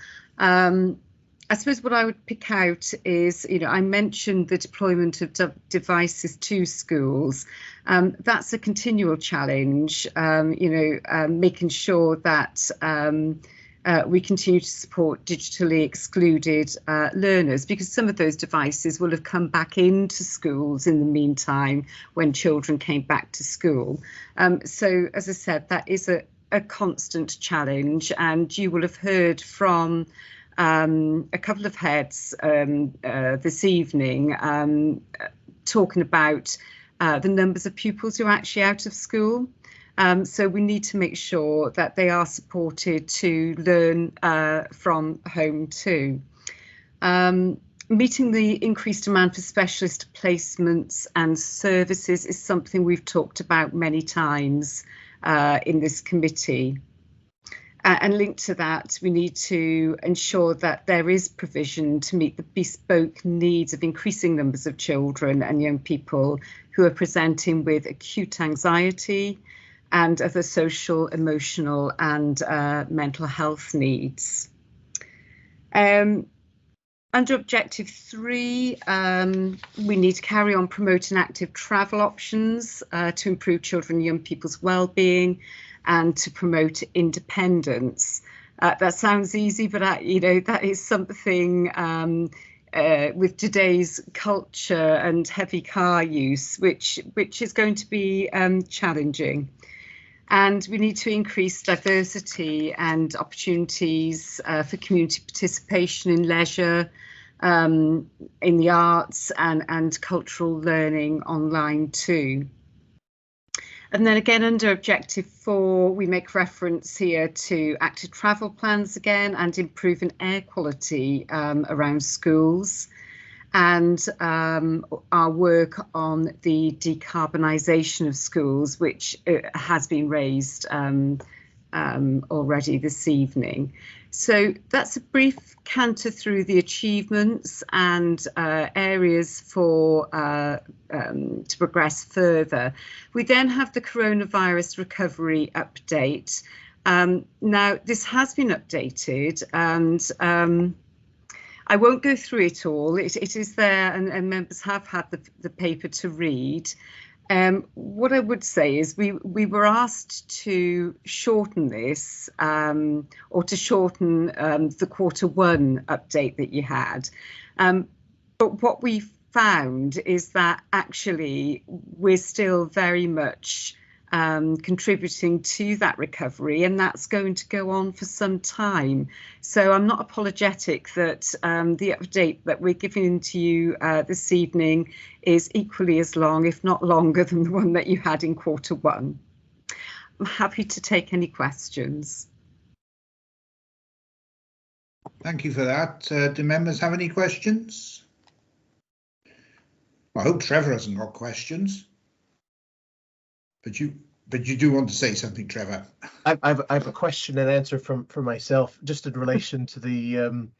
I suppose what I would pick out is, you know, I mentioned the deployment of devices to schools. That's a continual challenge, making sure that we continue to support digitally excluded learners, because some of those devices will have come back into schools in the meantime when children came back to school. So, as I said, that is a constant challenge, and you will have heard from a couple of heads this evening talking about the numbers of pupils who are actually out of school. So we need to make sure that they are supported to learn from home too. Meeting the increased demand for specialist placements and services is something we've talked about many times in this committee. And linked to that, we need to ensure that there is provision to meet the bespoke needs of increasing numbers of children and young people who are presenting with acute anxiety and other social, emotional and mental health needs. Under objective 3, we need to carry on promoting active travel options to improve children and young people's well-being and to promote independence. That sounds easy, but that is something with today's culture and heavy car use, which is going to be challenging. And we need to increase diversity and opportunities for community participation in leisure, in the arts and cultural learning online too. And then again, under objective 4, we make reference here to active travel plans again and improving air quality around schools, and our work on the decarbonisation of schools, which has been raised already this evening. So that's a brief canter through the achievements and areas for to progress further. We then have the coronavirus recovery update. Now, this has been updated, and I won't go through it all. It is there, and members have had the paper to read. What I would say is we were asked to shorten this, or to shorten the Q1 update that you had. But what we found is that actually we're still very much contributing to that recovery, and that's going to go on for some time. So I'm not apologetic that the update that we're giving to you this evening is equally as long, if not longer, than the one that you had in Q1. I'm happy to take any questions. Thank you for that. Do members have any questions? I hope Trevor hasn't got questions. But you do want to say something, Trevor. I have a question and answer from myself, just in relation to the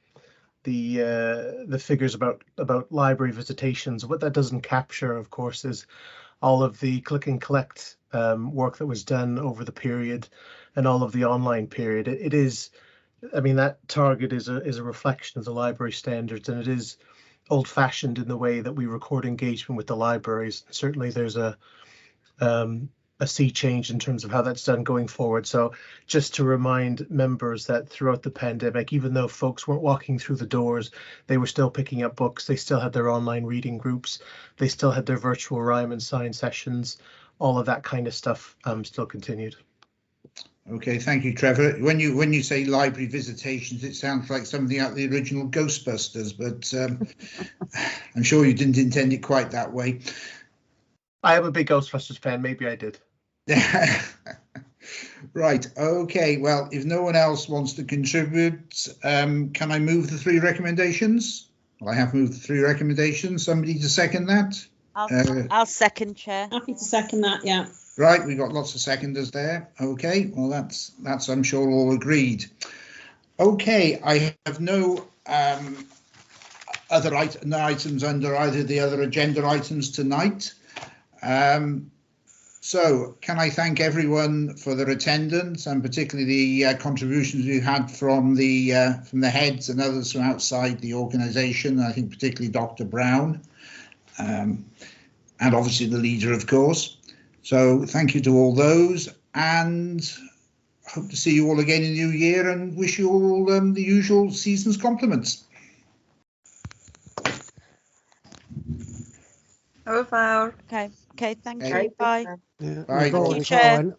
figures about library visitations. What that doesn't capture, of course, is all of the click and collect work that was done over the period, and all of the online period. It is, I mean, that target is a reflection of the library standards, and it is old-fashioned in the way that we record engagement with the libraries. Certainly, there's a sea change in terms of how that's done going forward. So just to remind members that throughout the pandemic, even though folks weren't walking through the doors, they were still picking up books. They still had their online reading groups. They still had their virtual rhyme and sign sessions. All of that kind of stuff still continued. Okay, thank you, Trevor. When you say library visitations, it sounds like something out of the original Ghostbusters, but I'm sure you didn't intend it quite that way. I am a big Ghostbusters fan. Maybe I did. Right. Okay. Well, if no one else wants to contribute, can I move the 3 recommendations? Well, I have moved the 3 recommendations. Somebody to second that? I'll second, Chair. Happy to second that. Yeah. Right. We got lots of seconders there. Okay. Well, that's I'm sure all agreed. Okay. I have no other items under either the other agenda items tonight. So can I thank everyone for their attendance, and particularly the contributions we had from the heads and others from outside the organisation. I think particularly Dr. Brown, and obviously the leader, of course. So thank you to all those, and hope to see you all again in the new year, and wish you all the usual season's compliments. Au revoir. Okay, thank you. Bye. Yeah. Bye. Thank you, Chair.